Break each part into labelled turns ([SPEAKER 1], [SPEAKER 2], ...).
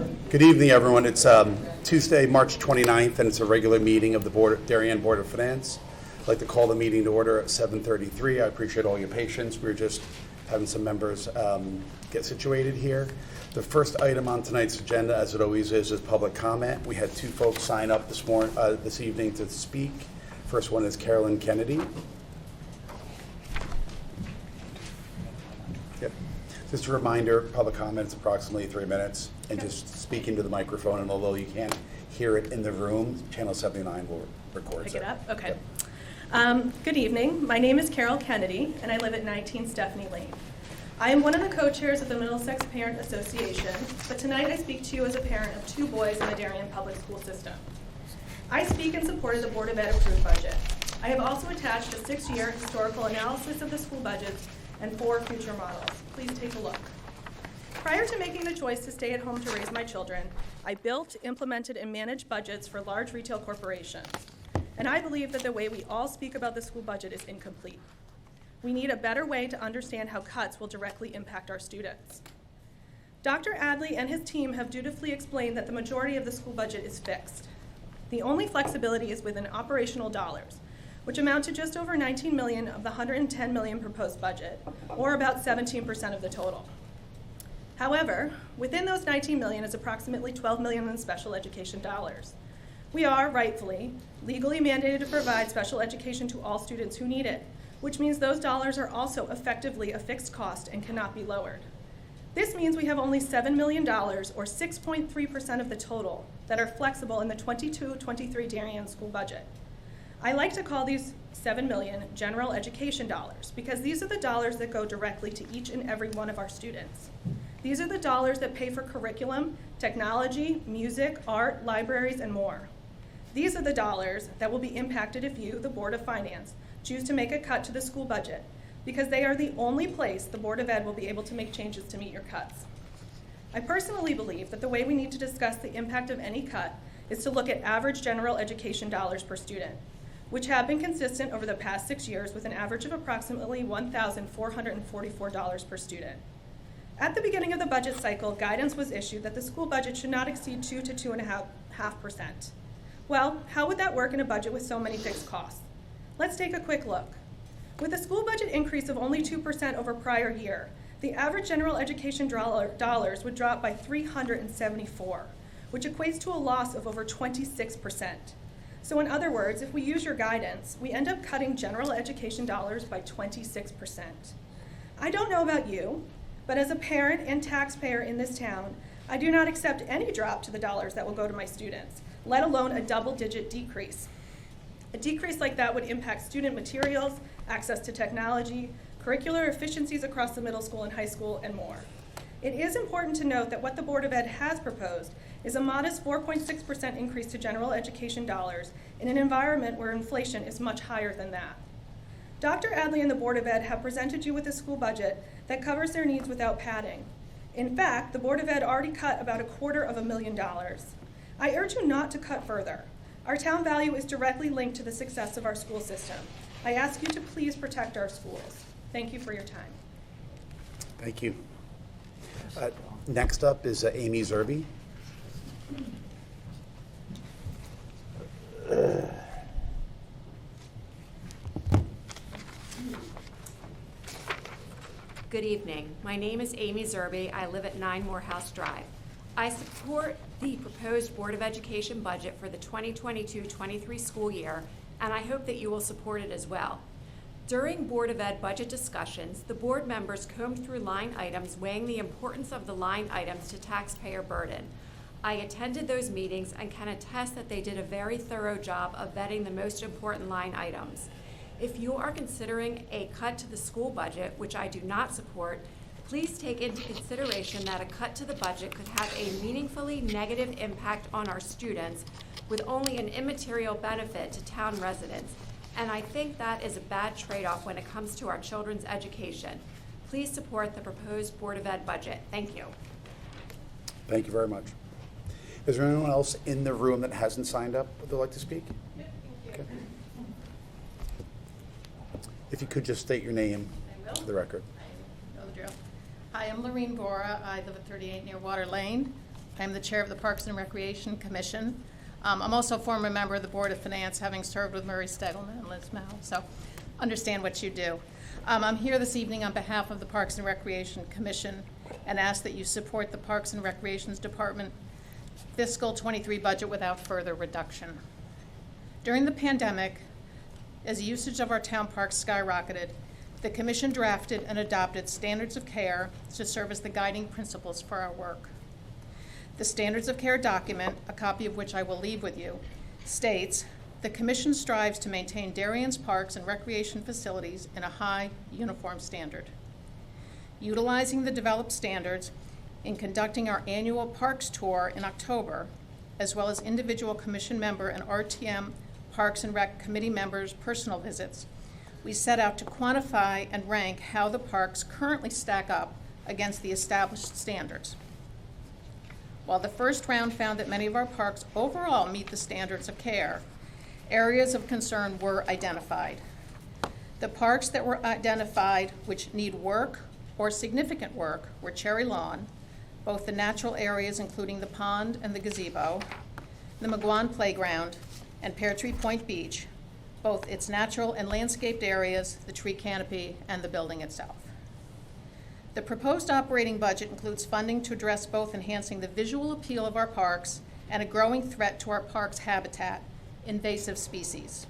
[SPEAKER 1] Good evening, everyone. It's Tuesday, March 29th, and it's a regular meeting of the Darien Board of Finance. I'd like to call the meeting to order at 7:33. I appreciate all your patience. We're just having some members get situated here. The first item on tonight's agenda, as it always is public comment. We had two folks sign up this evening to speak. First one is Carolyn Kennedy. Yep. Just a reminder, public comment is approximately 3 minutes, and just speak into the microphone, and although you can't hear it in the room, Channel 79 will record it.
[SPEAKER 2] Pick it up? Okay.
[SPEAKER 1] Yep.
[SPEAKER 2] Good evening. My name is Carol Kennedy, and I live at 19 Stephanie Lane. I am one of the co-chairs of the Middlesex Parent Association, but tonight I speak to you as a parent of 2 boys in the Darien public school system. I speak in support of the Board of Ed approved budget. I have also attached a 6-year historical analysis of the school budgets and 4 future models. Please take a look. Prior to making the choice to stay at home to raise my children, I built, implemented, and managed budgets for large retail corporations. And I believe that the way we all speak about the school budget is incomplete. We need a better way to understand how cuts will directly impact our students. Dr. Adley and his team have dutifully explained that the majority of the school budget is fixed. The only flexibility is within operational dollars, which amount to just over $19 million of the $110 million proposed budget, or about 17% of the total. However, within those $19 million is approximately $12 million in special education dollars. We are, rightfully, legally mandated to provide special education to all students who need it, which means those dollars are also effectively a fixed cost and cannot be lowered. This means we have only $7 million, or 6.3% of the total, that are flexible in the 22-23 Darien school budget. I like to call these $7 million general education dollars because these are the dollars that go directly to each and every one of our students. These are the dollars that pay for curriculum, technology, music, art, libraries, and more. These are the dollars that will be impacted if you, the Board of Finance, choose to make a cut to the school budget because they are the only place the Board of Ed will be able to make changes to meet your cuts. I personally believe that the way we need to discuss the impact of any cut is to look at average general education dollars per student, which have been consistent over the past 6 years with an average of approximately $1,444 per student. At the beginning of the budget cycle, guidance was issued that the school budget should not exceed 2 to 2.5%. Well, how would that work in a budget with so many fixed costs? Let's take a quick look. With a school budget increase of only 2% over prior year, the average general education dollars would drop by 374, which equates to a loss of over 26%. So in other words, if we use your guidance, we end up cutting general education dollars by 26%. I don't know about you, but as a parent and taxpayer in this town, I do not accept any drop to the dollars that will go to my students, let alone a double-digit decrease. A decrease like that would impact student materials, access to technology, curricular efficiencies across the middle school and high school, and more. It is important to note that what the Board of Ed has proposed is a modest 4.6% increase to general education dollars in an environment where inflation is much higher than that. Dr. Adley and the Board of Ed have presented you with a school budget that covers their needs without padding. In fact, the Board of Ed already cut about $250,000. I urge you not to cut further. Our town value is directly linked to the success of our school system. I ask you to please protect our schools. Thank you for your time.
[SPEAKER 1] Thank you. Next up is Amy Zerbe.
[SPEAKER 3] Good evening. My name is Amy Zerbe. I live at 9 Morehouse Drive. I support the proposed Board of Education budget for the 2022-23 school year, and I hope that you will support it as well. During Board of Ed budget discussions, the board members combed through line items, weighing the importance of the line items to taxpayer burden. I attended those meetings and can attest that they did a very thorough job of vetting the most important line items. If you are considering a cut to the school budget, which I do not support, please take into consideration that a cut to the budget could have a meaningfully negative impact on our students with only an immaterial benefit to town residents. And I think that is a bad trade-off when it comes to our children's education. Please support the proposed Board of Ed budget. Thank you.
[SPEAKER 1] Thank you very much. Is there anyone else in the room that hasn't signed up that would like to speak?
[SPEAKER 2] Yeah, thank you.
[SPEAKER 1] Okay. If you could just state your name for the record.
[SPEAKER 4] I know the drill. Hi, I'm Lorene Bora. I live at 38 near Water Lane. I'm the chair of the Parks and Recreation Commission. I'm also a former member of the Board of Finance, having served with Murray Stegelman and Liz Mao, so understand what you do. I'm here this evening on behalf of the Parks and Recreation Commission and ask that you support the Parks and Recreations Department fiscal 23 budget without further reduction. During the pandemic, as usage of our town parks skyrocketed, the Commission drafted and adopted standards of care to serve as the guiding principles for our work. The Standards of Care document, a copy of which I will leave with you, states, "The Commission strives to maintain Darien's parks and recreation facilities in a high, uniform standard. Utilizing the developed standards in conducting our annual parks tour in October, as well as individual Commission member and RTM Parks and Rec Committee members' personal visits, we set out to quantify and rank how the parks currently stack up against the established standards. While the first round found that many of our parks overall meet the standards of care, areas of concern were identified. The parks that were identified which need work or significant work were Cherry Lawn, both the natural areas including the pond and the gazebo, the McGuan Playground, and Pear Tree Point Beach, both its natural and landscaped areas, the tree canopy, and the building itself. The proposed operating budget includes funding to address both enhancing the visual appeal of our parks and a growing threat to our parks' habitat, invasive species.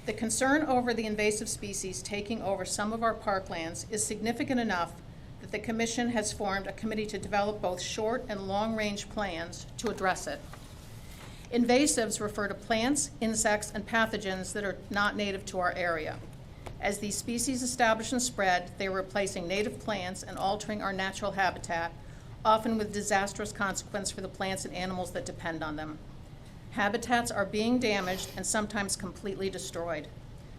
[SPEAKER 4] The concern over the invasive species taking over some of our parklands is significant enough that the Commission has formed a committee to develop both short and long-range plans to address it. Invasives refer to plants, insects, and pathogens that are not native to our area. As these species establish and spread, they are replacing native plants and altering our natural habitat, often with disastrous consequence for the plants and animals that depend on them. Habitats are being damaged and sometimes completely destroyed.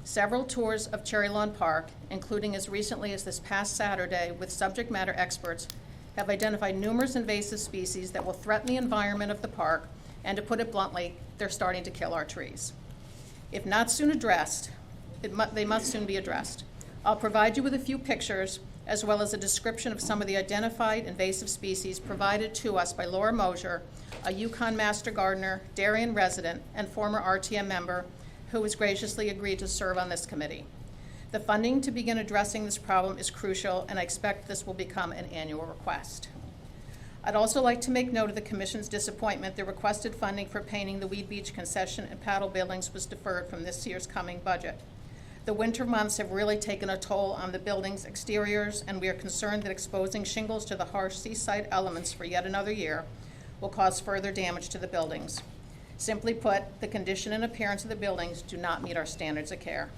[SPEAKER 4] Several tours of Cherry Lawn Park, including as recently as this past Saturday with subject matter experts, have identified numerous invasive species that will threaten the environment of the park, and to put it bluntly, they're starting to kill our trees. If not soon addressed, they must soon be addressed. I'll provide you with a few pictures as well as a description of some of the identified invasive species provided to us by Laura Mosier, a Yukon Master Gardener, Darien resident, and former RTM member who has graciously agreed to serve on this committee. The funding to begin addressing this problem is crucial, and I expect this will become an annual request. I'd also like to make note of the Commission's disappointment. The requested funding for painting the Weed Beach concession and paddle buildings was deferred from this year's coming budget. The winter months have really taken a toll on the building's exteriors, and we are concerned that exposing shingles to the harsh seaside elements for yet another year will cause further damage to the buildings. Simply put, the condition and appearance of the buildings do not meet our standards of care.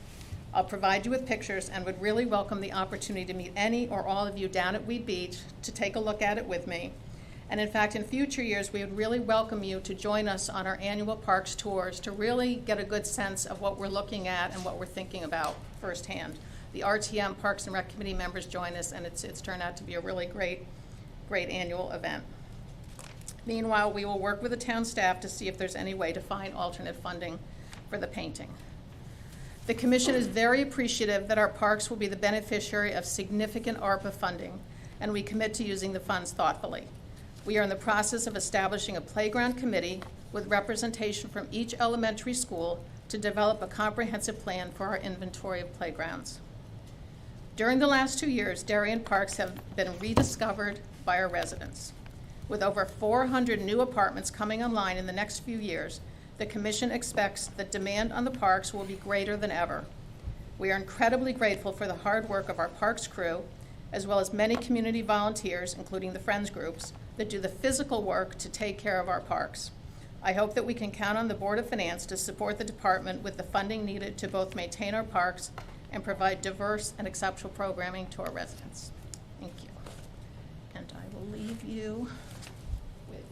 [SPEAKER 4] I'll provide you with pictures and would really welcome the opportunity to meet any or all of you down at Weed Beach to take a look at it with me. And in fact, in future years, we would really welcome you to join us on our annual parks tours to really get a good sense of what we're looking at and what we're thinking about firsthand. The RTM Parks and Rec Committee members join us, and it's turned out to be a really great annual event. Meanwhile, we will work with the town staff to see if there's any way to find alternate funding for the painting. The Commission is very appreciative that our parks will be the beneficiary of significant ARPA funding, and we commit to using the funds thoughtfully. We are in the process of establishing a playground committee with representation from each elementary school to develop a comprehensive plan for our inventory of playgrounds. During the last 2 years, Darien parks have been rediscovered by our residents. With over 400 new apartments coming online in the next few years, the Commission expects that demand on the parks will be greater than ever. We are incredibly grateful for the hard work of our parks crew, as well as many community volunteers, including the Friends groups, that do the physical work to take care of our parks. I hope that we can count on the Board of Finance to support the department with the funding needed to both maintain our parks and provide diverse and exceptional programming to our residents. Thank you. And I will leave you with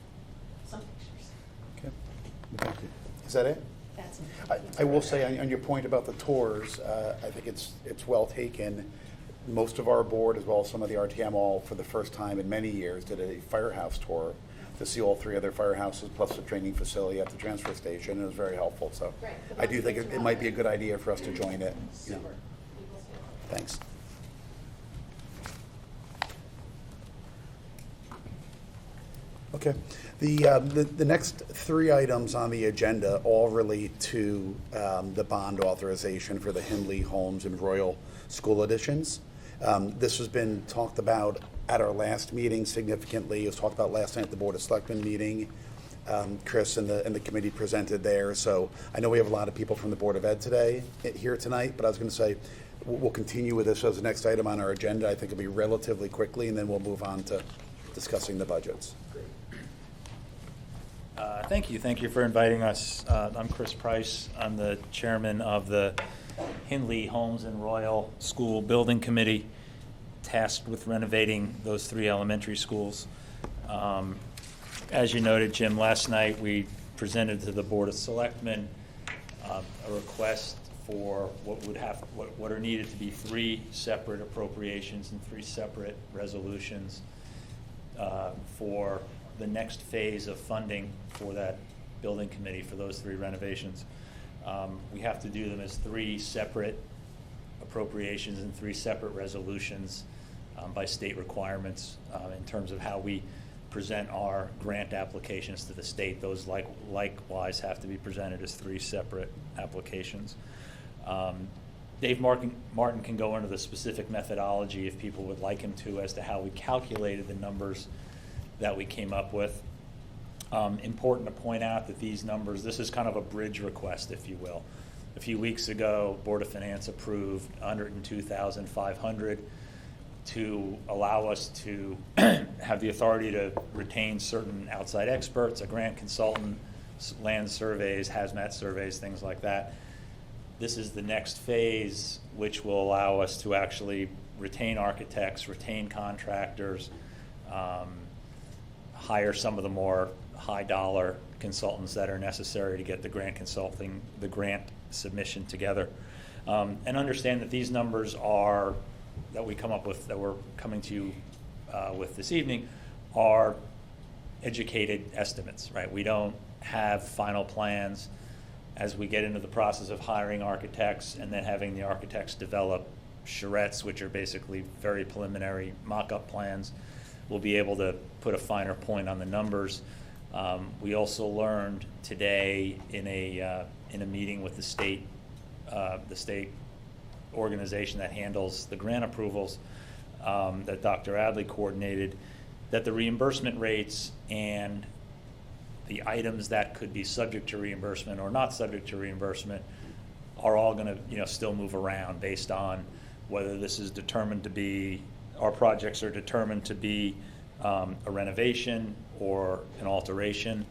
[SPEAKER 4] some pictures.
[SPEAKER 1] Okay. Thank you. Is that it?
[SPEAKER 4] That's it.
[SPEAKER 1] I will say on your point about the tours, I think it's well taken. Most of our board, as well as some of the RTM, all for the first time in many years, did a firehouse tour to see all 3 other firehouses plus the training facility at the transfer station. It was very helpful. So
[SPEAKER 4] Great.
[SPEAKER 1] I do think it might be a good idea for us to join it. You know. Thanks. Okay. The next three items on the agenda all relate to the bond authorization for the Hindley, Holmes, and Royle school additions. This has been talked about at our last meeting significantly. It was talked about last night at the Board of Selectmen meeting. Chris and the committee presented there. So I know we have a lot of people from the Board of Ed here tonight, but I was going to say we'll continue with this as the next item on our agenda. I think it'll be relatively quickly, and then we'll move on to discussing the budgets.
[SPEAKER 5] Thank you. Thank you for inviting us. I'm Chris Price. I'm the chairman of the Hindley, Holmes, and Royle School Building Committee, tasked with renovating those three elementary schools. As you noted, Jim, last night we presented to the Board of Selectmen a request for what are needed to be three separate appropriations and three separate resolutions for the next phase of funding for that building committee for those three renovations. We have to do them as three separate appropriations and three separate resolutions by state requirements in terms of how we present our grant applications to the state. Those likewise have to be presented as three separate applications. Dave Martin can go into the specific methodology if people would like him to as to how we calculated the numbers that we came up with. Important to point out that these numbers, this is kind of a bridge request, if you will. A few weeks ago, Board of Finance approved $102,500 to allow us to have the authority to retain certain outside experts, a grant consultant, land surveys, hazmat surveys, things like that. This is the next phase, which will allow us to actually retain architects, retain contractors, hire some of the more high-dollar consultants that are necessary to get the grant submission together, and understand that these numbers that we come up with, that we're coming to you with this evening, are educated estimates, right? We don't have final plans. As we get into the process of hiring architects and then having the architects develop charrettes, which are basically very preliminary mock-up plans, we'll be able to put a finer point on the numbers. We also learned today in a meeting with the state organization that handles the grant approvals that Dr. Adley coordinated, that the reimbursement rates and the items that could be subject to reimbursement or not subject to reimbursement are all going to still move around based on whether this is determined to be, our projects are determined to be a renovation or an alteration,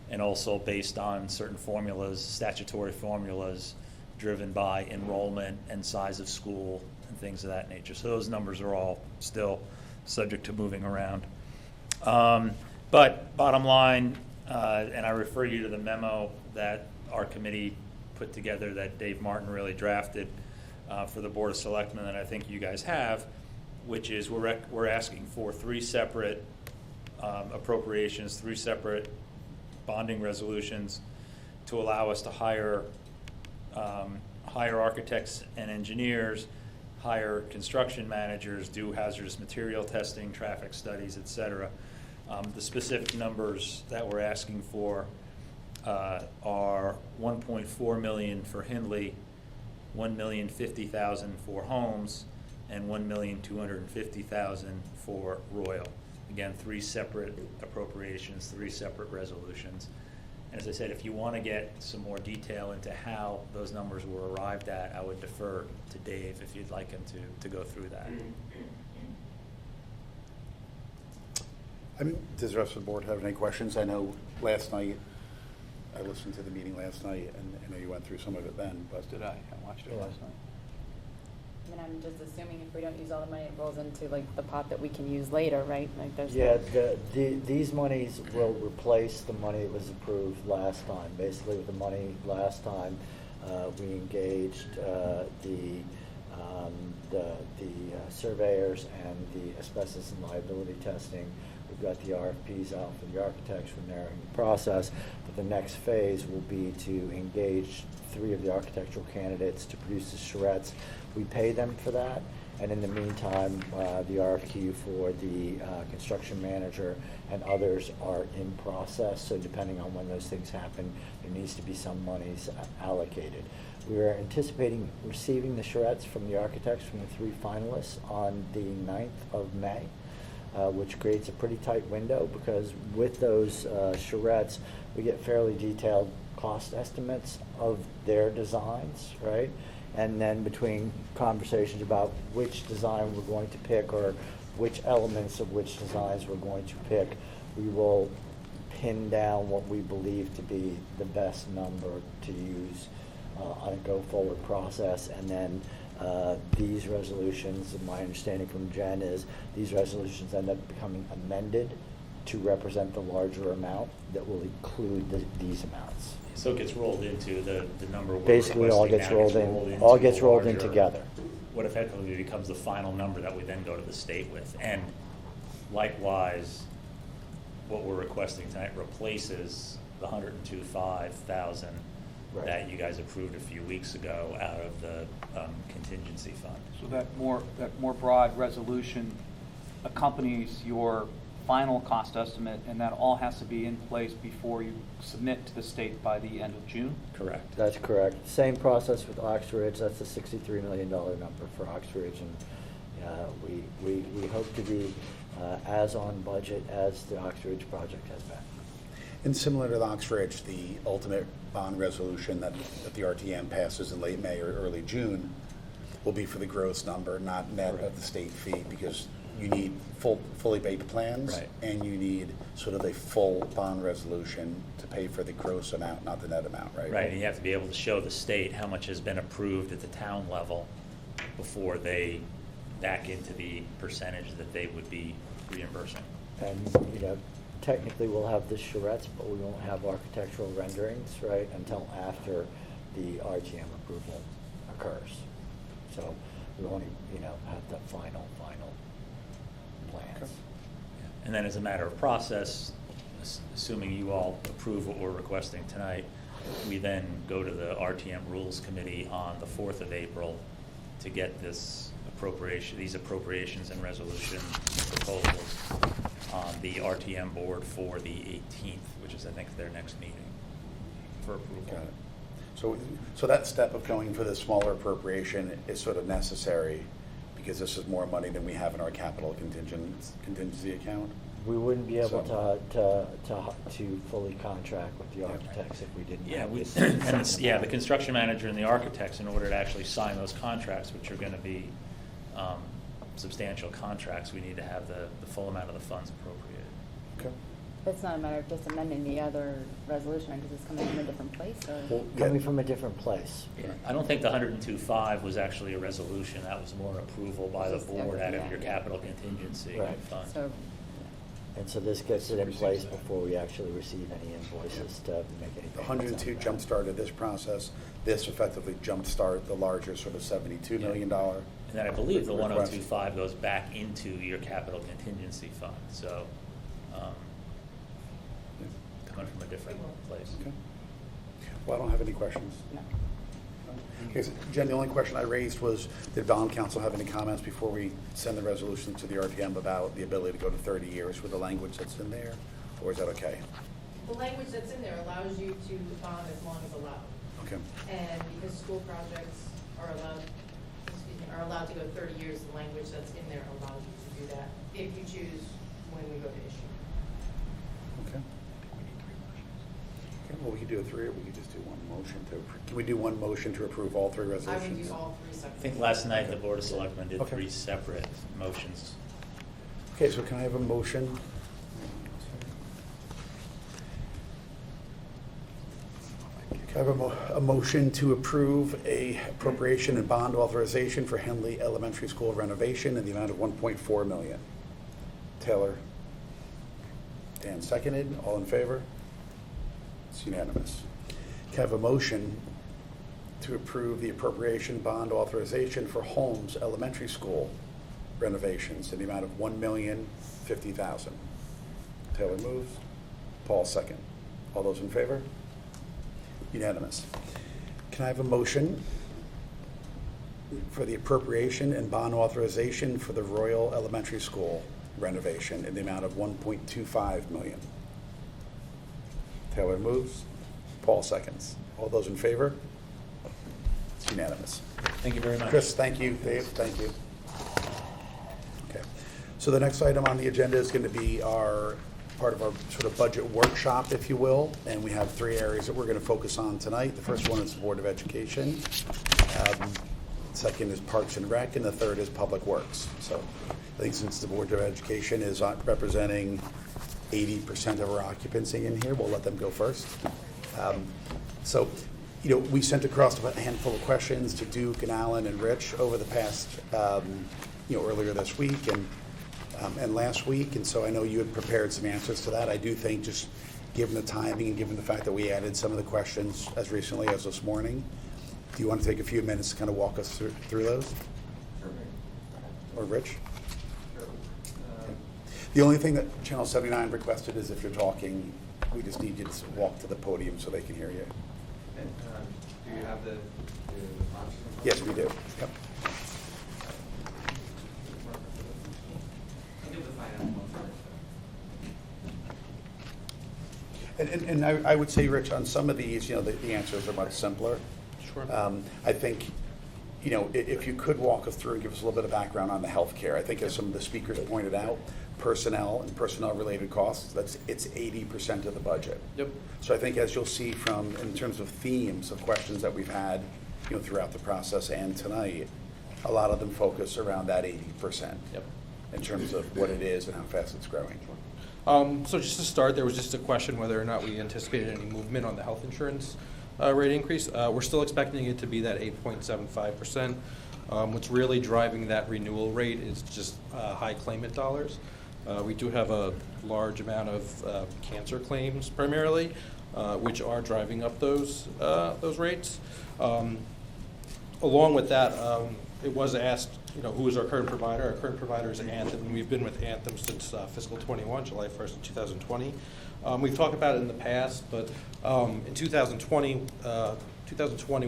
[SPEAKER 5] and also based on certain formulas, statutory formulas driven by enrollment and size of school and things of that nature. So those numbers are all still subject to moving around. But bottom line, and I refer you to the memo that our committee put together that Dave Martin really drafted for the Board of Selectmen that I think you guys have, which is we're asking for three separate appropriations, three separate bonding resolutions to allow us to hire architects and engineers, hire construction managers, do hazardous material testing, traffic studies, et cetera. The specific numbers that we're asking for are $1.4 million for Hindley, $1,050,000 for Holmes, and $1,250,000 for Royle. Again, three separate appropriations, three separate resolutions. And as I said, if you want to get some more detail into how those numbers were arrived at, I would defer to Dave if you'd like him to go through that.
[SPEAKER 1] Does the rest of the board have any questions? I know last night, I listened to the meeting last night, and I know you went through some of it then, but did I? I watched it last night.
[SPEAKER 6] I mean, I'm just assuming if we don't use all the money, it rolls into like the pot that we can use later, right? Like there's
[SPEAKER 7] these monies will replace the money that was approved last time. Basically, with the money last time, we engaged the surveyors and the asbestos and liability testing. We've got the RFPs out for the architects. We're narrowing the process. But the next phase will be to engage three of the architectural candidates to produce the charrettes. We pay them for that, And in the meantime, the RFQ for the construction manager and others are in process, so depending on when those things happen, there needs to be some monies allocated. We are anticipating receiving the charrettes from the architects from the 3 finalists on the 9th of May, which creates a pretty tight window, because with those charrettes, we get fairly detailed cost estimates of their designs, right? And then between conversations about which design we're going to pick or which elements of which designs we're going to pick, we will pin down what we believe to be the best number to use on a go-forward process. And then these resolutions, my understanding from Jen is these resolutions end up becoming amended to represent the larger amount that will include these amounts.
[SPEAKER 5] So it gets rolled into the number we're
[SPEAKER 7] Basically, all
[SPEAKER 5] requesting
[SPEAKER 7] gets
[SPEAKER 5] now
[SPEAKER 7] rolled in. All gets
[SPEAKER 5] the
[SPEAKER 7] rolled in
[SPEAKER 5] larger-
[SPEAKER 7] together.
[SPEAKER 5] What effectively becomes the final number that we then go to the state with. And likewise, what we're requesting tonight replaces the $102,500
[SPEAKER 7] Right.
[SPEAKER 5] that you guys approved a few weeks ago out of the contingency fund.
[SPEAKER 8] So that more broad resolution accompanies your final cost estimate, and that all has to be in place before you submit to the state by the end of June?
[SPEAKER 5] Correct.
[SPEAKER 7] That's correct. Same process with Oxbridge. That's a $63 million number for Oxbridge, and we hope to be as on budget as the Oxbridge project has been.
[SPEAKER 1] And similar to the Oxbridge, the ultimate bond resolution that the RTM passes in late May or early June will be for the gross number, not net of the state fee, because you need fully baked plans,
[SPEAKER 5] Right.
[SPEAKER 1] and you need sort of a full bond resolution to pay for the gross amount, not the net amount, right?
[SPEAKER 5] Right, and you have to be able to show the state how much has been approved at the town level before they back into the percentage that they would be reimbursing.
[SPEAKER 7] And, technically we'll have the charrettes, but we won't have architectural renderings, right, until after the RTM approval occurs. So we only, have the final plans.
[SPEAKER 5] And then as a matter of process, assuming you all approve what we're requesting tonight, we then go to the RTM Rules Committee on the 4th of April to get these appropriations and resolution proposals on the RTM board for the 18th, which is, I think, their next meeting for approval.
[SPEAKER 1] Got it. So that step of going for the smaller appropriation is sort of necessary because this is more money than we have in our capital contingency account?
[SPEAKER 7] We wouldn't be able
[SPEAKER 1] So-
[SPEAKER 7] to fully contract with the architects if we didn't
[SPEAKER 5] Yeah,
[SPEAKER 7] have this.
[SPEAKER 5] and it's, the construction manager and the architects, in order to actually sign those contracts, which are going to be substantial contracts, we need to have the full amount of the funds appropriated.
[SPEAKER 1] Okay.
[SPEAKER 6] It's not a matter of just amending the other resolution, because it's coming from a different place, or?
[SPEAKER 7] Well, coming from a different place.
[SPEAKER 5] I don't think the 102.5 was actually a resolution. That was more approval by the
[SPEAKER 6] Just,
[SPEAKER 5] board out of
[SPEAKER 6] yeah.
[SPEAKER 5] your capital contingency
[SPEAKER 7] Right.
[SPEAKER 5] fund.
[SPEAKER 6] So,
[SPEAKER 7] And so this gets it in place before we actually receive any invoices to make any payments.
[SPEAKER 1] The 102
[SPEAKER 7] on that.
[SPEAKER 1] jump-started this process. This effectively jump-started the larger sort of $72 million.
[SPEAKER 5] And then I believe the
[SPEAKER 1] request.
[SPEAKER 5] 102.5 goes back into your capital contingency fund, so coming from a different place.
[SPEAKER 1] Okay. Well, I don't have any questions.
[SPEAKER 6] no.
[SPEAKER 1] Okay, so Jen, the only question I raised was, did bond council have any comments before we send the resolution to the RTM about the ability to go to 30 years with the language that's in there? Or is that okay?
[SPEAKER 9] The language that's in there allows you to bond as long as allowed.
[SPEAKER 1] Okay.
[SPEAKER 9] And because school projects are allowed to go 30 years, the language that's in there allows you to do that if you choose when we go to issue.
[SPEAKER 1] Okay. Okay, well, we could do a three, or we could just do one motion can we do one motion to approve all three
[SPEAKER 9] I
[SPEAKER 1] resolutions?
[SPEAKER 9] would do all three
[SPEAKER 5] I
[SPEAKER 9] separately.
[SPEAKER 5] think last night the Board of Selectmen did
[SPEAKER 1] Okay.
[SPEAKER 5] 3 separate motions.
[SPEAKER 1] Okay, so can I have a motion? Can I have a motion to approve a appropriation and bond authorization for Hindley Elementary School renovation in the amount of $1.4 million? Taylor? Dan seconded. All in favor? It's unanimous. Can I have a motion to approve the appropriation bond authorization for Holmes Elementary School renovations in the amount of $1,050,000? Taylor moves. Paul second. All those in favor? Unanimous. Can I have a motion for the appropriation and bond authorization for the Royle Elementary School renovation in the amount of $1.25 million. Taylor moves. Paul seconds. All those in favor? It's unanimous.
[SPEAKER 5] Thank you very much.
[SPEAKER 1] Chris, thank you. Dave, thank you. Okay. So the next item on the agenda is going to be our part of our sort of budget workshop, if you will. And we have 3 areas that we're going to focus on tonight. The first one is the Board of Education. Second is Parks and Rec, and the third is Public Works. So I think since the Board of Education is representing 80% of our occupancy in here, we'll let them go first. So, you know, we sent across a handful of questions to Duke and Alan and Rich over the past, earlier this week and last week. And so I know you had prepared some answers to that. I do think just given the timing and given the fact that we added some of the questions as recently as this morning, do you want to take a few minutes to kind of walk us through those?
[SPEAKER 10] Sure.
[SPEAKER 1] Or Rich?
[SPEAKER 10] Sure.
[SPEAKER 1] The only thing that Channel 79 requested is if you're talking, we just need you to walk to the podium so they can hear you.
[SPEAKER 10] And, do you have the option?
[SPEAKER 1] Yes, we do. Yep.
[SPEAKER 10] I'll give the finance one first.
[SPEAKER 1] And I would say, Rich, on some of these, the answers are much simpler.
[SPEAKER 11] Sure.
[SPEAKER 1] I think, if you could walk us through and give us a little bit of background on the healthcare. I think as some of the speakers pointed out, personnel and personnel-related costs, it's 80% of the budget.
[SPEAKER 11] Yep.
[SPEAKER 1] So I think as you'll see in terms of themes of questions that we've had, throughout the process and tonight, a lot of them focus around that 80%.
[SPEAKER 11] Yep.
[SPEAKER 1] In terms of what it is and how fast it's growing.
[SPEAKER 11] So just to start, there was just a question whether or not we anticipated any movement on the health insurance rate increase. We're still expecting it to be that 8.75%. What's really driving that renewal rate is just high claimant dollars. We do have a large amount of cancer claims primarily, which are driving up those rates. Along with that, it was asked, who is our current provider? Our current provider is Anthem, and we've been with Anthem since fiscal 21, July 1st of 2020. We've talked about it in the past, but in 2020,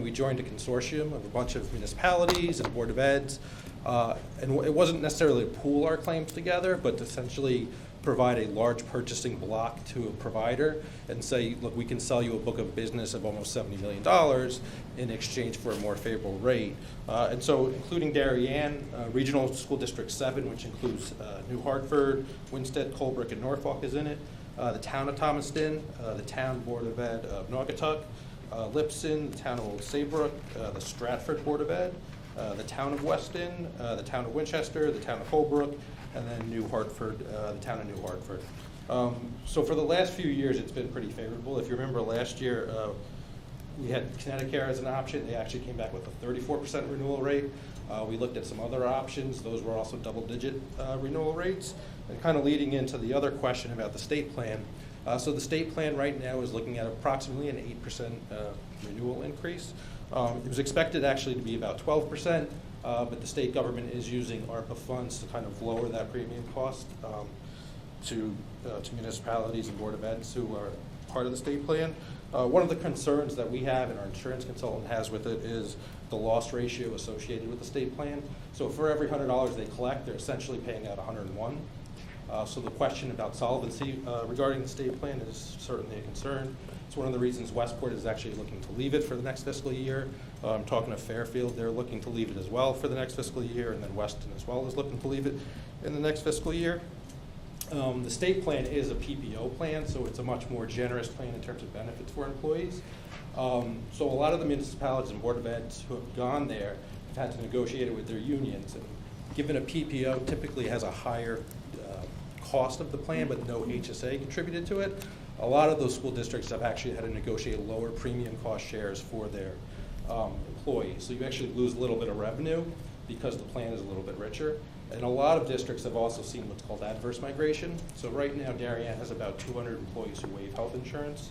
[SPEAKER 11] we joined a consortium of a bunch of municipalities and Board of Eds, and it wasn't necessarily to pool our claims together, but to essentially provide a large purchasing block to a provider and say, look, we can sell you a book of business of almost $70 million in exchange for a more favorable rate. And so including Darien, Regional School District 7, which includes New Hartford, Winstead, Colebrook, and Norfolk is in it, the town of Thomaston, the town Board of Ed of Naugatuck, Lipson, the town of Old Saybrook, the Stratford Board of Ed, the town of Weston, the town of Winchester, the town of Holbrook, and then New Hartford, the town of New Hartford. So for the last few years, it's been pretty favorable. If you remember last year, we had Connecticut as an option. They actually came back with a 34% renewal rate. We looked at some other options. Those were also double-digit renewal rates. And kind of leading into the other question about the state plan. So the state plan right now is looking at approximately an 8% renewal increase. It was expected actually to be about 12%, but the state government is using ARPA funds to kind of lower that premium cost to municipalities and Board of Eds who are part of the state plan. One of the concerns that we have and our insurance consultant has with it is the loss ratio associated with the state plan. So for every $100 they collect, they're essentially paying out 101. So the question about solvency regarding the state plan is certainly a concern. It's one of the reasons Westport is actually looking to leave it for the next fiscal year. I'm talking to Fairfield, they're looking to leave it as well for the next fiscal year, and then Weston as well is looking to leave it in the next fiscal year. The state plan is a PPO plan, so it's a much more generous plan in terms of benefits for employees. So a lot of the municipalities and Board of Eds who have gone there have had to negotiate it with their unions. And given a PPO typically has a higher cost of the plan, but no HSA contributed to it, a lot of those school districts have actually had to negotiate lower premium cost shares for their employees. So you actually lose a little bit of revenue because the plan is a little bit richer. And a lot of districts have also seen what's called adverse migration. So right now, Darien has about 200 employees who waive health insurance.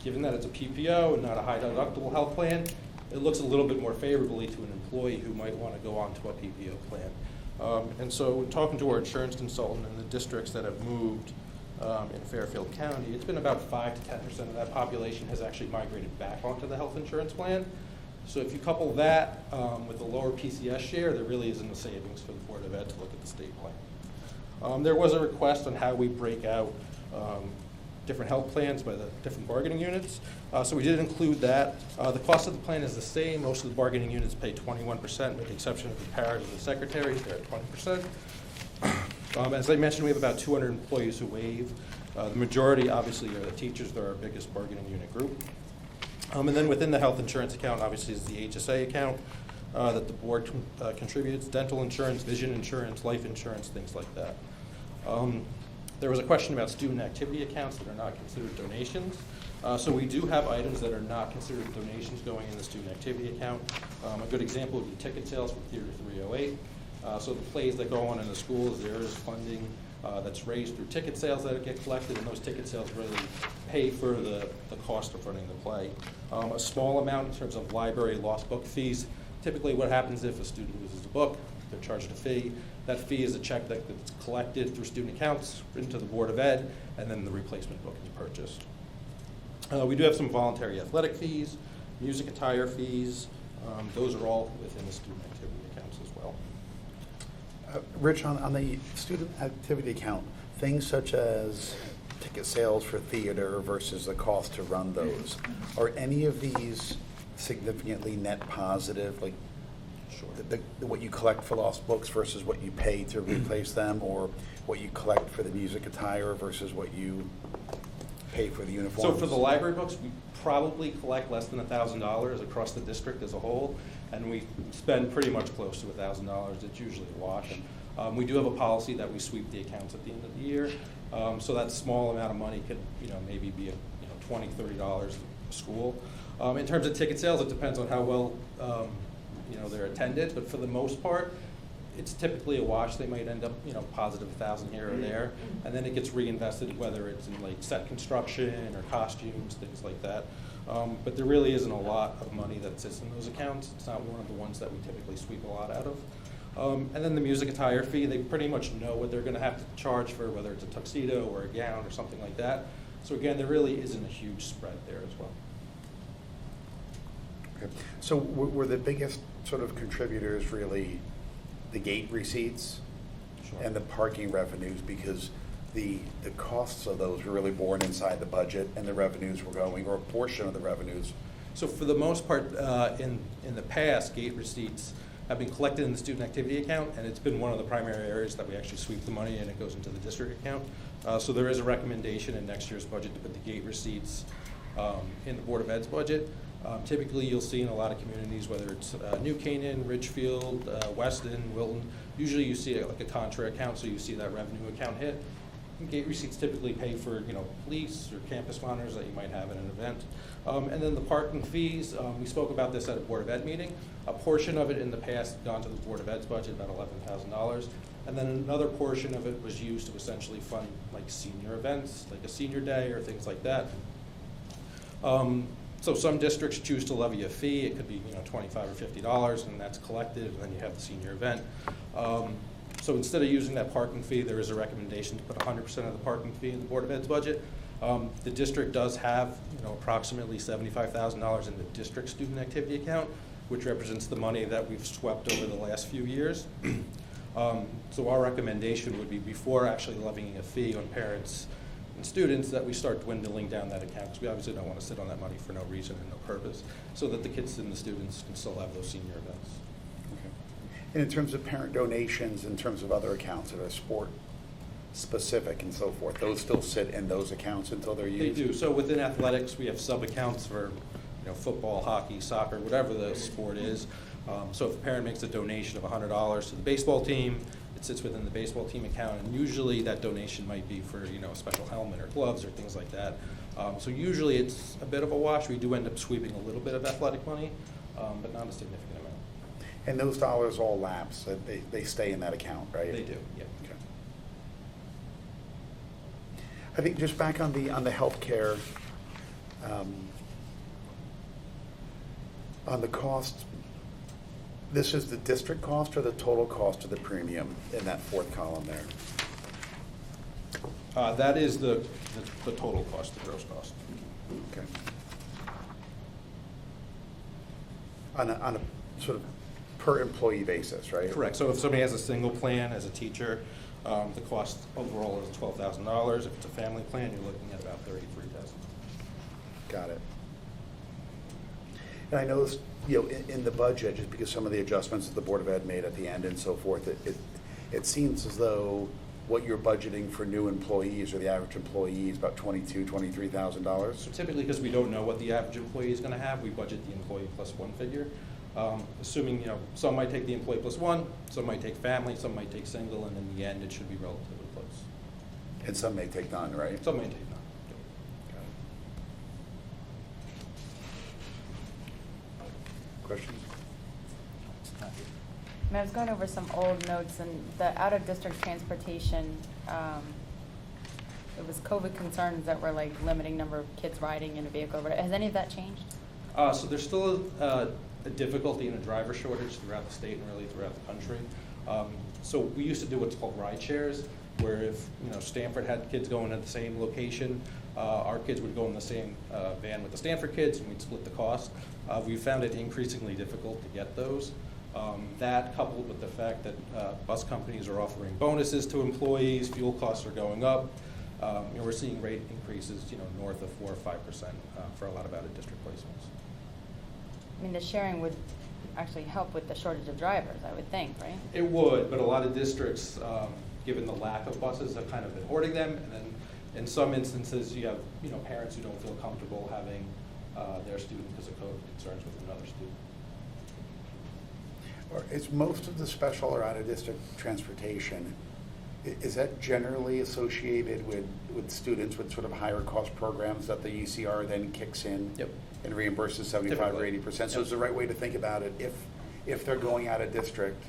[SPEAKER 11] Given that it's a PPO and not a high deductible health plan, it looks a little bit more favorably to an employee who might want to go on to a PPO plan. And so talking to our insurance consultant and the districts that have moved in Fairfield County, it's been about 5 to 10% of that population has actually migrated back onto the health insurance plan. So if you couple that with the lower PCS share, there really isn't a savings for the Board of Ed to look at the state plan. There was a request on how we break out different health plans by the different bargaining units. So we did include that. The cost of the plan is the same. Most of the bargaining units pay 21%, with the exception of the paras and the secretaries. They're at 20%. As I mentioned, we have about 200 employees who waive. The majority, obviously, are the teachers. They're our biggest bargaining unit group. And then within the health insurance account, obviously, is the HSA account that the board contributes, dental insurance, vision insurance, life insurance, things like that. There was a question about student activity accounts that are not considered donations. So we do have items that are not considered donations going in the student activity account. A good example would be ticket sales for Theater 308. So the plays that go on in the schools, there is funding that's raised through ticket sales that get collected, and those ticket sales really pay for the cost of running the play. A small amount in terms of library lost book fees. Typically what happens if a student loses a book, they're charged a fee. That fee is a check that's collected through student accounts, written to the Board of Ed, and then the replacement book is purchased. We do have some voluntary athletic fees, music attire fees. Those are all within the student activity accounts as well.
[SPEAKER 1] Rich, on the student activity account, things such as ticket sales for theater versus the cost to run those, are any of these significantly net positive, like
[SPEAKER 11] Sure.
[SPEAKER 1] what you collect for lost books versus what you pay to replace them, or what you collect for the music attire versus what you pay for the uniforms?
[SPEAKER 11] So for the library books, we probably collect less than $1,000 across the district as a whole, and we spend pretty much close to $1,000. It's usually a wash. We do have a policy that we sweep the accounts at the end of the year, so that small amount of money could, maybe be $20, $30 a school. In terms of ticket sales, it depends on how well they're attended, but for the most part, it's typically a wash. They might end up, positive 1,000 here or there, and then it gets reinvested, whether it's in like set construction or costumes, things like that. But there really isn't a lot of money that sits in those accounts. It's not one of the ones that we typically sweep a lot out of. And then the music attire fee, they pretty much know what they're going to have to charge for, whether it's a tuxedo or a gown or something like that. So again, there really isn't a huge spread there as well.
[SPEAKER 1] Okay. So were the biggest sort of contributors really the gate receipts
[SPEAKER 11] Sure.
[SPEAKER 1] and the parking revenues, because the costs of those were really borne inside the budget, and the revenues were going, or a portion of the revenues?
[SPEAKER 11] So for the most part, in the past, gate receipts have been collected in the student activity account, and it's been one of the primary areas that we actually sweep the money and it goes into the district account. So there is a recommendation in next year's budget to put the gate receipts in the Board of Ed's budget. Typically, you'll see in a lot of communities, whether it's New Canaan, Ridgefield, Weston, Wilton, usually you see like a contra account, so you see that revenue account hit. And gate receipts typically pay for police or campus monitors that you might have at an event. And then the parking fees, we spoke about this at a Board of Ed meeting. A portion of it in the past had gone to the Board of Ed's budget, about $11,000. And then another portion of it was used to essentially fund like senior events, like a senior day or things like that. So some districts choose to levy a fee. It could be $25 or $50, and that's collected, and then you have the senior event. So instead of using that parking fee, there is a recommendation to put 100% of the parking fee in the Board of Ed's budget. The district does have approximately $75,000 in the district student activity account, which represents the money that we've swept over the last few years. So our recommendation would be, before actually levying a fee on parents and students, that we start dwindling down that account, because we obviously don't want to sit on that money for no reason and no purpose, so that the kids and the students can still have those senior events.
[SPEAKER 1] Okay. And in terms of parent donations, in terms of other accounts that are sport specific and so forth, those still sit in those accounts until they're used?
[SPEAKER 11] They do. So within athletics, we have sub-accounts for football, hockey, soccer, whatever the sport is. So if a parent makes a donation of $100 to the baseball team, it sits within the baseball team account, and usually that donation might be for a special helmet or gloves or things like that. So usually it's a bit of a wash. We do end up sweeping a little bit of athletic money, but not a significant amount.
[SPEAKER 1] And those dollars all lapse, they stay in that account, right?
[SPEAKER 11] They do, yeah.
[SPEAKER 1] Okay. I think just back on the healthcare, on the cost, this is the district cost or the total cost of the premium in that fourth column there?
[SPEAKER 11] That is the total cost, the gross cost.
[SPEAKER 1] Okay. on a sort of per employee basis, right?
[SPEAKER 11] Correct. So if somebody has a single plan as a teacher, the cost overall is $12,000. If it's a family plan, you're looking at about $33,000.
[SPEAKER 1] Got it. And I noticed, in the budget, just because some of the adjustments that the Board of Ed made at the end and so forth, it seems as though what you're budgeting for new employees or the average employee is about $22,000, $23,000.
[SPEAKER 11] So typically, because we don't know what the average employee is going to have, we budget the employee plus one figure. Assuming, some might take the employee plus one, some might take family, some might take single, and in the end, it should be relatively close.
[SPEAKER 1] And some may take none, right?
[SPEAKER 11] Some may take none.
[SPEAKER 1] Got it. Questions?
[SPEAKER 6] I was going over some old notes, and the out-of-district transportation, it was COVID concerns that were like limiting number of kids riding in a vehicle. Has any of that changed?
[SPEAKER 11] So there's still a difficulty in a driver shortage throughout the state and really throughout the country. So we used to do what's called ride shares, where if Stanford had kids going at the same location, our kids would go in the same van with the Stanford kids, and we'd split the cost. We found it increasingly difficult to get those. That coupled with the fact that bus companies are offering bonuses to employees, fuel costs are going up. We're seeing rate increases, north of 4 or 5% for a lot of out-of-district placements.
[SPEAKER 6] I mean, the sharing would actually help with the shortage of drivers, I would think, right?
[SPEAKER 11] It would, but a lot of districts, given the lack of buses, have kind of been hoarding them. And then in some instances, you have parents who don't feel comfortable having their student because of COVID concerns with another student.
[SPEAKER 1] Or is most of the special or out-of-district transportation, is that generally associated with students with sort of higher cost programs that the UCR then kicks in?
[SPEAKER 11] Yep.
[SPEAKER 1] And reimburses 75 or 80%? So is the right way to think about it, if they're going out of district,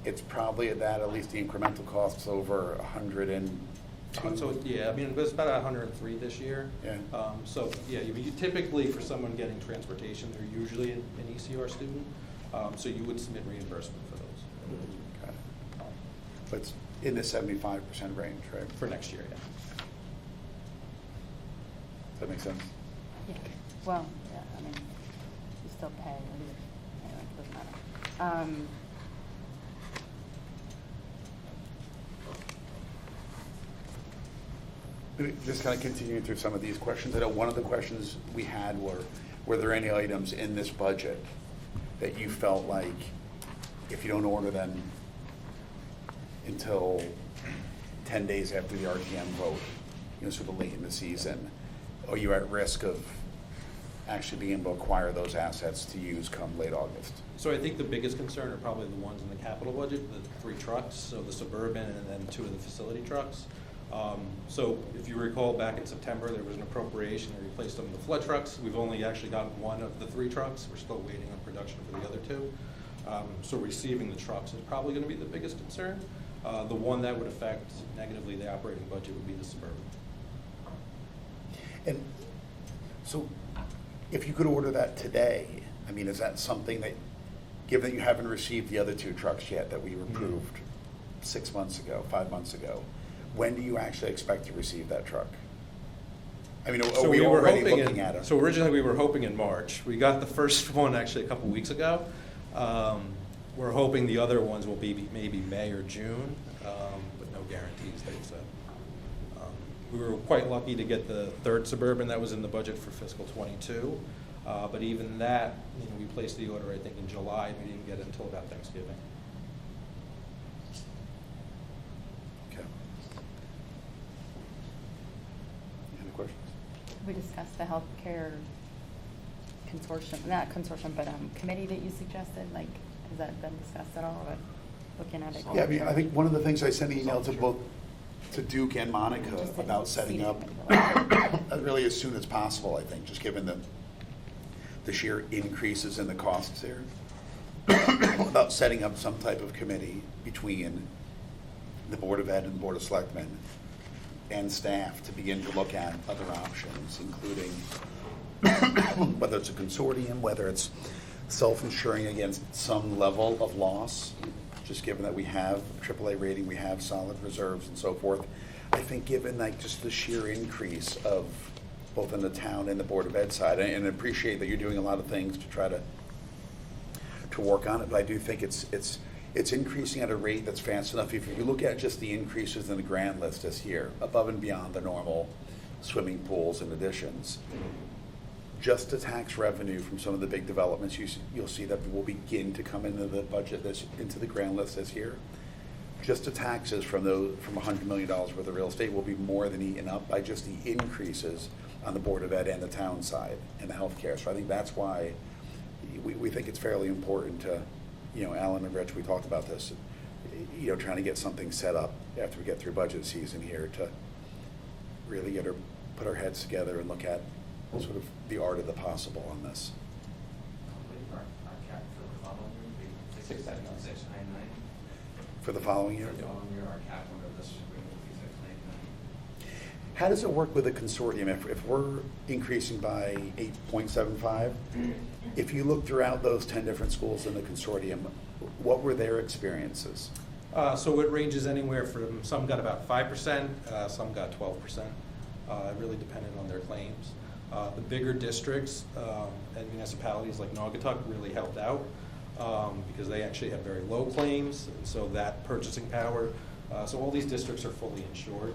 [SPEAKER 1] it's probably at least the incremental costs over 102?
[SPEAKER 11] So yeah, I mean, it was about 103 this year.
[SPEAKER 1] Yeah.
[SPEAKER 11] So yeah, you typically, for someone getting transportation, they're usually an ECR student. So you would submit reimbursement for those.
[SPEAKER 1] Got it. But it's in the 75% range, right?
[SPEAKER 11] For next year, yeah.
[SPEAKER 1] Does that make sense?
[SPEAKER 6] Yeah. Well, yeah, I mean, you still pay. Anyway, it doesn't matter.
[SPEAKER 1] Just kind of continuing through some of these questions. I know one of the questions we had were there any items in this budget that you felt like if you don't order them until 10 days after the RTM vote, sort of late in the season, are you at risk of actually being able to acquire those assets to use come late August?
[SPEAKER 11] So I think the biggest concern are probably the ones in the capital budget, the 3 trucks, so the Suburban and then 2 of the facility trucks. So if you recall, back in September, there was an appropriation to replace some of the flood trucks. We've only actually gotten 1 of the 3 trucks. We're still waiting on production for the other 2. So receiving the trucks is probably going to be the biggest concern. The one that would affect negatively the operating budget would be the Suburban.
[SPEAKER 1] And so if you could order that today, I mean, is that something that, given that you haven't received the other 2 trucks yet that we approved 6 months ago, 5 months ago, when do you actually expect to receive that truck? I mean, are we already looking at it?
[SPEAKER 11] So originally we were hoping in March. We got the first one actually a couple weeks ago. We're hoping the other ones will be maybe May or June, but no guarantees, they've said. We were quite lucky to get the 3rd Suburban that was in the budget for fiscal '22. But even that, we placed the order, I think, in July. We didn't get it until about Thanksgiving.
[SPEAKER 1] Okay. Any questions?
[SPEAKER 6] We discussed the healthcare consortium, not consortium, but committee that you suggested. Like, has that been discussed at all? Or looking at it?
[SPEAKER 1] Yeah, I mean, I think one of the things I sent an email to both to Duke and Monica about setting up really as soon as possible, I think, just given the sheer increases in the costs there, about setting up some type of committee between the Board of Ed and the Board of Selectmen and staff to begin to look at other options, including whether it's a consortium, whether it's self-insuring against some level of loss, just given that we have AAA rating, we have solid reserves and so forth. I think given like just the sheer increase of both in the town and the Board of Ed side, and I appreciate that you're doing a lot of things to try to to work on it, but I do think it's increasing at a rate that's fast enough. If you look at just the increases in the grant list this year, above and beyond the normal swimming pools and additions, just the tax revenue from some of the big developments, you'll see that will begin to come into the budget, into the grant list this year. Just the taxes from $100 million worth of real estate will be more than eaten up by just the increases on the Board of Ed and the town side and the healthcare. So I think that's why we think it's fairly important to, Alan and Rich, we talked about this, trying to get something set up after we get through budget season here to really put our heads together and look at sort of the art of the possible on this.
[SPEAKER 10] Our cap for the following year would be 699.
[SPEAKER 1] For the following year?
[SPEAKER 10] For the following year, our cap under this agreement would be 699.
[SPEAKER 1] How does it work with a consortium? If we're increasing by 8.75, if you look throughout those 10 different schools in the consortium, what were their experiences?
[SPEAKER 11] So it ranges anywhere from, some got about 5%, some got 12%. It really depended on their claims. The bigger districts and municipalities like Naugatuck really helped out because they actually have very low claims, and so that purchasing power. So all these districts are fully insured.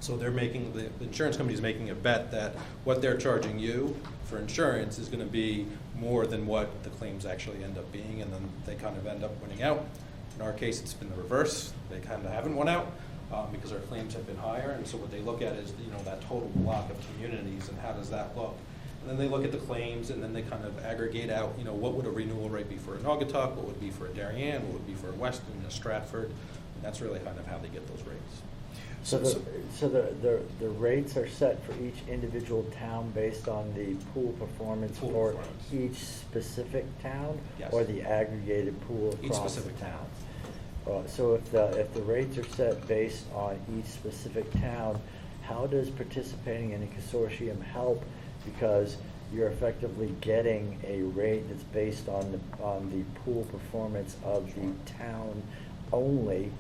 [SPEAKER 11] So they're making, the insurance company is making a bet that what they're charging you for insurance is going to be more than what the claims actually end up being, and then they kind of end up winning out. In our case, it's been the reverse. They kind of haven't won out because our claims have been higher, and so what they look at is that total block of communities and how does that look. And then they look at the claims, and then they kind of aggregate out, what would a renewal rate be for a Naugatuck, what would be for a Darien, what would be for a Weston, a Stratford, and that's really kind of how they get those rates.
[SPEAKER 7] So the rates are set for each individual town based on the pool performance
[SPEAKER 11] Pool
[SPEAKER 7] for
[SPEAKER 11] performance.
[SPEAKER 7] each specific town?
[SPEAKER 11] Yes.
[SPEAKER 7] Or the aggregated pool
[SPEAKER 11] Each
[SPEAKER 7] across the
[SPEAKER 11] specific town.
[SPEAKER 7] towns? So if the rates are set based on each specific town, how does participating in a consortium help? Because you're effectively getting a rate that's based on the pool performance of the town only,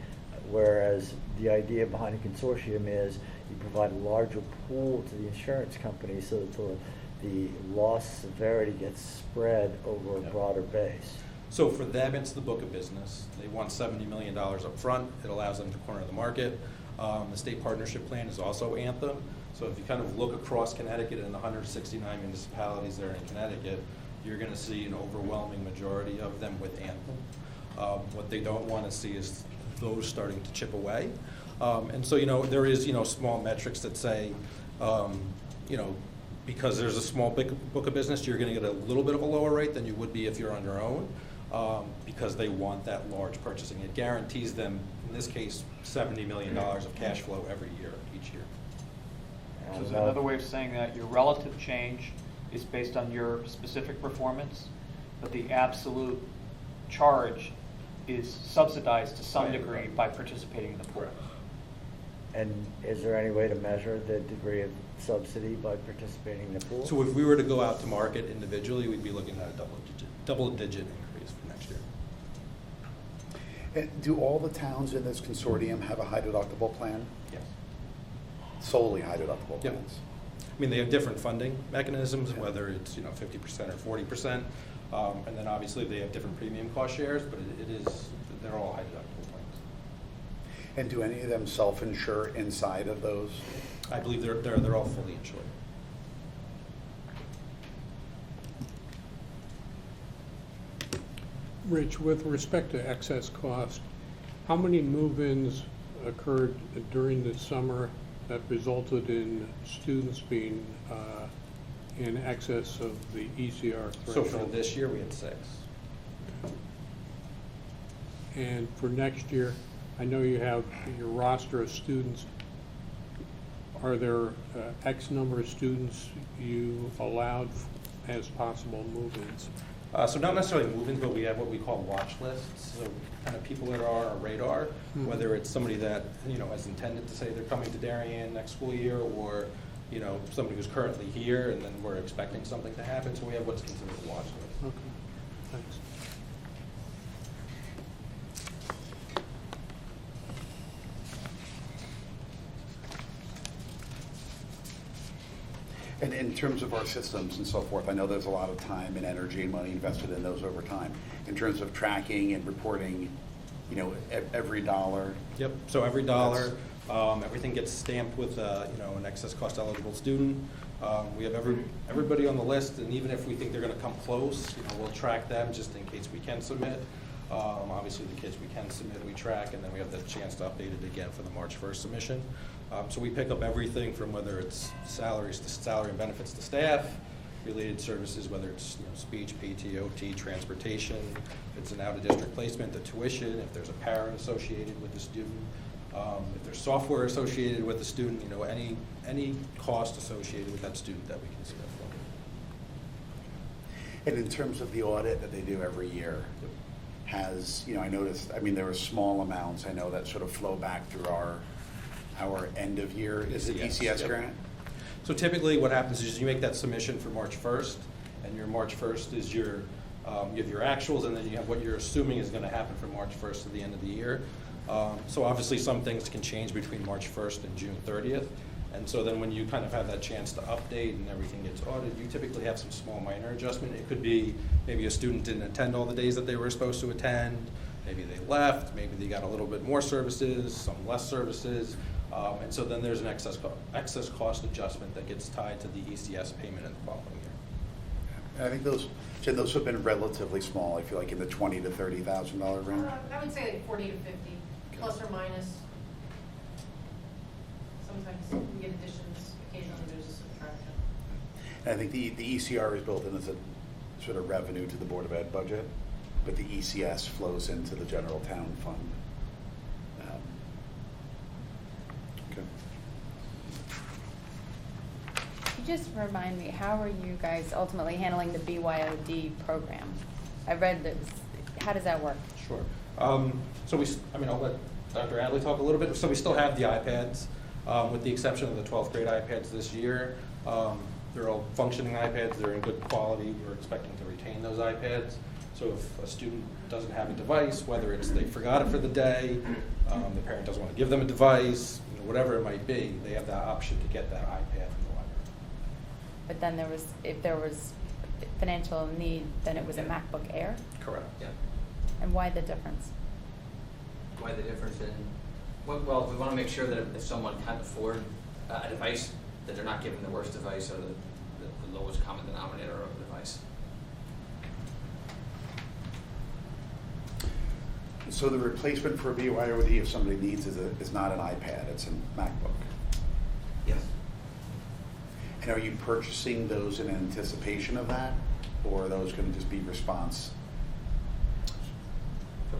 [SPEAKER 7] whereas the idea behind a consortium is you provide a larger pool to the insurance company so that the loss severity gets spread over a broader base.
[SPEAKER 11] So for them, it's the book of business. They want $70 million up front. It allows them to corner the market. The state partnership plan is also Anthem. So if you kind of look across Connecticut and the 169 municipalities that are in Connecticut, you're going to see an overwhelming majority of them with Anthem. What they don't want to see is those starting to chip away. And so, there is, small metrics that say, because there's a small book of business, you're going to get a little bit of a lower rate than you would be if you're on your own, because they want that large purchasing. It guarantees them, in this case, $70 million of cash flow every year, each year.
[SPEAKER 8] So is another way of saying that your relative change is based on your specific performance, but the absolute charge is subsidized to some degree by participating in the pool.
[SPEAKER 7] And is there any way to measure the degree of subsidy by participating in the pool?
[SPEAKER 11] So if we were to go out to market individually, we'd be looking at a double-digit increase for next year.
[SPEAKER 1] And do all the towns in this consortium have a high deductible plan?
[SPEAKER 11] Yes.
[SPEAKER 1] Solely high deductible
[SPEAKER 11] Yep.
[SPEAKER 1] plans?
[SPEAKER 11] I mean, they have different funding mechanisms, whether it's 50% or 40%, and then obviously they have different premium cost shares, but they're all high deductible plans.
[SPEAKER 1] And do any of them self-insure inside of those?
[SPEAKER 11] I believe they're all fully insured.
[SPEAKER 12] Rich, with respect to excess cost, how many move-ins occurred during the summer that resulted in students being in excess of the ECR
[SPEAKER 11] So
[SPEAKER 12] threshold?
[SPEAKER 11] for this year, we had 6.
[SPEAKER 12] And for next year, I know you have your roster of students. Are there X number of students you allowed as possible move-ins?
[SPEAKER 11] So not necessarily move-ins, but we have what we call watch lists. So kind of people that are on our radar, whether it's somebody that has intended to say they're coming to Darien next school year, or somebody who's currently here, and then we're expecting something to happen. So we have what's considered a watch list.
[SPEAKER 12] Okay, thanks.
[SPEAKER 1] And in terms of our systems and so forth, I know there's a lot of time and energy and money invested in those over time. In terms of tracking and reporting, you know, every dollar.
[SPEAKER 11] Yep, so every dollar, everything gets stamped with, you know, an excess cost eligible student. We have everybody on the list, and even if we think they're gonna come close, you know, we'll track them just in case we can submit. Obviously, the kids we can submit, we track, and then we have the chance to update it again for the March 1st submission. So we pick up everything from whether it's salaries to salary and benefits to staff, related services, whether it's, you know, speech, PT, OT, transportation, if it's an out-of-district placement, the tuition, if there's a parent associated with the student, if there's software associated with the student, you know, any cost associated with that student that we can submit for.
[SPEAKER 1] And in terms of the audit that they do every year, has, you know, I noticed, I mean, there are small amounts, I know, that sort of flow back through our end of year. Is it
[SPEAKER 11] Yes,
[SPEAKER 1] ECS
[SPEAKER 11] yep.
[SPEAKER 1] grant?
[SPEAKER 11] So typically what happens is you make that submission for March 1st, and your March 1st is your, you have your actuals, and then you have what you're assuming is gonna happen from March 1st to the end of the year. So obviously some things can change between March 1st and June 30th. And so then when you kind of have that chance to update and everything gets audited, you typically have some small minor adjustment. It could be maybe a student didn't attend all the days that they were supposed to attend, maybe they left, maybe they got a little bit more services, some less services. And so then there's an excess cost adjustment that gets tied to the ECS payment in the following year.
[SPEAKER 1] I think those, Jen, those have been relatively small, I feel like in the $20,000 to $30,000 range.
[SPEAKER 9] I would say like 40 to 50, plus or minus. Sometimes we get additions, occasionally there's a subtraction.
[SPEAKER 1] And I think the ECR is built in as a sort of revenue to the Board of Ed budget, but the ECS flows into the general town fund. Okay.
[SPEAKER 6] Could you just remind me, how are you guys ultimately handling the BYOD program? I read this, how does that work?
[SPEAKER 11] Sure. So I'll let Dr. Adley talk a little bit. So we still have the iPads, with the exception of the 12th grade iPads this year. They're all functioning iPads, they're in good quality. We're expecting to retain those iPads. So if a student doesn't have a device, whether it's they forgot it for the day, the parent doesn't want to give them a device, you know, whatever it might be, they have that option to get that iPad from the library.
[SPEAKER 6] But then if there was financial need, then it was a MacBook Air?
[SPEAKER 11] Correct.
[SPEAKER 10] Yeah.
[SPEAKER 6] And why the difference?
[SPEAKER 10] Why the difference in, well, we want to make sure that if someone can't afford a device, that they're not given the worst device or the lowest common denominator of the device.
[SPEAKER 1] So the replacement for a BYOD, if somebody needs, is not an iPad, it's a MacBook.
[SPEAKER 10] Yes.
[SPEAKER 1] And are you purchasing those in anticipation of that, or are those going to just be response?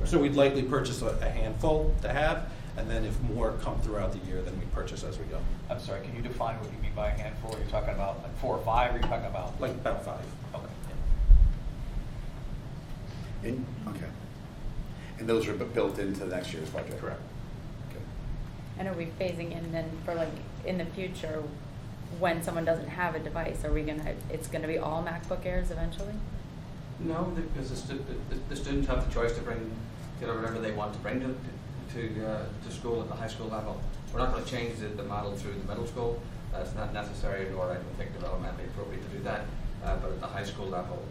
[SPEAKER 11] So we'd likely purchase a handful to have, and then if more come throughout the year, then we purchase as we go.
[SPEAKER 8] I'm sorry, can you define what you mean by a handful? Are you talking about like 4 or 5, or are you talking about?
[SPEAKER 11] Like about 5.
[SPEAKER 8] Okay.
[SPEAKER 1] Okay. And those are built into next year's budget?
[SPEAKER 11] Correct.
[SPEAKER 1] Okay.
[SPEAKER 6] And are we phasing in then for like in the future, when someone doesn't have a device, it's gonna be all MacBook Airs eventually?
[SPEAKER 10] No, because the students have the choice to bring whatever they want to bring to school at the high school level. We're not going to change the model through the middle school. That's not necessary, nor I don't think developmentally appropriate to do that. But at the high school level,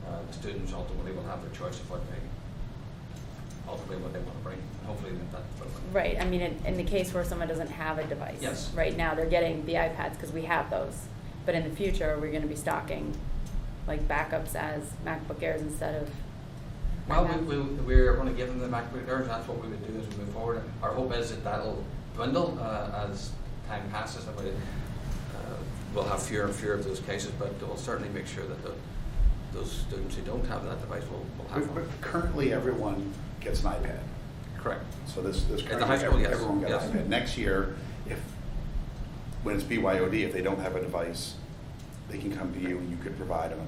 [SPEAKER 10] the students ultimately will have their choice of what they want to bring. And hopefully that's what.
[SPEAKER 6] Right, I mean, in the case where someone doesn't have a device.
[SPEAKER 10] Yes.
[SPEAKER 6] Right now, they're getting the iPads because we have those. But in the future, we're gonna be stocking like backups as MacBook Airs instead of.
[SPEAKER 10] Well, we're going to give them the MacBook Airs. That's what we would do as we move forward. Our hope is that that'll dwindle as time passes, and we'll have fewer and fewer of those cases. But we'll certainly make sure that those students who don't have that device will have one.
[SPEAKER 1] But currently, everyone gets an iPad.
[SPEAKER 10] Correct.
[SPEAKER 1] So this
[SPEAKER 10] At the high school, yes.
[SPEAKER 1] Everyone gets
[SPEAKER 10] Yes.
[SPEAKER 1] an iPad. Next year, when it's BYOD, if they don't have a device, they can come to you and you could provide them.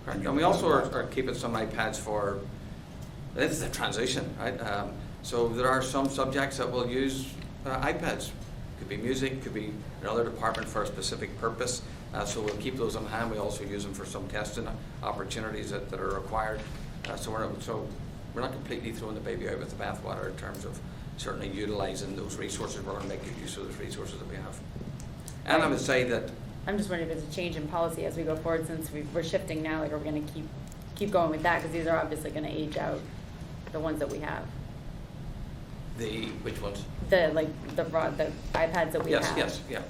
[SPEAKER 10] Correct. And we also are keeping some iPads for, this is a transition, right? So there are some subjects that will use iPads. Could be music, could be another department for a specific purpose. So we'll keep those on hand. We also use them for some testing opportunities that are required. So we're not completely throwing the baby out with the bathwater in terms of certainly utilizing those resources. We're going to make good use of those resources that we have. And I would say that
[SPEAKER 6] I'm just wondering if there's a change in policy as we go forward, since we're shifting now, like, are we gonna keep going with that? Because these are obviously gonna age out, the ones that we have.
[SPEAKER 10] Which ones?
[SPEAKER 6] The iPads that we have.
[SPEAKER 10] Yes, yeah.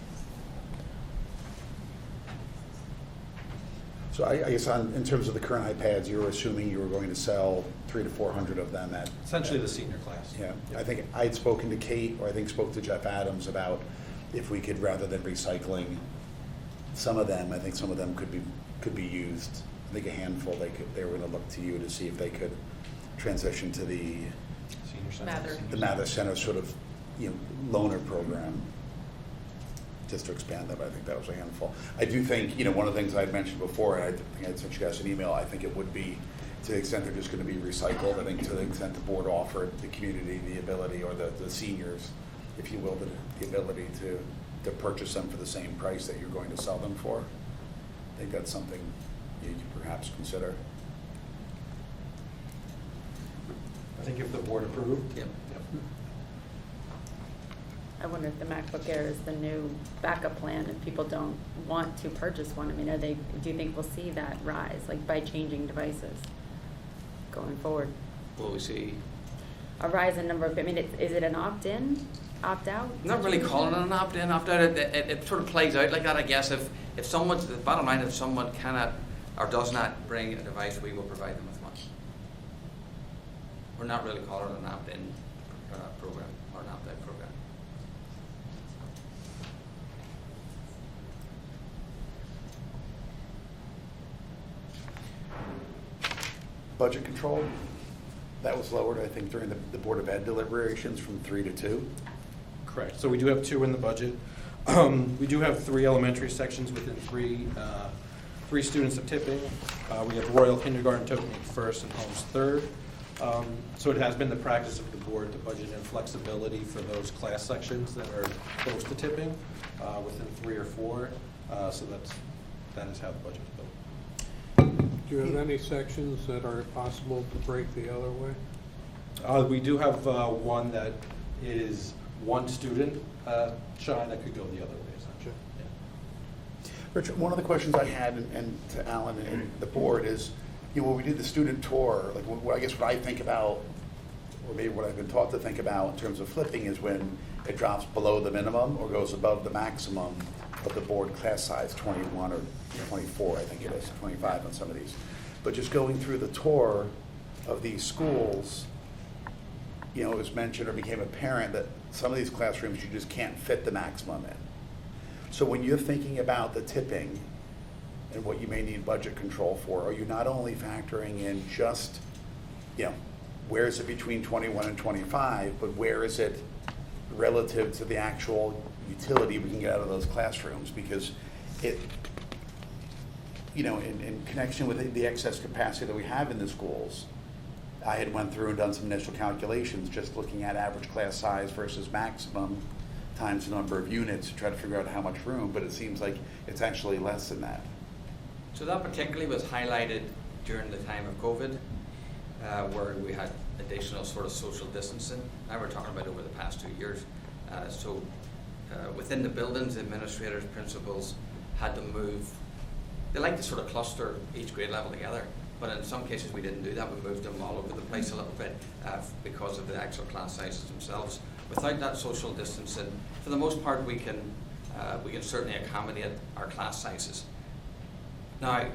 [SPEAKER 1] So I guess in terms of the current iPads, you were assuming you were going to sell 300 to 400 of them at...
[SPEAKER 11] Essentially the senior class.
[SPEAKER 1] Yeah, I think I'd spoken to Kate, or I think spoke to Jeff Adams about if we could, rather than recycling some of them, I think some of them could be used. I think a handful, they were going to look to you to see if they could transition to the
[SPEAKER 11] Senior center.
[SPEAKER 9] Mather.
[SPEAKER 1] the Mather Center sort of, loaner program, just to expand that. I think that was a handful. I do think, one of the things I'd mentioned before, and I think I'd sent you guys an email, I think it would be, to the extent they're just going to be recycled, I think to the extent the board offered the community the ability, or the seniors, if you will, the ability to purchase them for the same price that you're going to sell them for. I think that's something you could perhaps consider.
[SPEAKER 11] I think if the board approved.
[SPEAKER 10] Yep.
[SPEAKER 6] I wonder if the MacBook Air is the new backup plan if people don't want to purchase one. I mean, do you think we'll see that rise, like by changing devices going forward?
[SPEAKER 10] Will we see?
[SPEAKER 6] A rise in number of, is it an opt-in, opt-out?
[SPEAKER 10] Not really calling it an opt-in, opt-out. It sort of plays out like that, I guess. If someone's, the bottom line, if someone cannot or does not bring a device, we will provide them with one. We're not really calling it an opt-in program or an opt-out program.
[SPEAKER 1] Budget control, that was lowered, I think, during the Board of Ed deliberations from 3 to 2.
[SPEAKER 11] Correct. So we do have 2 in the budget. We do have 3 elementary sections within 3 students of tipping. We have Royle kindergarten tokening first and Holmes third. So it has been the practice of the board to budget in flexibility for those class sections that are close to tipping within 3 or 4. So that is how the budget is built.
[SPEAKER 12] Do you have any sections that are possible to break the other way?
[SPEAKER 11] We do have one that is one student shy that could go the other way, essentially. Yeah.
[SPEAKER 1] Richard, one of the questions I had, and to Alan and the board, is, when we did the student tour, like, I guess what I think about, or maybe what I've been taught to think about in terms of flipping, is when it drops below the minimum or goes above the maximum of the board class size, 21 or 24, I think it is, 25 on some of these. But just going through the tour of these schools, it was mentioned or became apparent that some of these classrooms you just can't fit the maximum in. So when you're thinking about the tipping and what you may need budget control for, are you not only factoring in just, where is it between 21 and 25, but where is it relative to the actual utility we can get out of those classrooms? Because it, in connection with the excess capacity that we have in the schools, I had went through and done some initial calculations, just looking at average class size versus maximum times the number of units to try to figure out how much room, but it seems like it's actually less than that.
[SPEAKER 10] So that particularly was highlighted during the time of COVID, where we had additional sort of social distancing. Now we're talking about over the past 2 years. So within the buildings, administrators, principals had to move. They like to sort of cluster each grade level together, but in some cases we didn't do that. We moved them all over the place a little bit because of the actual class sizes themselves. Without that social distancing, for the most part, we can certainly accommodate our class sizes. Now,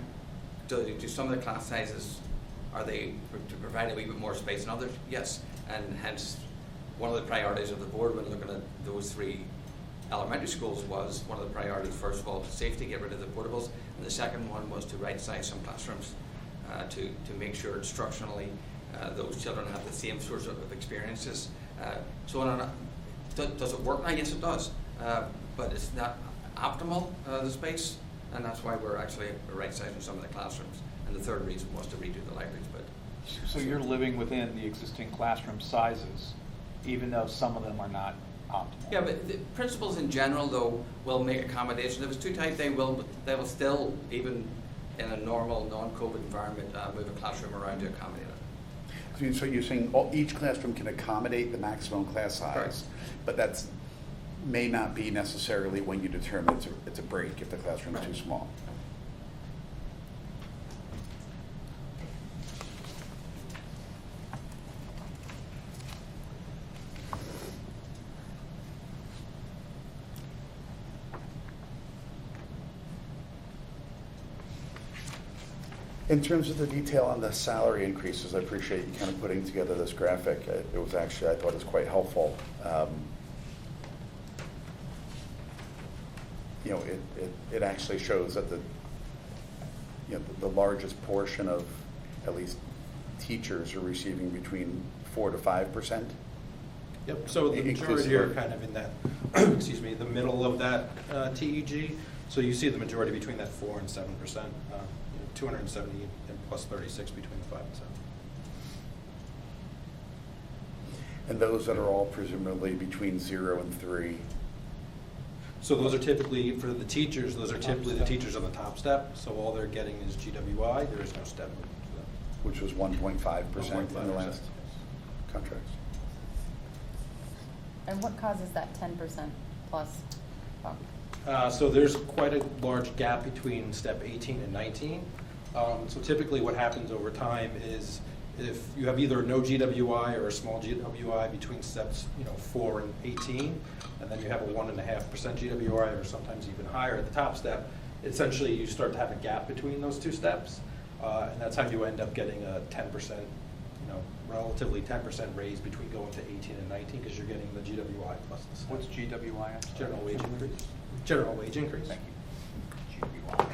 [SPEAKER 10] do some of the class sizes, are they to provide a wee bit more space than others? Yes, and hence one of the priorities of the board when looking at those 3 elementary schools was one of the priorities, first of all, safety, get rid of the portables, and the second one was to right-size some classrooms to make sure instructionally those children have the same sorts of experiences. Does it work? I guess it does, but it's not optimal, the space, and that's why we're actually right-sizing some of the classrooms. And the third reason was to redo the libraries. But
[SPEAKER 8] So you're living within the existing classroom sizes, even though some of them are not optimal?
[SPEAKER 10] yeah, but the principals in general, though, will make accommodations. If it's too tight, they will still, even in a normal, non-COVID environment, move a classroom around to accommodate it.
[SPEAKER 1] So you're saying each classroom can accommodate the maximum class size,
[SPEAKER 10] Correct.
[SPEAKER 1] but that's may not be necessarily when you determine it's a break if the classroom's too small. In terms of the detail on the salary increases, I appreciate you kind of putting together this graphic. It was actually, I thought it was quite helpful. You know, it actually shows that the largest portion of at least teachers are receiving between 4 to 5%.
[SPEAKER 11] Yep, so the majority
[SPEAKER 1] Inclusive
[SPEAKER 11] are
[SPEAKER 1] of-
[SPEAKER 11] kind of in that, excuse me, the middle of that TEG. So you see the majority between that 4 and 7%, 270 and plus 36 between the 5 and 7.
[SPEAKER 1] And those that are all presumably between 0 and 3.
[SPEAKER 11] So those are typically, for the teachers, those are typically the teachers on the top step. So all they're getting is GWI, there is no step movement for them.
[SPEAKER 1] Which was 1.5% in the
[SPEAKER 11] 1.5%,
[SPEAKER 1] last contracts.
[SPEAKER 6] And what causes that 10% plus bump?
[SPEAKER 11] So there's quite a large gap between step 18 and 19. So typically what happens over time is if you have either no GWI or a small GWI between steps 4 and 18, and then you have a 1.5% GWI or sometimes even higher at the top step, essentially you start to have a gap between those two steps. And that's how you end up getting a 10%, relatively 10% raise between going to 18 and 19 because you're getting the GWI plus the step.
[SPEAKER 8] What's GWI?
[SPEAKER 11] General wage increase. General wage increase.
[SPEAKER 8] Thank you. GWI.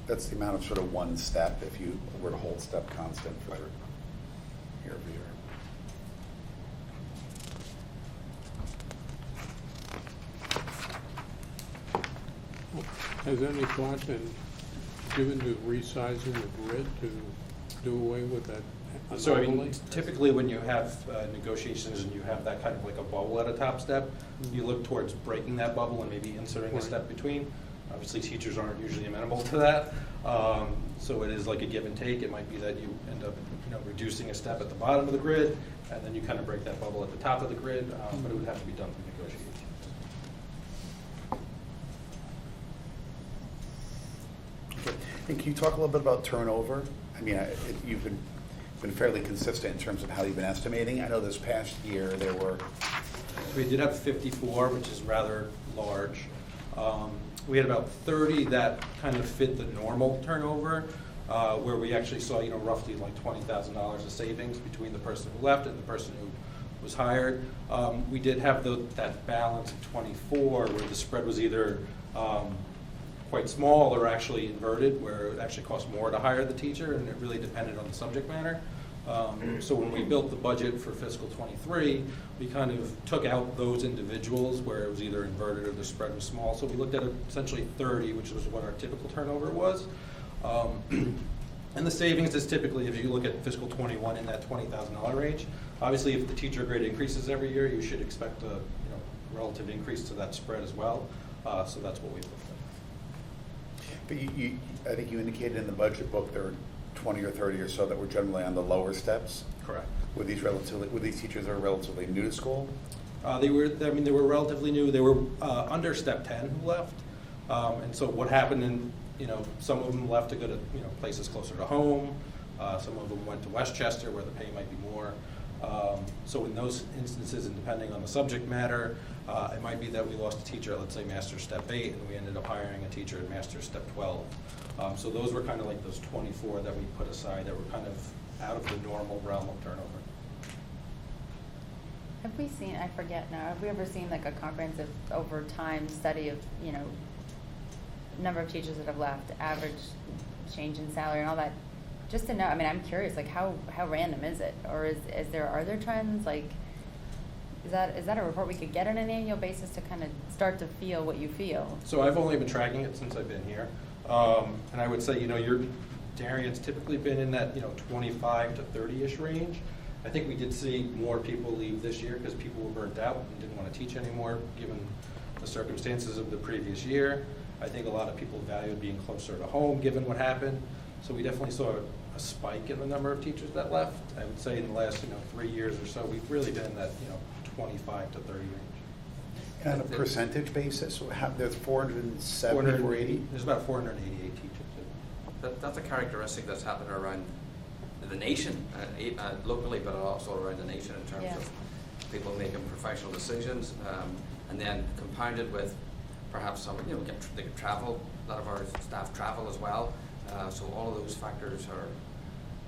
[SPEAKER 1] That's the amount of sort of one step if you were to hold step constant for year over year.
[SPEAKER 12] Has any thought been given to resizing the grid to do away with that
[SPEAKER 11] So I
[SPEAKER 12] anomaly?
[SPEAKER 11] mean, typically when you have negotiations and you have that kind of like a bubble at a top step, you look towards breaking that bubble and maybe inserting a
[SPEAKER 12] Right.
[SPEAKER 11] step between. Obviously, teachers aren't usually amenable to that. So it is like a give and take. It might be that you end up reducing a step at the bottom of the grid, and then you kind of break that bubble at the top of the grid, but it would have to be done through negotiation.
[SPEAKER 1] Okay. And can you talk a little bit about turnover? I mean, you've been fairly consistent in terms of how you've been estimating. I know this past year there were.
[SPEAKER 11] We did have 54, which is rather large. We had about 30 that kind of fit the normal turnover, where we actually saw, roughly like $20,000 of savings between the person who left and the person who was hired. We did have that balance of 24 where the spread was either quite small or actually inverted, where it actually cost more to hire the teacher, and it really depended on the subject matter. So when we built the budget for fiscal & we kind of took out those individuals where it was either inverted or the spread was small. So we looked at essentially 30, which was what our typical turnover was. And the savings is typically, if you look at fiscal '21, in that $20,000 range. Obviously, if the teacher grade increases every year, you should expect a relative increase to that spread as well. So that's what we looked at.
[SPEAKER 1] But I think you indicated in the budget book there were 20 or 30 or so that were generally on the lower steps.
[SPEAKER 11] Correct.
[SPEAKER 1] Were these teachers that are relatively new to school?
[SPEAKER 11] They were relatively new. They were under step 10 who left. And so what happened in, some of them left to go to, places closer to home. Some of them went to Westchester where the pay might be more. So in those instances, and depending on the subject matter, it might be that we lost a teacher at, let's say, Master Step 8, and we ended up hiring a teacher at Master Step 12. So those were kind of like those 24 that we put aside that were kind of out of the normal realm of turnover.
[SPEAKER 6] Have we seen, I forget now, have we ever seen like a comprehensive over time study of, number of teachers that have left, average change in salary and all that? Just to know, I mean, I'm curious, like how random is it? Or are there trends? Like, is that a report we could get on an annual basis to kind of start to feel what you feel?
[SPEAKER 11] So I've only been tracking it since I've been here. And I would say, Darien's typically been in that, 25 to 30-ish range. I think we did see more people leave this year because people were burnt out and didn't want to teach anymore, given the circumstances of the previous year. I think a lot of people valued being closer to home, given what happened. So we definitely saw a spike in the number of teachers that left. I would say in the last, 3 years or so, we've really been in that, 25 to 30 range.
[SPEAKER 1] And on a percentage basis, there's 470, 480?
[SPEAKER 11] There's about 488 teachers.
[SPEAKER 10] That's a characteristic that's happened around the nation, locally, but also around the nation in terms of people making professional decisions, and then compounded with perhaps some, they could travel. A lot of our staff travel as well, so all of those factors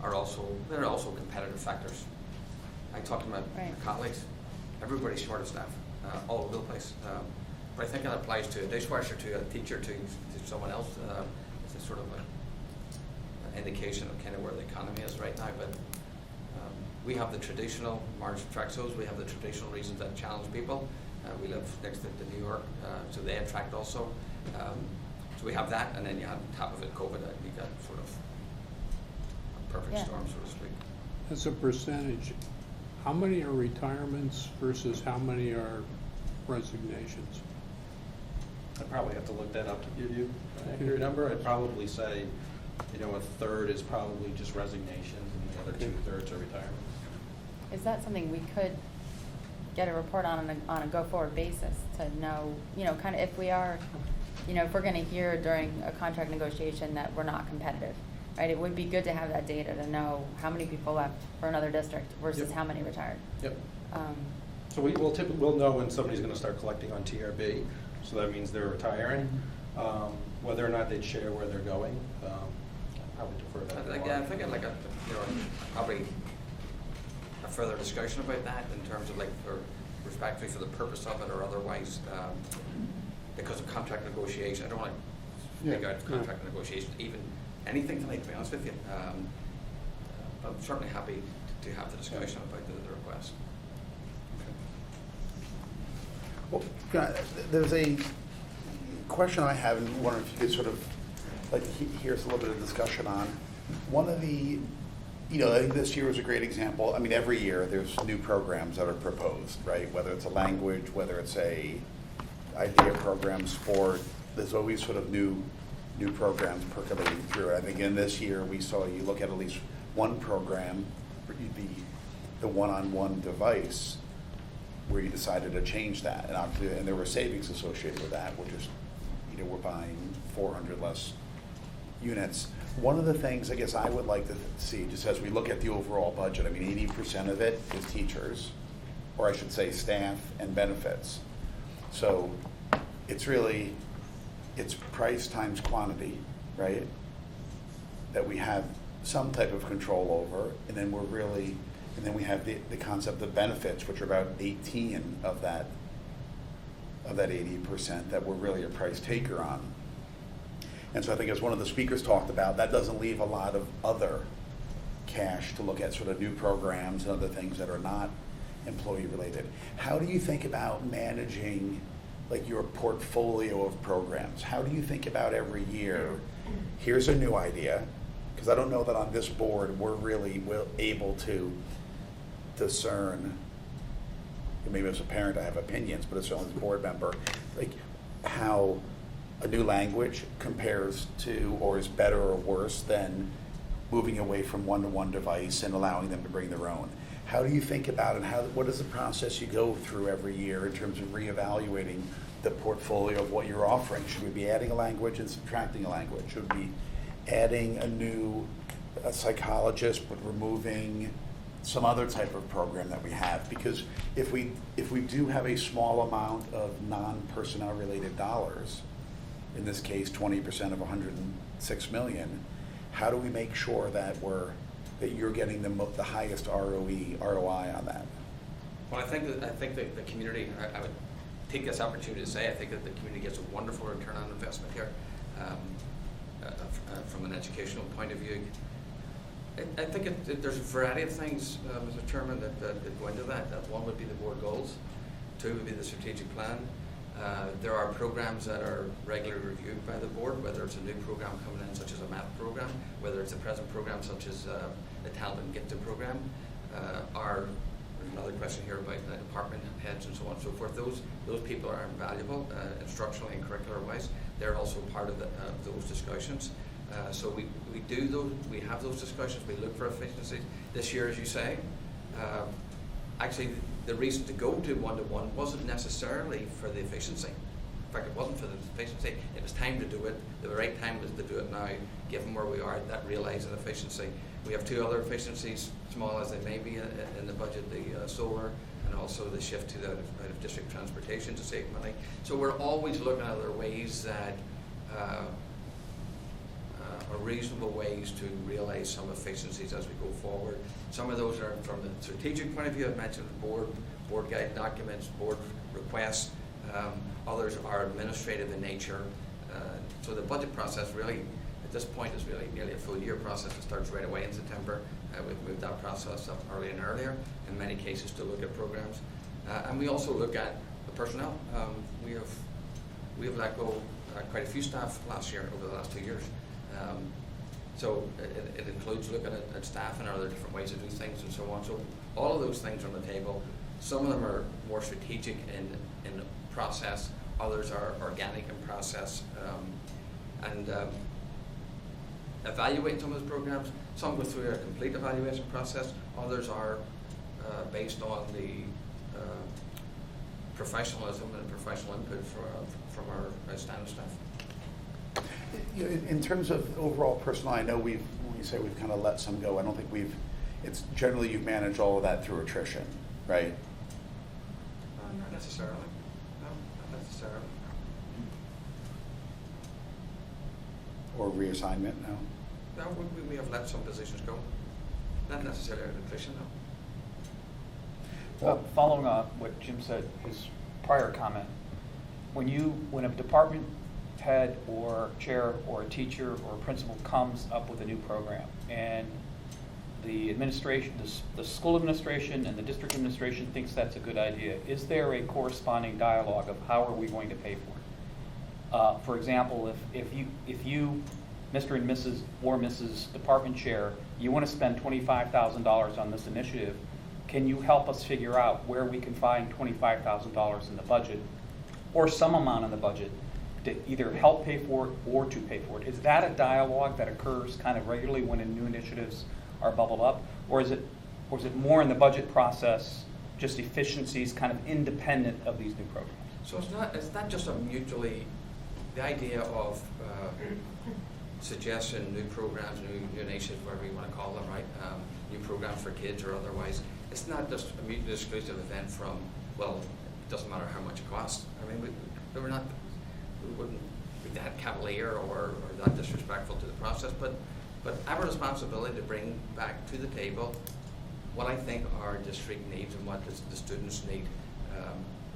[SPEAKER 10] are also competitive factors. I talk to my colleagues. Everybody's short of staff, all over the place. But I think that applies to a dishwasher, to a teacher, to someone else. It's a sort of an indication of kind of where the economy is right now. But we have the traditional March track shows. We have the traditional reasons that challenge people. We live next to New York, so they attract also. So we have that, and then you have on top of it COVID. You got sort of a perfect storm, so to speak.
[SPEAKER 12] As a percentage, how many are retirements versus how many are resignations?
[SPEAKER 11] I'd probably have to look that up to give you an accurate number. I'd probably say, a third is probably just resignations, and the other 2/3 are retirements.
[SPEAKER 6] Is that something we could get a report on a go-forward basis to know, kind of if we are, if we're going to hear during a contract negotiation that we're not competitive, right? It would be good to have that data to know how many people left for another district versus how many retired.
[SPEAKER 11] Yep. So we'll know when somebody's going to start collecting on TRB, so that means they're retiring. Whether or not they'd share where they're going, I'll probably defer that.
[SPEAKER 10] I think I'd like probably a further discussion about that in terms of respectfully for the purpose of it or otherwise, because of contract negotiation. I don't want to speak out of contract negotiation, even anything tonight, to be honest with you. But I'm certainly happy to have the discussion about the request.
[SPEAKER 1] Well, there's a question I have, and wondering if you could sort of here's a little bit of discussion on one of the. I think this year was a great example. I mean, every year there's new programs that are proposed, right? Whether it's a language, whether it's a idea program, sport. There's always sort of new programs percolating through it. I think in this year we saw you look at least one program, the one-on-one device, where you decided to change that, and there were savings associated with that. We're just, we're buying 400 less units. One of the things I guess I would like to see, just as we look at the overall budget, 80% of it is teachers, or I should say staff and benefits. So it's price times quantity, right? That we have some type of control over, and then we have the concept of benefits, which are about 18 of that 80% that we're really a price taker on. And so I think as one of the speakers talked about, that doesn't leave a lot of other cash to look at sort of new programs and other things that are not employee related. How do you think about managing your portfolio of programs? How do you think about every year, here's a new idea, because I don't know that on this board we're really able to discern, maybe as a parent I have opinions, but as a board member, how a new language compares to or is better or worse than moving away from one-to-one device and allowing them to bring their own. How do you think about it? What is the process you go through every year in terms of reevaluating the portfolio of what you're offering? Should we be adding a language and subtracting a language? Should we be adding a psychologist but removing some other type of program that we have? Because if we do have a small amount of non-personnel related dollars, in this case 20% of 106 million, how do we make sure that you're getting the highest ROI on that?
[SPEAKER 10] Well, I think that the community, I would take this opportunity to say, I think that the community gets a wonderful return on investment here from an educational point of view. I think there's a variety of things, Mr. Chairman, that go into that. One would be the board goals. Two would be the strategic plan. There are programs that are regularly reviewed by the board, whether it's a new program coming in, such as a math program, whether it's a present program, such as the talent and gifted program. There's another question here about the department heads and so on and so forth. Those people are invaluable, instructionally and curricular-wise. They're also part of those discussions. So we do those. We have those discussions. We look for efficiencies. This year, as you say, actually the reason to go to one-to-one wasn't necessarily for the efficiency. In fact, it wasn't for the efficiency. It was time to do it. The right time was to do it now, given where we are, that realizing efficiency. We have two other efficiencies, small as they may be in the budget, the solar and also the shift to the out-of-district transportation to save money. So we're always looking at other ways that are reasonable ways to realize some efficiencies as we go forward. Some of those are from the strategic point of view. I've mentioned the board guide documents, board requests. Others are administrative in nature. So the budget process really, at this point, is really nearly a full year process. It starts right away in September. We've moved that process up earlier and earlier, in many cases, to look at programs. And we also look at the personnel. We have let go quite a few staff last year, over the last 2 years. So it includes looking at staff and other different ways to do things and so on. So all of those things are on the table. Some of them are more strategic in process. Others are organic in process. Evaluating some of those programs. Some go through a complete evaluation process. Others are based on the professionalism and professional input from our standing staff.
[SPEAKER 1] In terms of overall personnel, I know when you say we've kind of let some go, I don't think it's generally you've managed all of that through attrition, right?
[SPEAKER 10] Not necessarily. No, not necessarily.
[SPEAKER 1] Or reassignment, no?
[SPEAKER 10] No, we have let some positions go. Not necessarily attrition, no.
[SPEAKER 1] Well,
[SPEAKER 8] Following on what Jim said, his prior comment, when a department head or chair or a teacher or a principal comes up with a new program and the administration, the school administration and the district administration thinks that's a good idea, is there a corresponding dialogue of how are we going to pay for it? For example, if you, Mr. and Mrs. or Mrs. Department Chair, you want to spend $25,000 on this initiative, can you help us figure out where we can find $25,000 in the budget or some amount in the budget to either help pay for it or to pay for it? Is that a dialogue that occurs kind of regularly when new initiatives are bubbled up? Or is it more in the budget process, just efficiencies kind of independent of these new programs?
[SPEAKER 10] So it's not just a mutually, the idea of suggesting new programs, new initiatives, whatever you want to call them, right? New programs for kids or otherwise. It's not just a mutually exclusive event from, well, it doesn't matter how much it costs. I mean, we wouldn't be that cavalier or that disrespectful to the process, but I have a responsibility to bring back to the table what I think our district needs and what the students need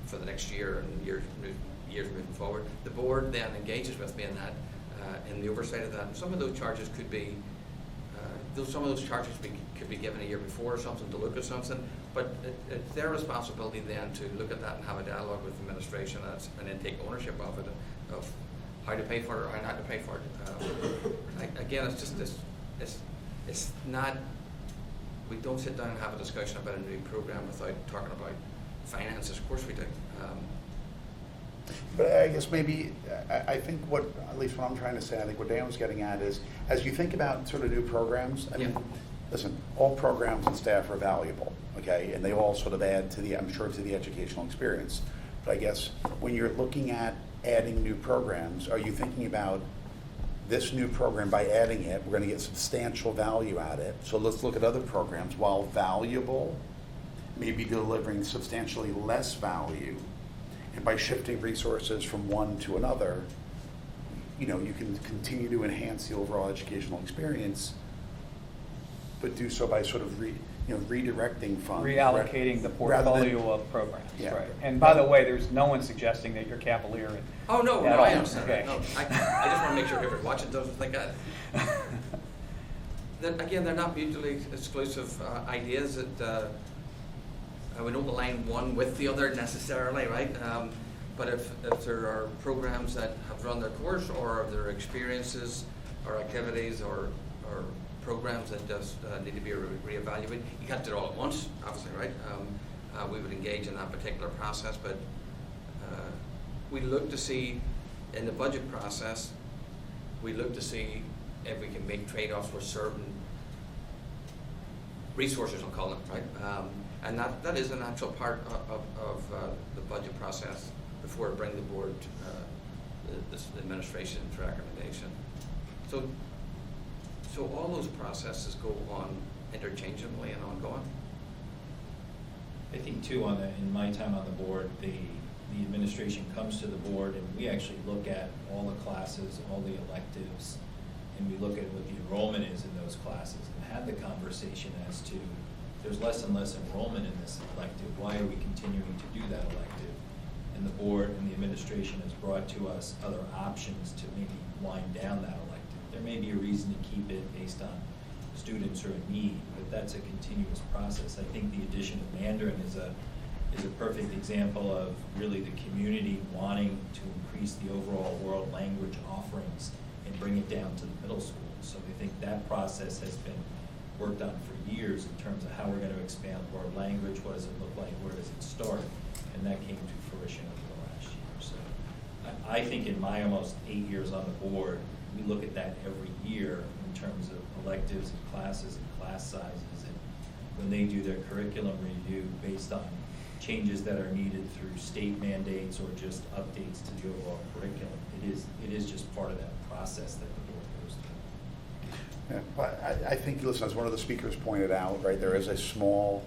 [SPEAKER 10] for the next year and years moving forward. The board then engages with me in that, in the oversight of that. And some of those charges could be, could be given a year before or something to look at something, but it's their responsibility then to look at that and have a dialogue with the administration and then take ownership of it, of how to pay for it or how not to pay for it. Again, it's just this, it's not, we don't sit down and have a discussion about a new program without talking about finances. Of course we do.
[SPEAKER 1] But I guess maybe, I think at least what I'm trying to say, I think what Dan was getting at is, as you think about sort of new programs, I mean, listen, all programs and staff are valuable, okay? And they all sort of add to I'm sure to the educational experience. But I guess when you're looking at adding new programs, are you thinking about this new program, by adding it, we're going to get substantial value out of it. So let's look at other programs, while valuable, maybe delivering substantially less value. And by shifting resources from one to another, you can continue to enhance the overall educational experience, but do so by sort of redirecting funds.
[SPEAKER 8] Reallocating the portfolio of programs, right. And by the way, there's no one suggesting that you're cavalier.
[SPEAKER 10] Oh, no, I understand.
[SPEAKER 8] Okay.
[SPEAKER 10] No, I just want to make sure whoever's watching doesn't think that. Again, they're not mutually exclusive ideas that we don't align one with the other necessarily, right? But if there are programs that have run their course, or if there are experiences or activities or programs that just need to be reevaluated, you can't do it all at once, obviously, right? We would engage in that particular process, but we look to see in the budget process, we look to see if we can make trade-offs for certain resources, I'll call them, right? And that is a natural part of the budget process before it brings the board this administration for recommendation. So all those processes go on interchangeably and ongoing.
[SPEAKER 13] I think too, in my time on the board, the administration comes to the board and we actually look at all the classes, all the electives, and we look at what the enrollment is in those classes and have the conversation as to there's less and less enrollment in this elective. Why are we continuing to do that elective? And the board and the administration has brought to us other options to maybe wind down that elective. There may be a reason to keep it based on students or a need, but that's a continuous process. I think the addition of Mandarin is a perfect example of really the community wanting to increase the overall world language offerings and bring it down to the middle school. So I think that process has been worked on for years in terms of how we're going to expand world language, what does it look like, where does it start, and that came to fruition over the last year. So I think in my almost 8 years on the board, we look at that every year in terms of electives and classes and class sizes, and when they do their curriculum review based on changes that are needed through state mandates or just updates to the overall curriculum, it is just part of that process that the board goes through.
[SPEAKER 1] Yeah, well, I think, listen, as one of the speakers pointed out, right, there is a small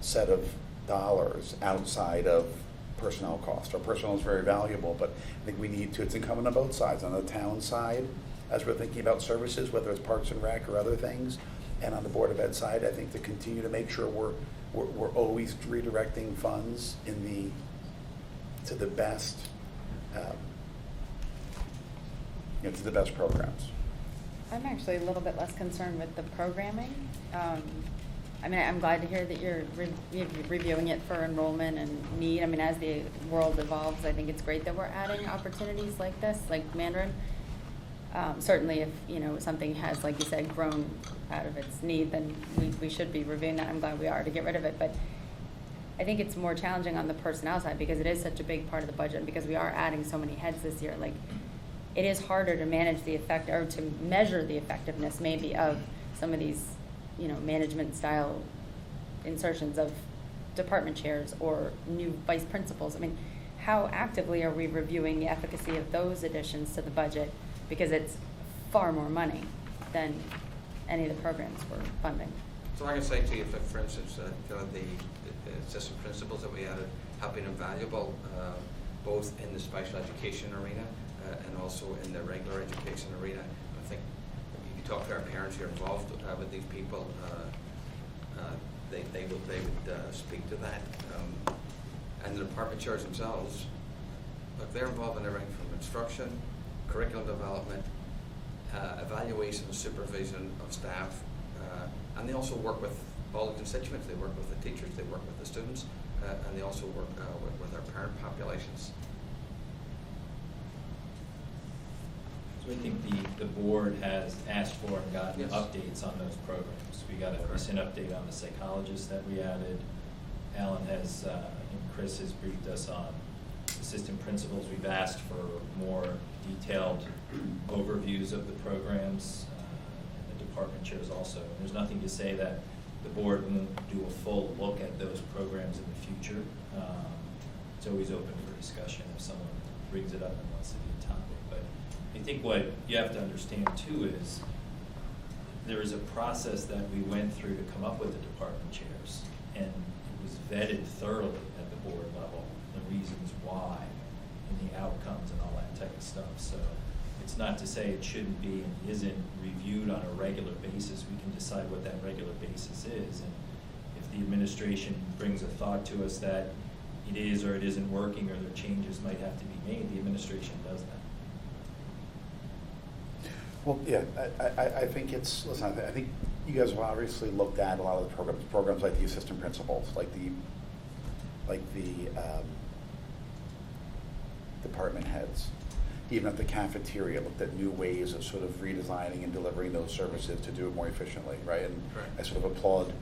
[SPEAKER 1] set of dollars outside of personnel cost. Our personnel is very valuable, but I think we need to, it's incumbent on both sides. On the town side, as we're thinking about services, whether it's Parks and Rec or other things, and on the Board of Ed side, I think to continue to make sure we're always redirecting funds to the best, to the best programs.
[SPEAKER 6] I'm actually a little bit less concerned with the programming. I mean, I'm glad to hear that you're reviewing it for enrollment and need. I mean, as the world evolves, I think it's great that we're adding opportunities like this, like Mandarin. Certainly if, something has, like you said, grown out of its need, then we should be reviewing that. I'm glad we are to get rid of it. But I think it's more challenging on the personnel side because it is such a big part of the budget and because we are adding so many heads this year. Like, it is harder to manage the effect or to measure the effectiveness maybe of some of these, management style insertions of department chairs or new vice principals. I mean, how actively are we reviewing the efficacy of those additions to the budget? Because it's far more money than any of the programs we're funding.
[SPEAKER 10] So I can say to you, for instance, the assistant principals that we added have been invaluable, both in the special education arena and also in the regular education arena. I think you talk to our parents who are involved with these people, they would speak to that. And the department chairs themselves, look, they're involved in everything from instruction, curriculum development, evaluation and supervision of staff, and they also work with all the constituents. They work with the teachers, they work with the students, and they also work with our parent populations.
[SPEAKER 13] So I think the board has asked for and gotten
[SPEAKER 10] Yes.
[SPEAKER 13] updates on those programs. We got a recent update on the psychologists that we added. Alan has, and Chris has briefed us on assistant principals. We've asked for more detailed overviews of the programs, and the department chairs also. There's nothing to say that the board won't do a full look at those programs in the future. It's always open for discussion if someone brings it up and wants to be a topic. But I think what you have to understand too is there is a process that we went through to come up with the department chairs, and it was vetted thoroughly at the board level, the reasons why and the outcomes and all that type of stuff. So it's not to say it shouldn't be and isn't reviewed on a regular basis. We can decide what that regular basis is, and if the administration brings a thought to us that it is or it isn't working or there changes might have to be made, the administration does that.
[SPEAKER 1] Well, yeah, I think it's, listen, I think you guys have obviously looked at a lot of the programs like the assistant principals, like the department heads. Even at the cafeteria, looked at new ways of sort of redesigning and delivering those services to do it more efficiently, right? And
[SPEAKER 10] Right.
[SPEAKER 1] I sort of applaud,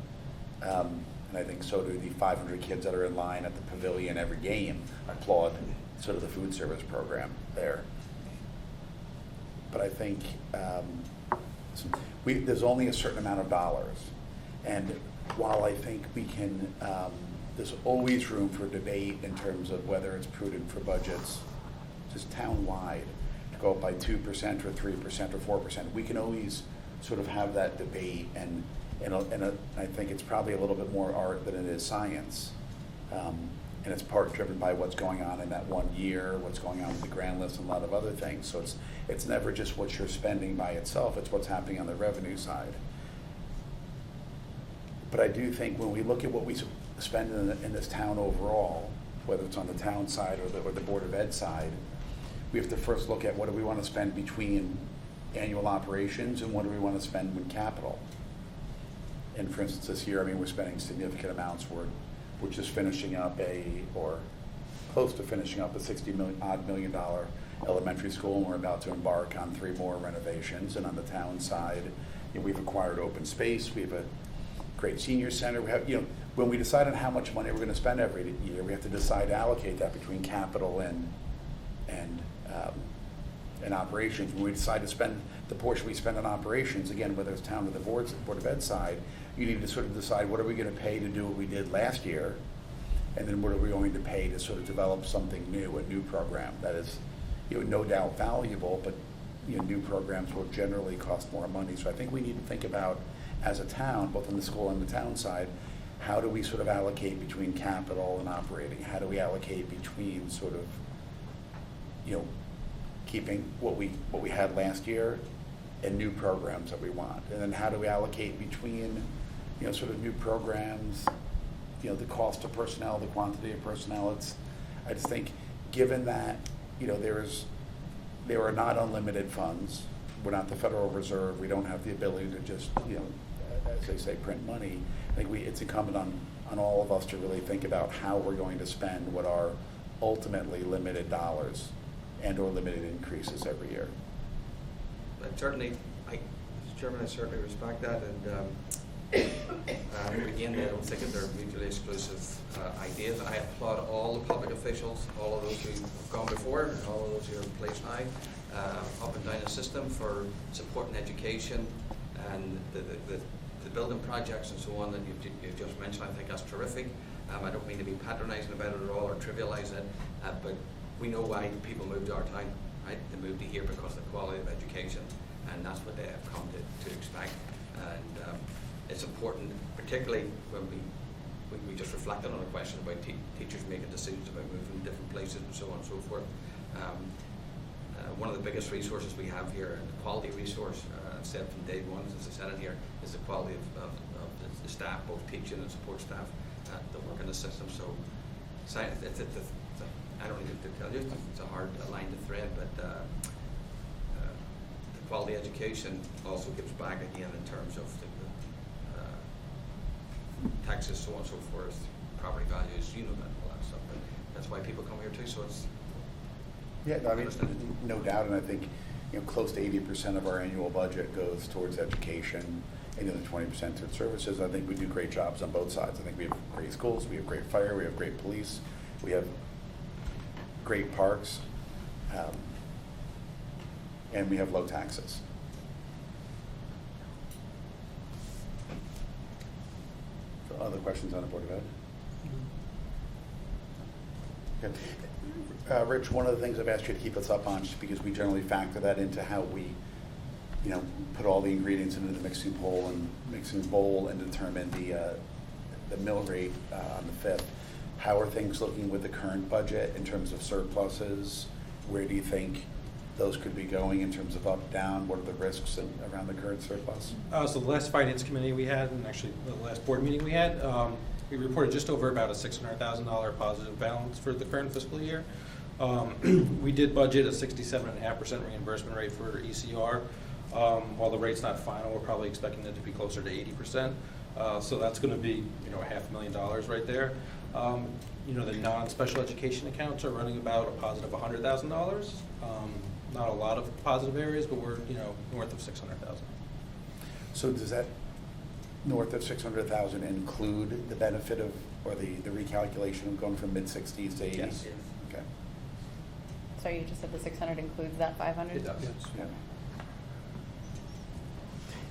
[SPEAKER 1] and I think so do the 500 kids that are in line at the pavilion every game. I applaud sort of the food service program there. But I think there's only a certain amount of dollars, and while I think we can, there's always room for debate in terms of whether it's prudent for budgets, just town-wide, to go up by 2% or 3% or 4%. We can always sort of have that debate, and I think it's probably a little bit more art than it is science. And it's part driven by what's going on in that one year, what's going on with the grand list, and a lot of other things. So it's never just what you're spending by itself, it's what's happening on the revenue side. But I do think when we look at what we spend in this town overall, whether it's on the town side or the Board of Ed side, we have to first look at what do we want to spend between annual operations and what do we want to spend with capital. And for instance, this year, I mean, we're spending significant amounts. We're just finishing up or close to finishing up a $60 million elementary school, and we're about to embark on 3 more renovations. And on the town side, we've acquired open space. We have a great senior center. We have, when we decide on how much money we're going to spend every year, we have to decide to allocate that between capital and operations. When we decide to spend the portion we spend on operations, again, whether it's town or the Board of Ed side, you need to sort of decide what are we going to pay to do what we did last year, and then what are we going to pay to sort of develop something new, a new program that is, no doubt valuable, but new programs will generally cost more money. So I think we need to think about, as a town, both on the school and the town side, how do we sort of allocate between capital and operating? How do we allocate between sort of, keeping what we had last year and new programs that we want? And then how do we allocate between, sort of new programs, the cost of personnel, the quantity of personnel? I just think, given that, there are not unlimited funds. We're not the Federal Reserve. We don't have the ability to just, as they say, print money. I think it's incumbent on all of us to really think about how we're going to spend what are ultimately limited dollars and or limited increases every year.
[SPEAKER 10] Certainly, Mr. Chairman, I certainly respect that, and again, I don't think that they're mutually exclusive ideas. I applaud all the public officials, all of those who have gone before, and all of those who are in place now, up and down the system, for supporting education and the building projects and so on that you've just mentioned. I think that's terrific. I don't mean to be patronising about it at all or trivialising it, but we know why people move to our town, right? They move to here because of the quality of education, and that's what they have come to expect. And it's important, particularly when we just reflected on a question about teachers making decisions about moving to different places and so on and so forth. One of the biggest resources we have here, and the quality resource, I've said from day one, as I said it here, is the quality of the staff, both teaching and support staff that work in the system. So I don't need to tell you, it's a hard line to thread, but the quality education also gives back again in terms of the taxes, so on and so forth, property values, that, all that stuff. But that's why people come here too, so it's...
[SPEAKER 1] Yeah, I mean, no doubt, and I think, close to 80% of our annual budget goes towards education, and the 20% towards services. I think we do great jobs on both sides. I think we have great schools, we have great fire, we have great police, we have great parks, and we have low taxes. So other questions on the Board of Ed? Okay. Rich, one of the things I've asked you to keep us up on, just because we generally factor that into how we, put all the ingredients into the mixing bowl and determine the mill rate on the 5th. How are things looking with the current budget in terms of surpluses? Where do you think those could be going in terms of up, down? What are the risks around the current surplus?
[SPEAKER 11] So the last finance committee we had, and actually the last board meeting we had, we reported just over about a $600,000 positive balance for the current fiscal year. We did budget a 67.5% reimbursement rate for ECR. While the rate's not final, we're probably expecting it to be closer to 80%. So that's going to be, $500,000 right there. The non-special education accounts are running about a positive $100,000. Not a lot of positive areas, but we're, north of 600,000.
[SPEAKER 1] So does that north of 600,000 include the benefit of, or the recalculation of going from mid-60s to 80s?
[SPEAKER 11] Yes.
[SPEAKER 1] Okay.
[SPEAKER 6] So you just said the 600 includes that 500?
[SPEAKER 11] It does.
[SPEAKER 1] Yeah.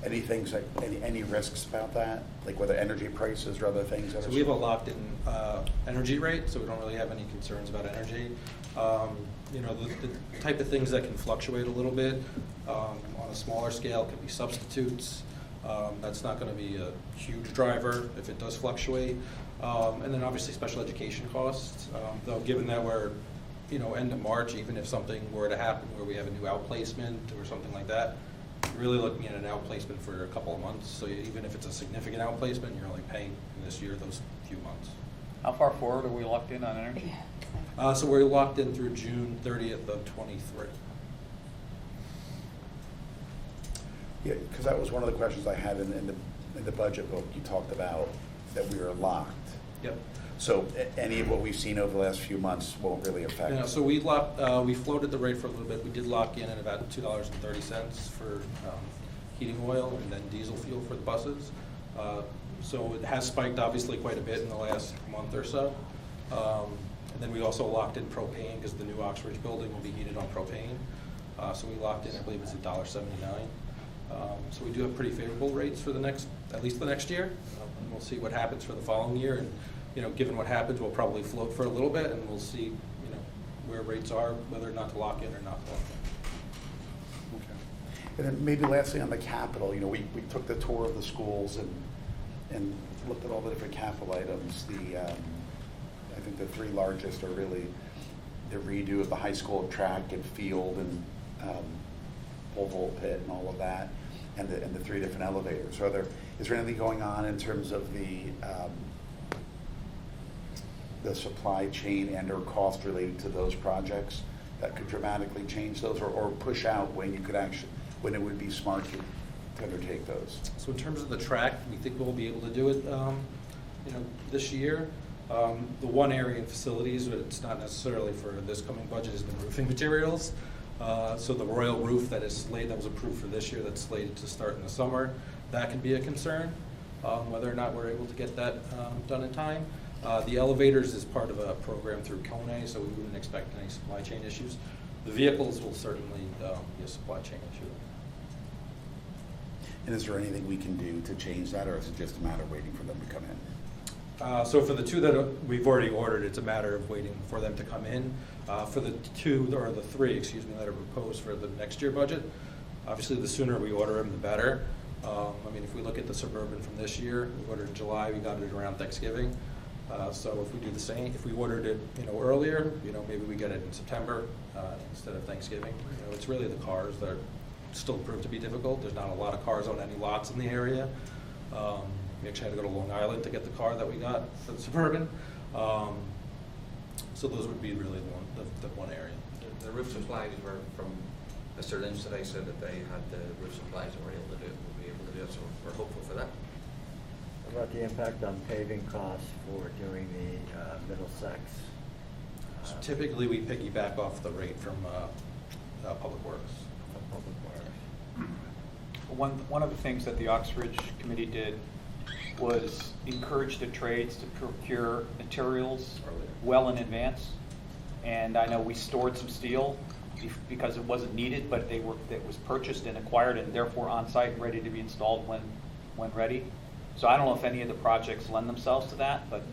[SPEAKER 1] Any things, like, any risks about that? Like whether energy prices or other things? That
[SPEAKER 11] So
[SPEAKER 1] are
[SPEAKER 11] we have a locked-in energy rate, so we don't really have any concerns about energy. You know, the type of things that can fluctuate a little bit on a smaller scale can be substitutes. That's not going to be a huge driver if it does fluctuate. And then obviously special education costs, though given that we're, you know, end of March, even if something were to happen where we have a new outplacement or something like that, you're really looking at an outplacement for a couple of months. So even if it's a significant outplacement, you're only paying in this year those few months.
[SPEAKER 8] How far forward are we locked in on energy?
[SPEAKER 11] So we're locked in through June 30th of 23.
[SPEAKER 1] Yeah, because that was one of the questions I had in the budget book. You talked about that we were locked.
[SPEAKER 11] Yep.
[SPEAKER 1] So any of what we've seen over the last few months won't really affect.
[SPEAKER 11] Yeah, so we floated the rate for a little bit. We did lock in at about $2.30 for heating oil and then diesel fuel for the buses. So it has spiked obviously quite a bit in the last month or so. And then we also locked in propane because the new Oxford building will be heated on propane. So we locked in, I believe it's $1.79. So we do have pretty favorable rates for at least the next year. And we'll see what happens for the following year. And, you know, given what happens, we'll probably float for a little bit and we'll see, you know, where rates are, whether or not to lock in or not to lock in.
[SPEAKER 1] Okay. And then maybe lastly on the capital, you know, we took the tour of the schools and looked at all the different capital items. I think the three largest are really the redo of the high school track and field and pole vault pit and all of that, and the three different elevators. Is there anything going on in terms of the supply chain and or cost related to those projects that could dramatically change those or push out when it would be smart to undertake those?
[SPEAKER 11] So in terms of the track, we think we'll be able to do it, you know, this year. The one area in facilities, but it's not necessarily for this coming budget, has been roofing materials. So the Royle roof that was approved for this year, that's slated to start in the summer, that can be a concern, whether or not we're able to get that done in time. The elevators is part of a program through Kone, so we wouldn't expect any supply chain issues. The vehicles will certainly be a supply chain issue.
[SPEAKER 1] And is there anything we can do to change that, or is it just a matter of waiting for them to come in?
[SPEAKER 11] So for the two that we've already ordered, it's a matter of waiting for them to come in. For the three, excuse me, that are proposed for the next year budget, obviously the sooner we order them, the better. I mean, if we look at the Suburban from this year, we ordered in July, we got it around Thanksgiving. So if we do the same, if we ordered it, you know, earlier, you know, maybe we get it in September instead of Thanksgiving. You know, it's really the cars that still prove to be difficult. There's not a lot of cars on any lots in the area. We actually had to go to Long Island to get the car that we got for the Suburban. So those would be really the one area.
[SPEAKER 10] The roof supplies were from Mr. Lynch today, said that they had the roof supplies and were able to do it, will be able to do it, so we're hopeful for that.
[SPEAKER 7] What about the impact on paving costs for doing the Middlesex?
[SPEAKER 11] So typically, we piggyback off the rate from Public Works.
[SPEAKER 7] Public Works.
[SPEAKER 8] One of the things that the Oxford Committee did was encourage the trades to procure materials well in advance. And I know we stored some steel because it wasn't needed, but it was purchased and acquired and therefore on site and ready to be installed when ready. So I don't know if any of the projects lend themselves to that, but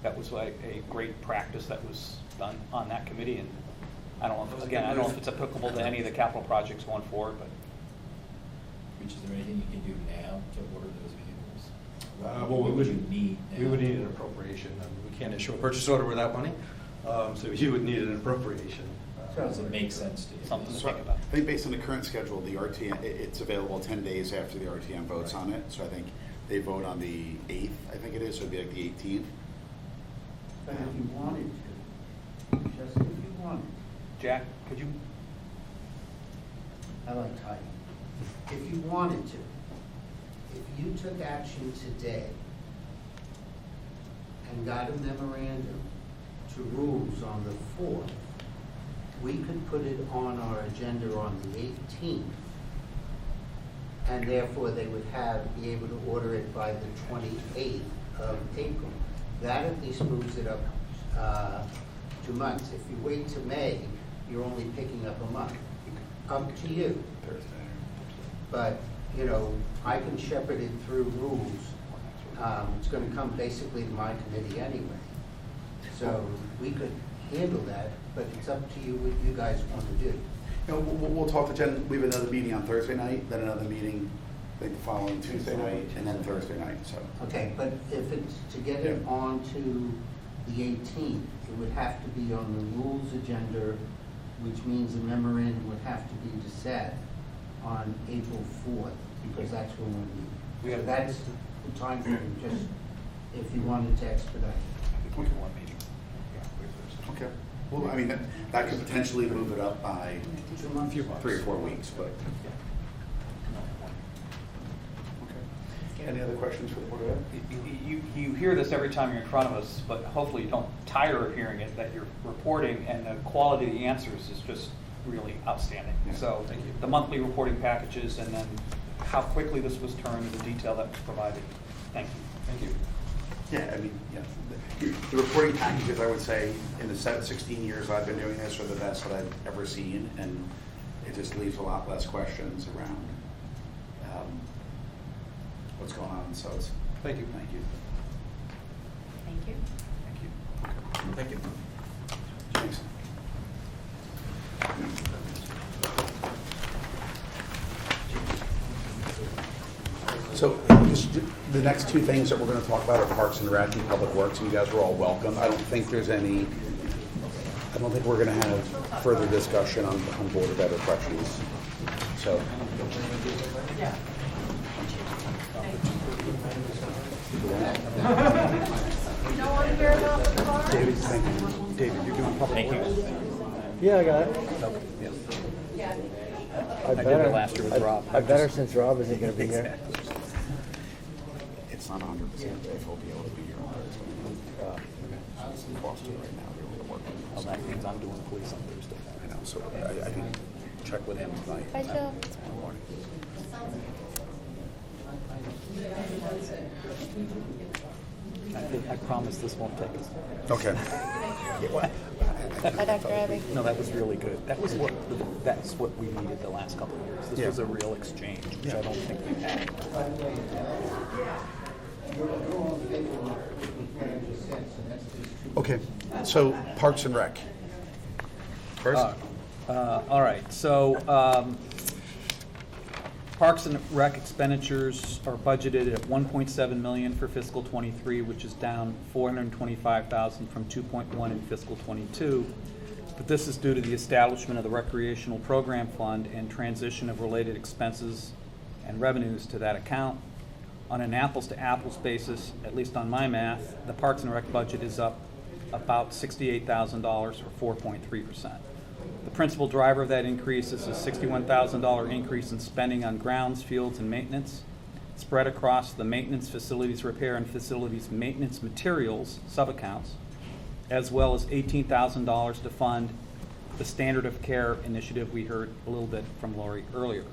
[SPEAKER 8] that was like a great practice that was done on that committee. And I don't know if it's applicable to any of the capital projects going forward, but.
[SPEAKER 13] Which is there anything you can do now to order those vehicles?
[SPEAKER 11] Well,
[SPEAKER 13] what would you need now?
[SPEAKER 11] We would need an appropriation. I mean, we can't issue a purchase order without money, so you would need an appropriation.
[SPEAKER 13] Does it make sense to you?
[SPEAKER 8] Something to
[SPEAKER 1] So
[SPEAKER 8] think about.
[SPEAKER 1] I think based on the current schedule, the RTM, it's available 10 days after the RTM votes on it. So I think they vote on the 8th, I think it is, so it'd be like the 18th.
[SPEAKER 14] But if you wanted to, just if you wanted,
[SPEAKER 8] Jack, could you?
[SPEAKER 14] I like typing. If you wanted to, if you took action today and got a memorandum to rules on the 4th, we could put it on our agenda on the 18th, and therefore they would be able to order it by the 28th of April. That at least moves it up 2 months. If you wait to May, you're only picking up a month. Up to you.
[SPEAKER 1] Thursday.
[SPEAKER 14] But you know, I can shepherd it through rules. It's gonna come basically to my committee anyway. So we could handle that, but it's up to you what you guys want to do.
[SPEAKER 1] You know, we'll talk to Jen. We have another meeting on Thursday night, then another meeting, I think the following Tuesday night, and then Thursday night, so.
[SPEAKER 14] Okay, but if it's to get it
[SPEAKER 1] Yeah.
[SPEAKER 14] on to the 18th, it would have to be on the rules agenda, which means the memorandum would have to be set on April 4th, because that's when we meet.
[SPEAKER 8] We have-
[SPEAKER 14] So that's the time frame, just if you wanted to expedite.
[SPEAKER 1] Okay. Well, I mean, that could potentially move it up by 3 or 4 weeks, but. Okay. Any other questions for the board of ed?
[SPEAKER 8] You hear this every time you're in front of us, but hopefully you don't tire of hearing it, that you're reporting and the quality of the answers is just really outstanding.
[SPEAKER 1] Yeah,
[SPEAKER 8] So
[SPEAKER 1] thank you.
[SPEAKER 8] the monthly reporting packages and then how quickly this was turned, the detail that was provided. Thank you.
[SPEAKER 1] Thank you. Yeah, I mean, yeah, the reporting packages, I would say, in the 16 years I've been doing this, are the best that I've ever seen, and it just leaves a lot less questions around what's going on, so it's.
[SPEAKER 11] Thank you.
[SPEAKER 1] Thank you.
[SPEAKER 6] Thank you.
[SPEAKER 1] Thank you. Thanks. So just the next two things that we're going to talk about are Parks and Rec and Public Works, and you guys are all welcome. I don't think we're going to have further discussion on Board of Ed or questions. So.
[SPEAKER 11] David, you're doing public works.
[SPEAKER 7] Yeah, I got it. I
[SPEAKER 11] did it last year with Rob.
[SPEAKER 7] I better since Rob isn't going to be here.
[SPEAKER 1] It's not 100% if he'll be able to be here on Thursday. It's in Boston right now. They're really working.
[SPEAKER 11] Oh, that means I'm doing police on Thursday.
[SPEAKER 1] I know, so I can check with him tonight.
[SPEAKER 6] Bye, Jill.
[SPEAKER 1] Tomorrow morning.
[SPEAKER 11] I promise this won't take us.
[SPEAKER 1] Okay.
[SPEAKER 6] Bye, Dr. Abby.
[SPEAKER 11] No, that was really good. That's what we needed the last couple of years. This
[SPEAKER 1] Yeah.
[SPEAKER 11] was a real exchange, which I don't think we've had.
[SPEAKER 1] Okay, so Parks and Rec. First?
[SPEAKER 8] All right, so Parks and Rec expenditures are budgeted at $1.7 million for fiscal '23, which is down $425,000 from $2.1 in fiscal '22. But this is due to the establishment of the Recreational Program Fund and transition of related expenses and revenues to that account. On an apples-to-apples basis, at least on my math, the Parks and Rec budget is up about $68,000 or 4.3%. The principal driver of that increase is a $61,000 increase in spending on grounds, fields, and maintenance, spread across the maintenance, facilities repair, and facilities maintenance materials sub-accounts, as well as $18,000 to fund the standard of care initiative we heard a little bit from Lori earlier.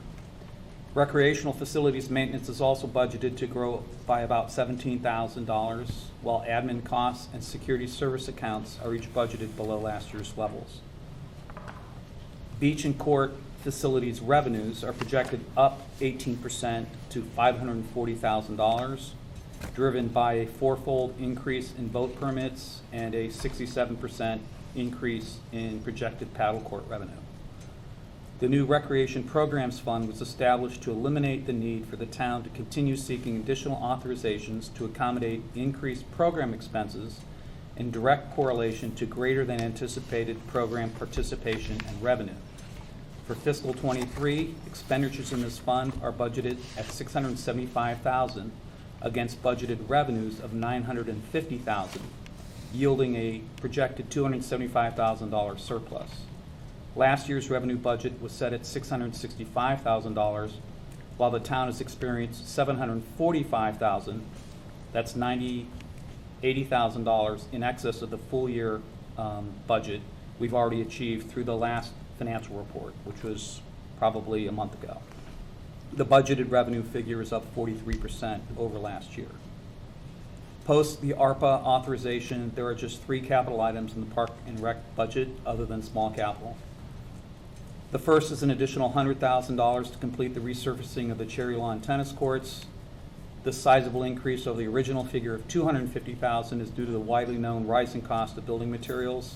[SPEAKER 8] Recreational facilities maintenance is also budgeted to grow by about $17,000, while admin costs and security service accounts are each budgeted below last year's levels. Beach and court facilities revenues are projected up 18% to $540,000, driven by a fourfold increase in boat permits and a 67% increase in projected paddle court revenue. The new Recreation Programs Fund was established to eliminate the need for the town to continue seeking additional authorizations to accommodate increased program expenses in direct correlation to greater than anticipated program participation and revenue. For fiscal '23, expenditures in this fund are budgeted at $675,000 against budgeted revenues of $950,000, yielding a projected $275,000 surplus. Last year's revenue budget was set at $665,000, while the town has experienced $745,000. That's $80,000 in excess of the full year budget we've already achieved through the last financial report, which was probably a month ago. The budgeted revenue figure is up 43% over last year. Post the ARPA authorization, there are just 3 capital items in the Park and Rec budget other than small capital.
[SPEAKER 15] The first is an additional $100,000 to complete the resurfacing of the Cherry Lawn tennis courts. This sizable increase over the original figure of $250,000 is due to the widely known rising cost of building materials.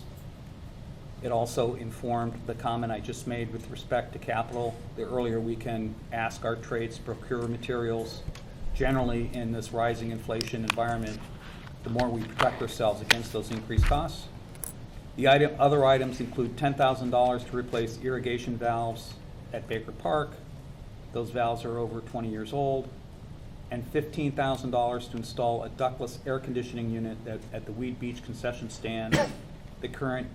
[SPEAKER 15] It also informed the comment I just made with respect to capital. The earlier we can ask our trades to procure materials, generally in this rising inflation environment, the more we protect ourselves against those increased costs. The other items include $10,000 to replace irrigation valves at Baker Park. Those valves are over 20 years old. And $15,000 to install a ductless air conditioning unit at the Weed Beach concession stand. The current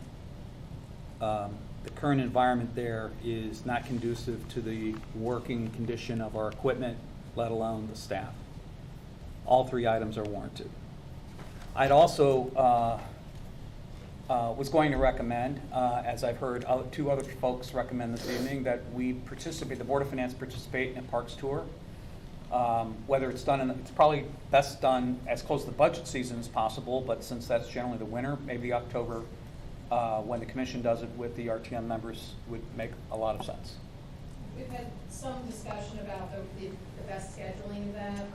[SPEAKER 15] environment there is not conducive to the working condition of our equipment, let alone the staff. All three items are warranted. I'd also was going to recommend, as I've heard two other folks recommend this evening, that we participate, the Board of Finance participate in a parks tour. Whether it's done, it's probably best done as close to the budget season as possible, but since that's generally the winter, maybe October, when the commission does it with the RTM members, would make a lot of sense.
[SPEAKER 4] We've had some discussion about the best scheduling of that.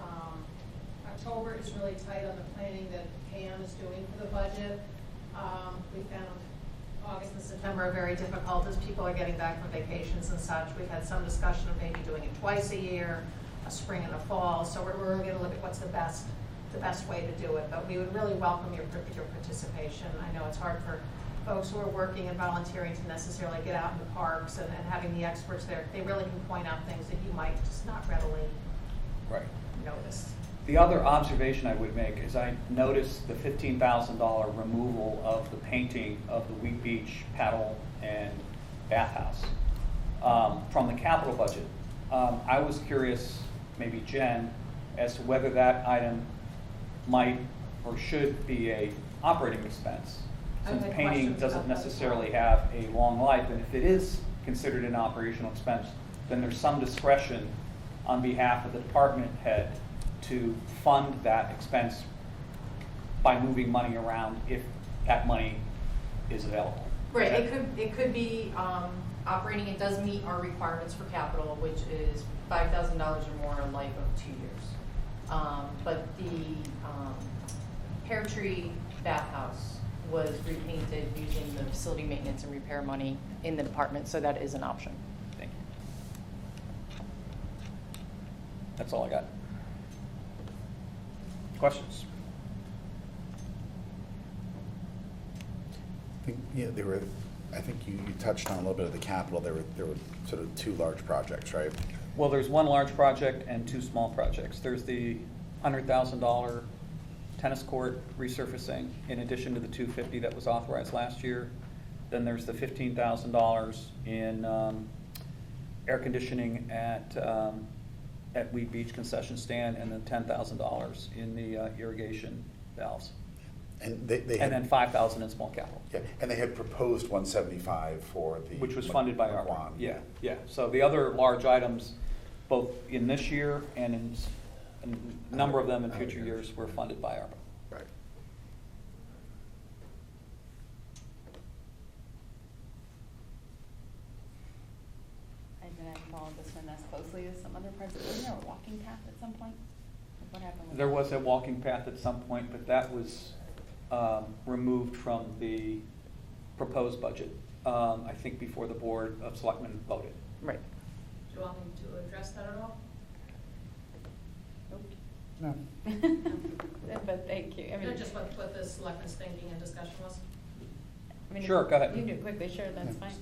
[SPEAKER 4] October is really tight on the planning that KM is doing for the budget. We found August and September are very difficult as people are getting back from vacations and such. We've had some discussion of maybe doing it twice a year, a spring and a fall. So we're going to look at what's the best way to do it. But we would really welcome your participation. I know it's hard for folks who are working and volunteering to necessarily get out in the parks and having the experts there. They really can point out things that you might just not readily notice.
[SPEAKER 15] The other observation I would make is I noticed the $15,000 removal of the painting of the Weed Beach paddle and bathhouse from the capital budget. I was curious, maybe Jen, as to whether that item might or should be a operating expense, since painting doesn't necessarily have a long life, and if it is considered an operational expense, then there's some discretion on behalf of the department head to fund that expense by moving money around if that money is available.
[SPEAKER 9] Right, it could be operating. It does meet our requirements for capital, which is $5,000 or more in life of 2 years. But the Pear Tree bathhouse was repainted using the facility maintenance and repair money in the department, so that is an option.
[SPEAKER 15] Thank you. That's all I got. Questions?
[SPEAKER 1] I think you touched on a little bit of the capital. There were sort of two large projects, right?
[SPEAKER 15] Well, there's one large project and two small projects. There's the $100,000 tennis court resurfacing in addition to the $250,000 that was authorized last year. Then there's the $15,000 in air conditioning at Weed Beach concession stand, and then $10,000 in the irrigation valves.
[SPEAKER 1] And they
[SPEAKER 15] and then $5,000 in small capital.
[SPEAKER 1] Yeah, and they had proposed $175 for the
[SPEAKER 15] Which was funded by ARPA.
[SPEAKER 1] McQuan.
[SPEAKER 15] Yeah. So the other large items, both in this year and in a number of them in future years, were funded by ARPA.
[SPEAKER 1] Right.
[SPEAKER 6] I didn't follow this one as closely as some other parts. Wasn't there a walking path at some point? What happened with
[SPEAKER 15] There
[SPEAKER 6] that?
[SPEAKER 15] was a walking path at some point, but that was removed from the proposed budget, I think before the Board of Selectmen voted.
[SPEAKER 6] Right.
[SPEAKER 9] Do you want me to address that at all?
[SPEAKER 6] Nope.
[SPEAKER 1] No.
[SPEAKER 6] But thank you. I mean,
[SPEAKER 9] Just what the selectmen's thinking and discussion was?
[SPEAKER 6] I mean,
[SPEAKER 15] Sure, go ahead.
[SPEAKER 6] You can do it quickly, sure, that's fine.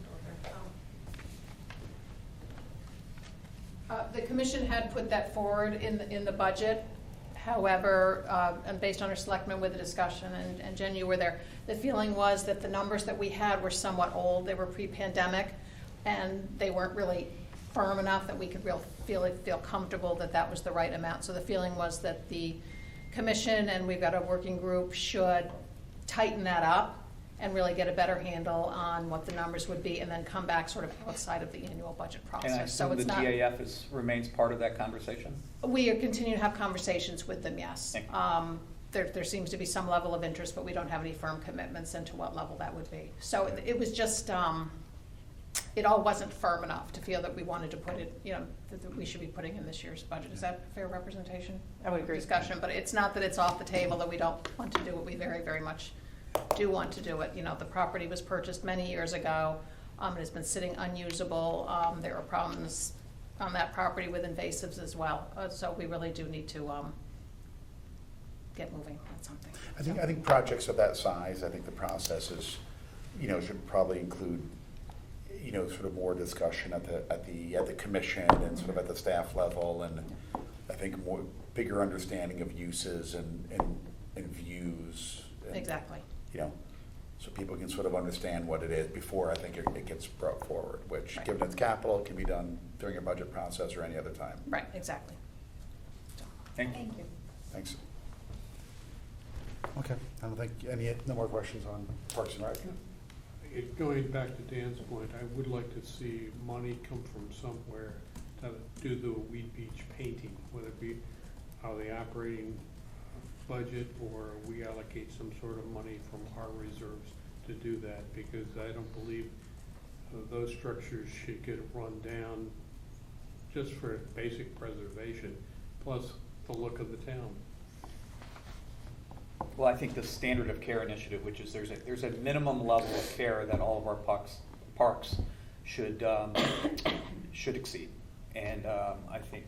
[SPEAKER 4] The commission had put that forward in the budget. However, and based on our selectmen with the discussion, and Jen, you were there, the feeling was that the numbers that we had were somewhat old. They were pre-pandemic, and they weren't really firm enough that we could feel comfortable that that was the right amount. So the feeling was that the commission, and we've got a working group, should tighten that up and really get a better handle on what the numbers would be, and then come back sort of outside of the annual budget process.
[SPEAKER 15] And I
[SPEAKER 4] So
[SPEAKER 15] assume
[SPEAKER 4] it's
[SPEAKER 15] the
[SPEAKER 4] not.
[SPEAKER 15] DAF remains part of that conversation?
[SPEAKER 4] We continue to have conversations with them, yes.
[SPEAKER 15] Thank you.
[SPEAKER 4] There seems to be some level of interest, but we don't have any firm commitments into what level that would be. So it was just, it all wasn't firm enough to feel that we wanted to put it, that we should be putting in this year's budget. Is that fair representation?
[SPEAKER 6] I would agree.
[SPEAKER 4] Discussion, but it's not that it's off the table, that we don't want to do it. We very, very much do want to do it. The property was purchased many years ago. It has been sitting unusable. There are problems on that property with invasives as well. So we really do need to get moving on something.
[SPEAKER 1] I think projects of that size, I think the process is, should probably include, sort of more discussion at the commission and sort of at the staff level, and I think bigger understanding of uses and views. And,
[SPEAKER 4] Exactly.
[SPEAKER 1] so people can sort of understand what it is before I think it gets brought forward, which,
[SPEAKER 4] Right.
[SPEAKER 1] given its capital, can be done during a budget process or any other time.
[SPEAKER 4] Right, exactly.
[SPEAKER 15] Thank you.
[SPEAKER 1] Thanks. Okay, I don't think no more questions on Parks and Rec.
[SPEAKER 12] Going back to Dan's point, I would like to see money come from somewhere to do the Weed Beach painting, whether it be out of the operating budget or we allocate some sort of money from our reserves to do that, because I don't believe those structures should get run down just for basic preservation, plus the look of the town.
[SPEAKER 15] Well, I think the standard of care initiative, which is there's a minimum level of care that all of our parks should exceed, and I think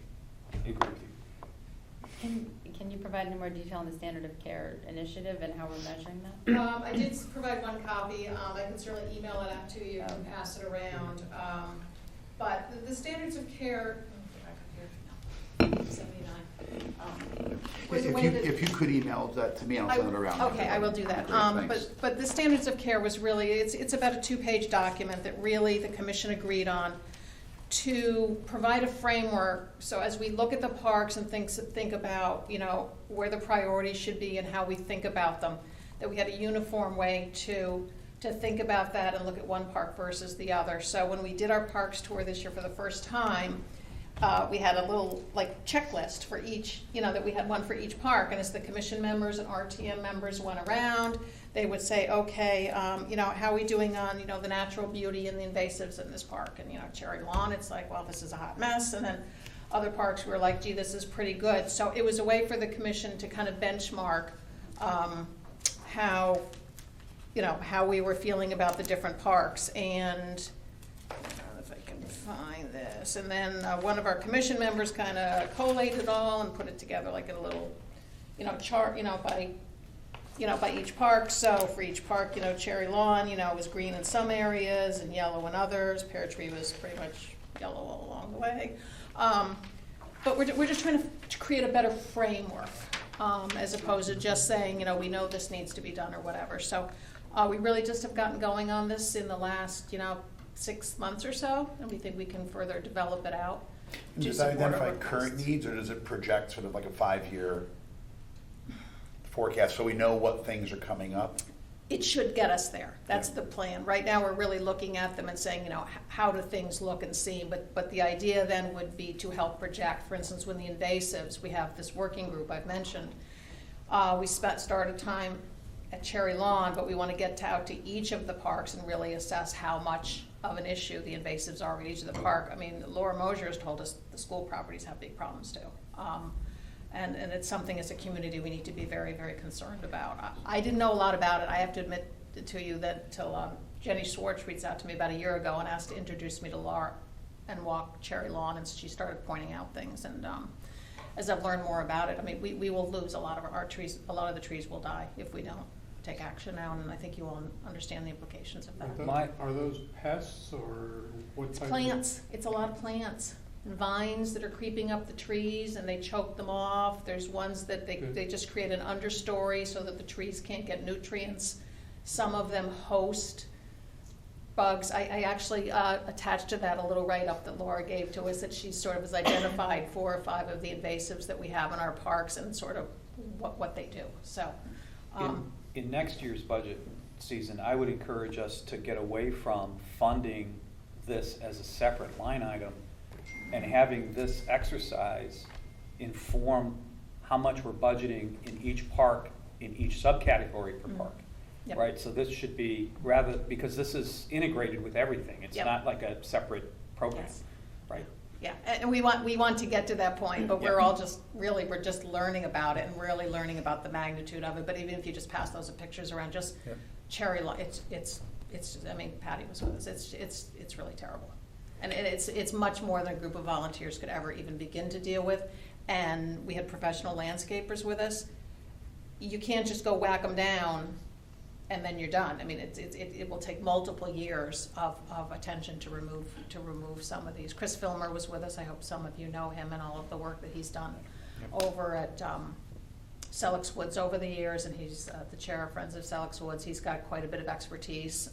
[SPEAKER 15] I agree with you.
[SPEAKER 6] Can you provide any more detail on the standard of care initiative and how we're measuring that?
[SPEAKER 4] I did provide one copy. I can certainly email it out to you and pass it around. But the standards of care, let me go back up here. 79.
[SPEAKER 1] If you could email that to me, I'll send it around.
[SPEAKER 4] Okay, I will do that.
[SPEAKER 1] Great, thanks.
[SPEAKER 4] But the standards of care was really, it's about a 2-page document that really the commission agreed on to provide a framework. So as we look at the parks and think about, where the priorities should be and how we think about them, that we had a uniform way to think about that and look at one park versus the other. So when we did our parks tour this year for the first time, we had a little checklist for each, that we had one for each park. And as the commission members and RTM members went around, they would say, okay, how are we doing on, the natural beauty and the invasives in this park? And, Cherry Lawn, it's like, well, this is a hot mess. And then other parks were like, gee, this is pretty good. So it was a way for the commission to kind of benchmark how we were feeling about the different parks. And if I can find this. And then one of our commission members kind of collated it all and put it together like in a little, chart, by each park. So for each park, Cherry Lawn, it was green in some areas and yellow in others. Pear Tree was pretty much yellow all along the way. But we're just trying to create a better framework as opposed to just saying, we know this needs to be done or whatever. So we really just have gotten going on this in the last, 6 months or so, and we think we can further develop it out.
[SPEAKER 1] Does that identify current needs, or does it project sort of like a 5-year forecast so we know what things are coming up?
[SPEAKER 4] It should get us there. That's the plan. Right now, we're really looking at them and saying, how do things look and seem? But the idea then would be to help project. For instance, when the invasives, we have this working group I've mentioned. We started time at Cherry Lawn, but we want to get out to each of the parks and really assess how much of an issue the invasives are in each of the park. I mean, Laura Mosier has told us the school properties have big problems too. And it's something as a community we need to be very, very concerned about. I didn't know a lot about it. I have to admit to you that until Jenny Schwartz reached out to me about a year ago and asked to introduce me to Laura and walk Cherry Lawn, and she started pointing out things. And as I've learned more about it, I mean, we will lose a lot of our trees. A lot of the trees will die if we don't take action now, and I think you all understand the implications of that.
[SPEAKER 12] Are those pests or what type of?
[SPEAKER 4] Plants. It's a lot of plants. Vines that are creeping up the trees and they choke them off. There's ones that they just create an understory so that the trees can't get nutrients. Some of them host bugs. I actually attached to that a little write-up that Laura gave to us that she sort of has identified 4 or 5 of the invasives that we have in our parks and sort of what they do. So
[SPEAKER 15] in next year's budget season, I would encourage us to get away from funding this as a separate line item and having this exercise inform how much we're budgeting in each park, in each subcategory per park.
[SPEAKER 4] Yep.
[SPEAKER 15] right? So this should be rather, because this is integrated with everything. It's
[SPEAKER 4] Yep.
[SPEAKER 15] not like a separate program,
[SPEAKER 4] Yes.
[SPEAKER 15] right?
[SPEAKER 4] Yeah, and we want to get to that point, but we're
[SPEAKER 15] Yeah.
[SPEAKER 4] all just, really, we're just learning about it and really learning about the magnitude of it. But even if you just pass those pictures around, just
[SPEAKER 1] Yep.
[SPEAKER 4] cherry light, it's, I mean, Patty was with us, it's really terrible. And it's much more than a group of volunteers could ever even begin to deal with. And we had professional landscapers with us. You can't just go whack them down and then you're done. I mean, it will take multiple years of attention to remove some of these. Chris Filmer was with us. I hope some of you know him and all of the work that he's done over at Selleck's Woods over the years, and he's the chair of Friends of Selleck's Woods. He's got quite a bit of expertise.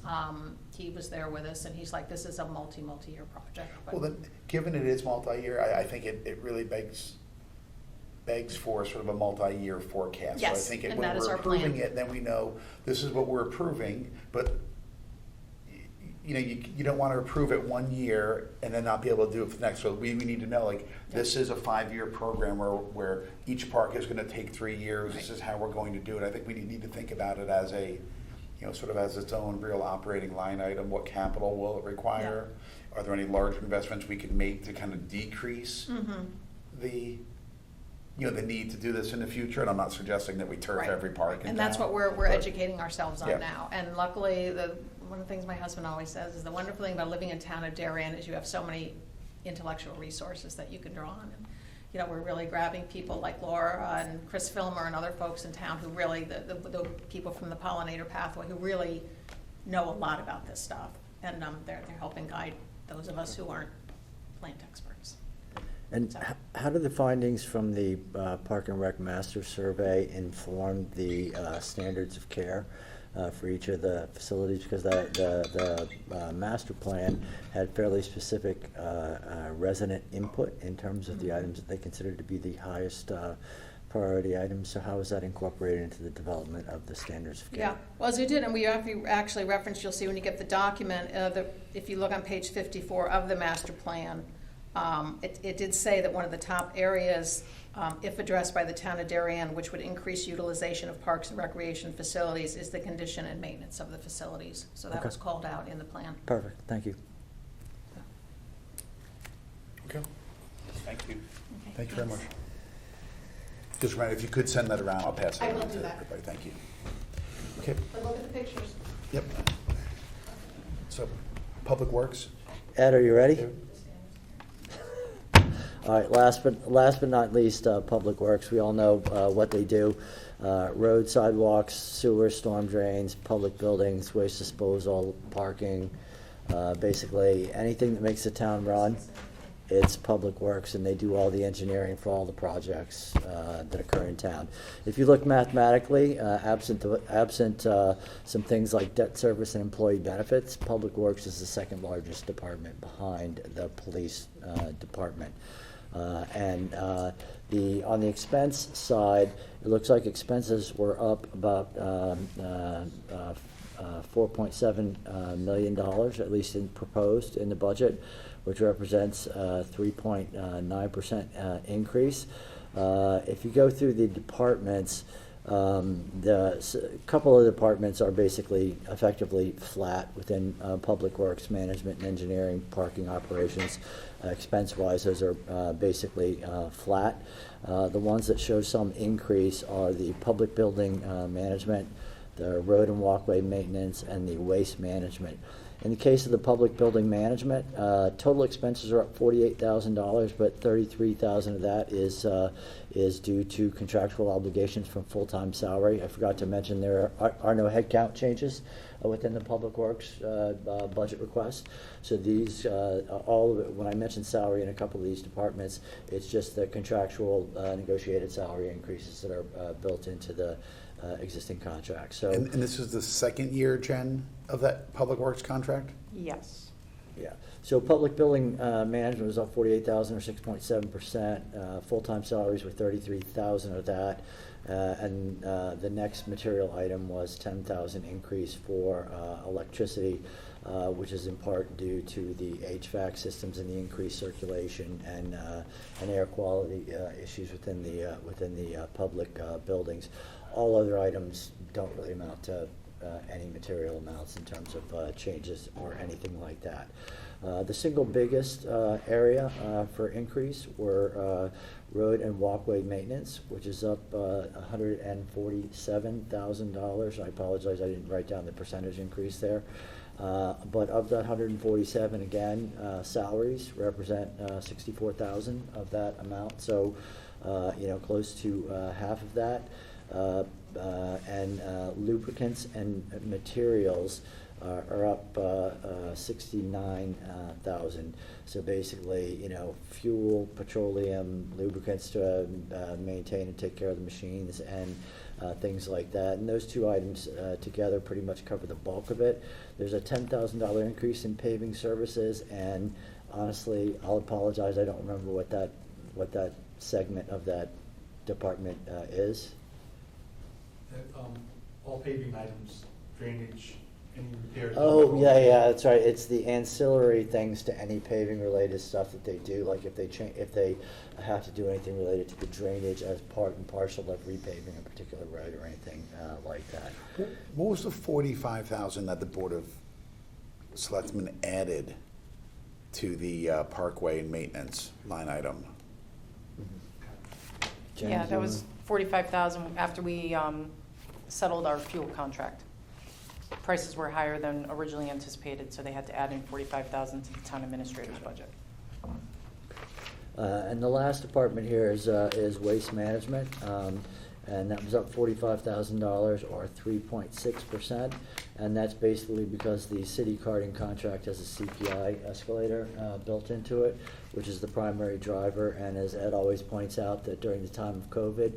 [SPEAKER 4] He was there with us, and he's like, this is a multi-year project. But
[SPEAKER 1] Well, then, given it is multi-year, I think it really begs for sort of a multi-year forecast.
[SPEAKER 4] Yes,
[SPEAKER 1] So I think
[SPEAKER 4] and
[SPEAKER 1] when
[SPEAKER 4] that is
[SPEAKER 1] we're
[SPEAKER 4] our plan.
[SPEAKER 1] approving it, then we know this is what we're approving, but you don't want to approve it 1 year and then not be able to do it for the next. So we need to know, like, this is a 5-year program where each park is going to take 3 years. This is how we're going to do it. I think we need to think about it as a, sort of as its own real operating line item. What capital will it require? Are there any large investments we can make to kind of decrease the need to do this in the future? And I'm not suggesting that we turf
[SPEAKER 4] Right.
[SPEAKER 1] every park in
[SPEAKER 4] And that's
[SPEAKER 1] town,
[SPEAKER 4] what we're
[SPEAKER 1] but-
[SPEAKER 4] educating ourselves on
[SPEAKER 1] Yeah.
[SPEAKER 4] now. And luckily, one of the things my husband always says is the wonderful thing about living in town of Darien is you have so many intellectual resources that you can draw on. And, we're really grabbing people like Laura and Chris Filmer and other folks in town who really, the people from the pollinator pathway who really know a lot about this stuff. And they're helping guide those of us who aren't plant experts.
[SPEAKER 7] And
[SPEAKER 4] So-
[SPEAKER 7] how do the findings from the Park and Rec Master Survey inform the standards of care for each of the facilities? Because the master plan had fairly specific resident input in terms of the items that they considered to be the highest priority items. So how is that incorporated into the development of the standards of care?
[SPEAKER 4] Yeah, well, as we did, and we actually referenced, you'll see when you get the document, if you look on page 54 of the master plan, it did say that one of the top areas, if addressed by the town of Darien, which would increase utilization of parks and recreation facilities, is the condition and maintenance of the facilities. So that
[SPEAKER 7] Okay.
[SPEAKER 4] was called out in the plan.
[SPEAKER 7] Perfect, thank you.
[SPEAKER 1] Okay.
[SPEAKER 15] Thank you.
[SPEAKER 4] Okay,
[SPEAKER 1] Thank you very much.
[SPEAKER 4] thanks.
[SPEAKER 1] Just remember, if you could send that around, I'll pass it
[SPEAKER 4] I
[SPEAKER 1] on
[SPEAKER 4] will
[SPEAKER 1] to
[SPEAKER 4] do that.
[SPEAKER 1] everybody. Thank you. Okay.
[SPEAKER 4] But look at the pictures.
[SPEAKER 1] Yep. So, Public Works.
[SPEAKER 7] Ed, are you ready? All right, last but not least, Public Works. We all know what they do. Road, sidewalks, sewer, storm drains, public buildings, waste disposal, parking, basically anything that makes the town run, it's Public Works, and they do all the engineering for all the projects that occur in town. If you look mathematically, absent some things like debt service and employee benefits, Public Works is the second largest department behind the police department. On the expense side, it looks like expenses were up about $4.7 million, at least proposed in the budget, which represents a 3.9% increase. If you go through the departments, a couple of departments are basically effectively flat within Public Works, Management and Engineering, Parking Operations. Expense-wise, those are basically flat. The ones that show some increase are the Public Building Management, the Road and Walkway Maintenance, and the Waste Management. In the case of the Public Building Management, total expenses are up $48,000, but $33,000 of that is due to contractual obligations from full-time salary. I forgot to mention there are no headcount changes within the Public Works budget request. So these, all of it, when I mentioned salary in a couple of these departments, it's just the contractual negotiated salary increases that are built into the existing contract. So,
[SPEAKER 1] And this is the second year, Jen, of that Public Works contract?
[SPEAKER 4] Yes.
[SPEAKER 7] yeah. So public building management was up 48,000 or 6.7%. Full-time salaries were 33,000 of that. And the next material item was 10,000 increase for electricity, which is in part due to the HVAC systems and the increased circulation and air quality issues within the public buildings. All other items don't really amount to any material amounts in terms of changes or anything like that. The single biggest area for increase were road and walkway maintenance, which is up $147,000. I apologize, I didn't write down the percentage increase there. But of that 147, again, salaries represent 64,000 of that amount. So, close to half of that. And lubricants and materials are up 69,000. So basically, fuel, petroleum, lubricants to maintain and take care of the machines, and things like that. And those two items together pretty much cover the bulk of it. There's a $10,000 increase in paving services, and honestly, I'll apologize, I don't remember what that segment of that department is.
[SPEAKER 16] All paving items, drainage, any repairs.
[SPEAKER 7] Oh, yeah, that's right. It's the ancillary things to any paving related stuff that they do, like if they have to do anything related to the drainage as part and parcel of repaving a particular road or anything like that.
[SPEAKER 1] What was the 45,000 that the Board of Selectmen added to the parkway and maintenance line item?
[SPEAKER 7] Jen,
[SPEAKER 9] Yeah,
[SPEAKER 7] do
[SPEAKER 9] that
[SPEAKER 7] you
[SPEAKER 9] was 45,000 after we settled our fuel contract. Prices were higher than originally anticipated, so they had to add in 45,000 to the town administrator's budget.
[SPEAKER 7] And the last department here is waste management, and that was up $45,000 or 3.6%, and that's basically because the city carding contract has a CPI escalator built into it, which is the primary driver. And as Ed always points out, that during the time of COVID,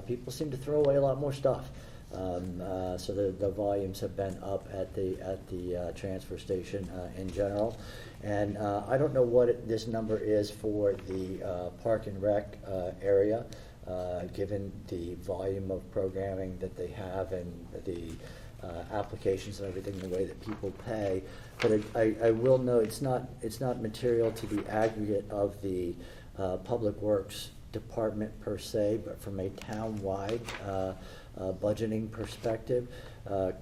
[SPEAKER 7] people seem to throw away a lot more stuff. So the volumes have been up at the transfer station in general. And I don't know what this number is for the Park and Rec area, given the volume of programming that they have and the applications and everything, the way that people pay. But I will note it's not material to the aggregate of the Public Works department per se, but from a town-wide budgeting perspective,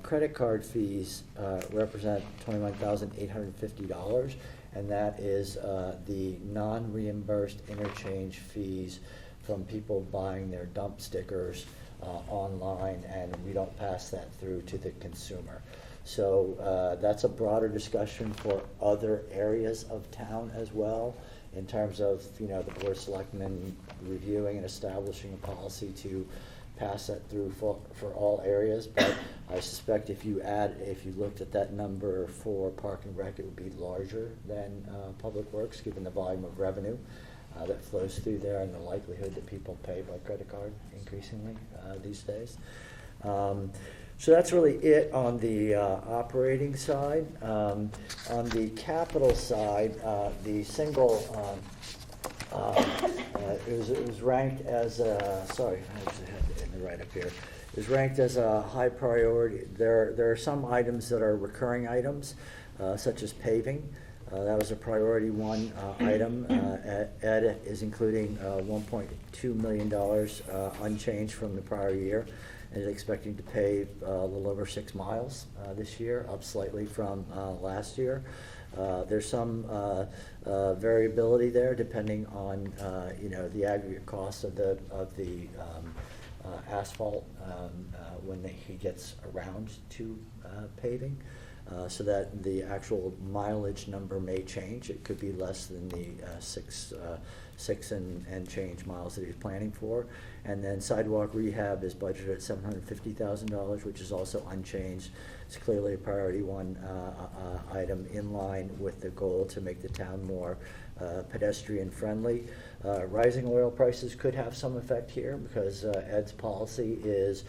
[SPEAKER 7] credit card fees represent $21,850, and that is the non-reimbursed interchange fees from people buying their dump stickers online, and we don't pass that through to the consumer. So that's a broader discussion for other areas of town as well, in terms of the Board of Selectmen reviewing and establishing a policy to pass that through for all areas. But I suspect if you looked at that number for Park and Rec, it would be larger than Public Works, given the volume of revenue that flows through there and the likelihood that people pay by credit card increasingly these days. So that's really it on the operating side. On the capital side, the single, it was ranked as, sorry, I actually had it in the right up here. It was ranked as a high priority. There are some items that are recurring items, such as paving. That was a priority one item. Ed is including $1.2 million unchanged from the prior year, and is expecting to pave a little over 6 miles this year, up slightly from last year. There's some variability there depending on the aggregate cost of the asphalt when he gets around to paving. So that the actual mileage number may change. It could be less than the six and change miles that he's planning for. And then sidewalk rehab is budgeted at $750,000, which is also unchanged. It's clearly a priority one item, in line with the goal to make the town more pedestrian friendly. Rising oil prices could have some effect here, because Ed's policy is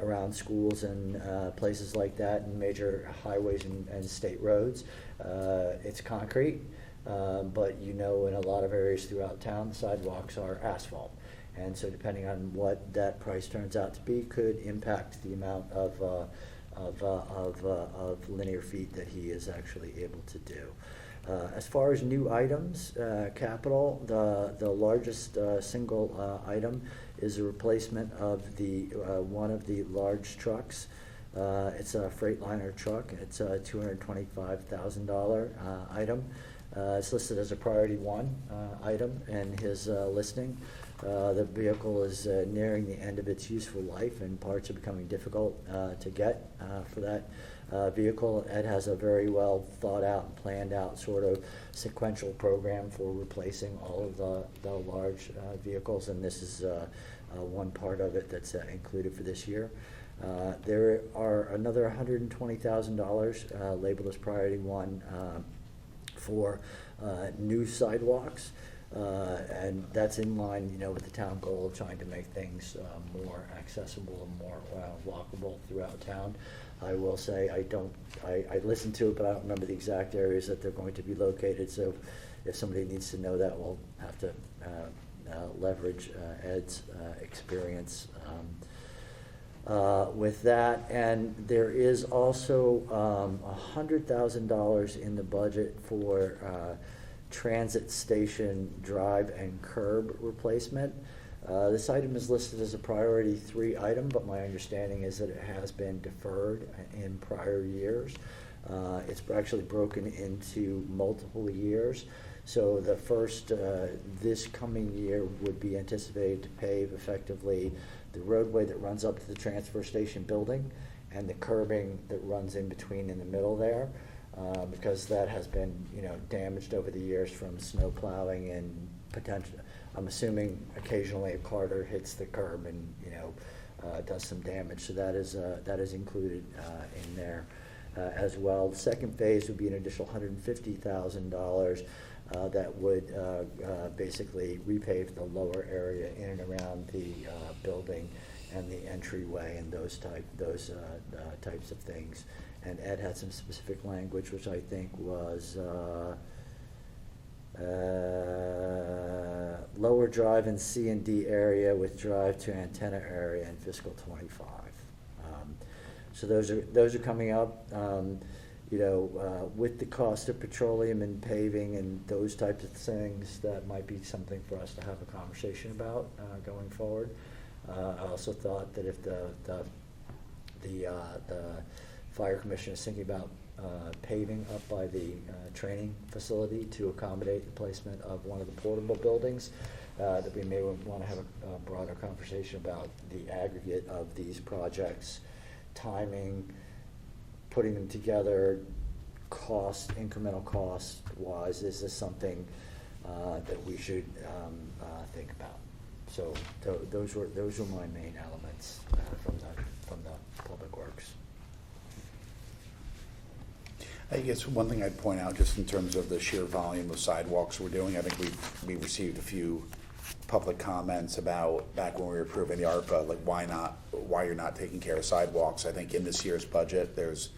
[SPEAKER 7] around schools and places like that, and major highways and state roads. It's concrete, but in a lot of areas throughout town, the sidewalks are asphalt. And so depending on what that price turns out to be, could impact the amount of linear feet that he is actually able to do. As far as new items, capital, the largest single item is a replacement of one of the large trucks It's a Freightliner truck. It's a $225,000 item. It's listed as a priority 1 item in his listing. The vehicle is nearing the end of its useful life, and parts are becoming difficult to get for that vehicle. Ed has a very well thought out and planned out sort of sequential program for replacing all of the large vehicles, and this is one part of it that's included for this year. There are another $120,000 labeled as priority 1 for new sidewalks. And that's in line, with the town goal of trying to make things more accessible and more walkable throughout town. I will say I listened to it, but I don't remember the exact areas that they're going to be located. So if somebody needs to know that, we'll have to leverage Ed's experience with that. And there is also $100,000 in the budget for transit station drive and curb replacement. This item is listed as a priority 3 item, but my understanding is that it has been deferred in prior years. It's actually broken into multiple years. So the first, this coming year would be anticipated to pave effectively the roadway that runs up to the transfer station building and the curbing that runs in between in the middle there. Because that has been, damaged over the years from snow plowing and potential. I'm assuming occasionally a carter hits the curb and does some damage. So that is included in there as well. The second phase would be an additional $150,000 that would basically repave the lower area in and around the building and the entryway and those types of things. And Ed had some specific language, which I think was lower drive in C and D area with drive to antenna area in fiscal 25. So those are coming up. With the cost of petroleum and paving and those types of things, that might be something for us to have a conversation about going forward. I also thought that if the Fire Commission is thinking about paving up by the training facility to accommodate the placement of one of the portable buildings, that we may want to have a broader conversation about the aggregate of these projects, timing, putting them together, cost, incremental cost wise. Is this something that we should think about? So those were my main elements from the Public Works.
[SPEAKER 1] I guess one thing I'd point out, just in terms of the sheer volume of sidewalks we're doing, I think we received a few public comments about back when we were approving the ARPA, like why you're not taking care of sidewalks. I think in this year's budget, there's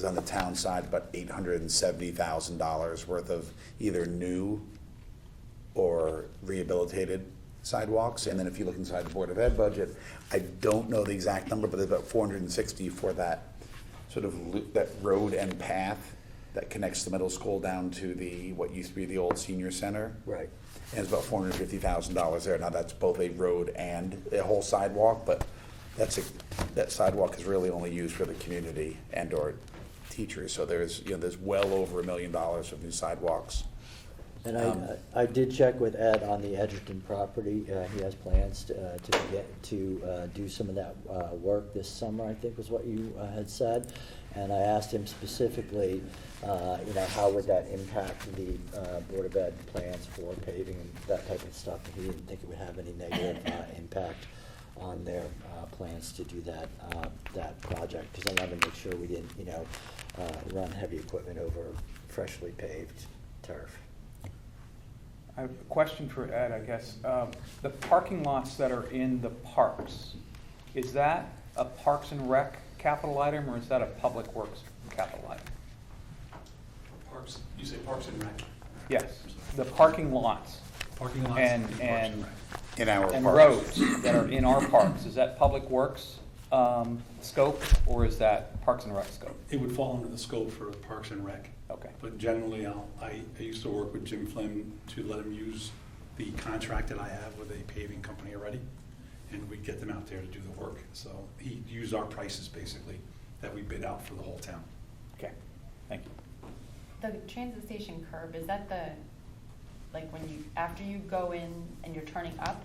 [SPEAKER 1] on the town side about $870,000 worth of either new or rehabilitated sidewalks. And then if you look inside the Board of Ed budget, I don't know the exact number, but there's about 460 for that sort of that road and path that connects the middle school down to what used to be the old senior center.
[SPEAKER 7] Right.
[SPEAKER 1] And it's about $450,000 there. Now that's both a road and a whole sidewalk, but that sidewalk is really only used for the community and or teachers. So there's well over $1 million of new sidewalks.
[SPEAKER 7] And I did check with Ed on the Edgerton property. He has plans to do some of that work this summer, I think was what you had said. And I asked him specifically, how would that impact the Board of Ed plans for paving and that type of stuff. And he didn't think it would have any negative impact on their plans to do that project. Because I wanted to make sure we didn't, run heavy equipment over freshly paved turf.
[SPEAKER 17] I have a question for Ed, I guess. The parking lots that are in the parks, is that a Parks and Rec capital item, or is that a Public Works capital item?
[SPEAKER 18] Parks, you say Parks and Rec?
[SPEAKER 17] Yes, the parking lots.
[SPEAKER 18] Parking lots
[SPEAKER 17] and
[SPEAKER 18] Parks and Rec.
[SPEAKER 1] In our
[SPEAKER 17] and
[SPEAKER 1] parks.
[SPEAKER 17] roads that are in our parks. Is that Public Works scope, or is that Parks and Rec scope?
[SPEAKER 18] It would fall under the scope for Parks and Rec.
[SPEAKER 17] Okay.
[SPEAKER 18] But generally, I used to work with Jim Flynn to let him use the contract that I have with a paving company already, and we'd get them out there to do the work. So he used our prices basically that we bid out for the whole town.
[SPEAKER 15] Okay, thank you.
[SPEAKER 6] The transit station curb, is that the, like when you, after you go in and you're turning up?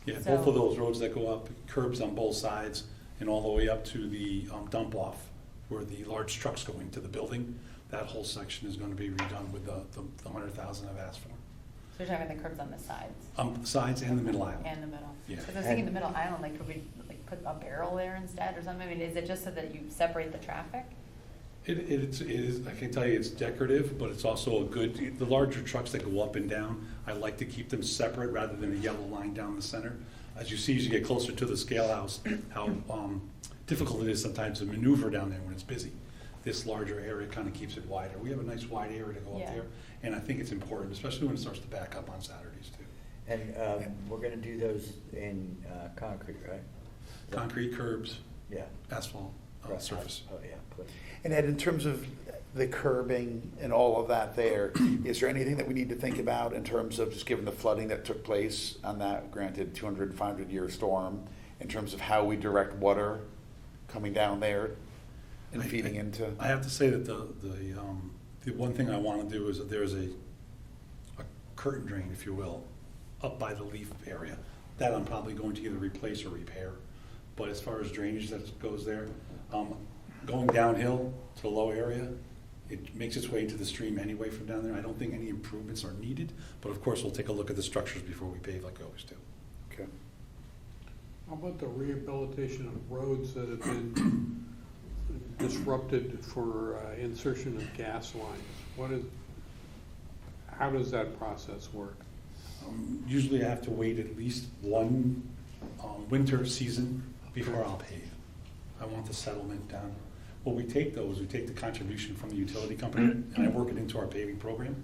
[SPEAKER 18] Yeah,
[SPEAKER 6] So-
[SPEAKER 18] both of those roads that go up, curbs on both sides, and all the way up to the dump off where the large trucks go into the building, that whole section is gonna be redone with the 100,000 I've asked for.
[SPEAKER 6] So you're talking about the curbs on the sides?
[SPEAKER 18] Sides and the middle aisle.
[SPEAKER 6] And the middle?
[SPEAKER 18] Yeah.
[SPEAKER 6] Because I was thinking the middle island, like, could we, like, put a barrel there instead or something? I mean, is it just so that you separate the traffic?
[SPEAKER 18] It is, I can tell you it's decorative, but it's also a good, the larger trucks that go up and down, I like to keep them separate rather than a yellow line down the center. As you see, as you get closer to the scale house, how difficult it is sometimes to maneuver down there when it's busy. This larger area kind of keeps it wider. We have a nice wide area to go
[SPEAKER 6] Yeah.
[SPEAKER 18] up there, and I think it's important, especially when it starts to back up on Saturdays too.
[SPEAKER 7] And we're gonna do those in concrete, right?
[SPEAKER 18] Concrete curbs,
[SPEAKER 7] Yeah.
[SPEAKER 18] asphalt,
[SPEAKER 7] Right.
[SPEAKER 18] surface.
[SPEAKER 7] Oh, yeah. Please.
[SPEAKER 1] And Ed, in terms of the curbing and all of that there, is there anything that we need to think about in terms of just given the flooding that took place on that, granted 200, 500-year storm, in terms of how we direct water coming down there and feeding into?
[SPEAKER 18] I have to say that the one thing I want to do is that there's a curtain drain, if you will, up by the leaf area. That I'm probably going to either replace or repair. But as far as drainage that goes there, going downhill to the low area, it makes its way into the stream anyway from down there. I don't think any improvements are needed, but of course we'll take a look at the structures before we pave like we always do.
[SPEAKER 1] Okay.
[SPEAKER 12] How about the rehabilitation of roads that have been disrupted for insertion of gas lines? How does that process work?
[SPEAKER 18] Usually I have to wait at least one winter season before I'll pave. I want the settlement done. What we take we take the contribution from the utility company and I work it into our paving program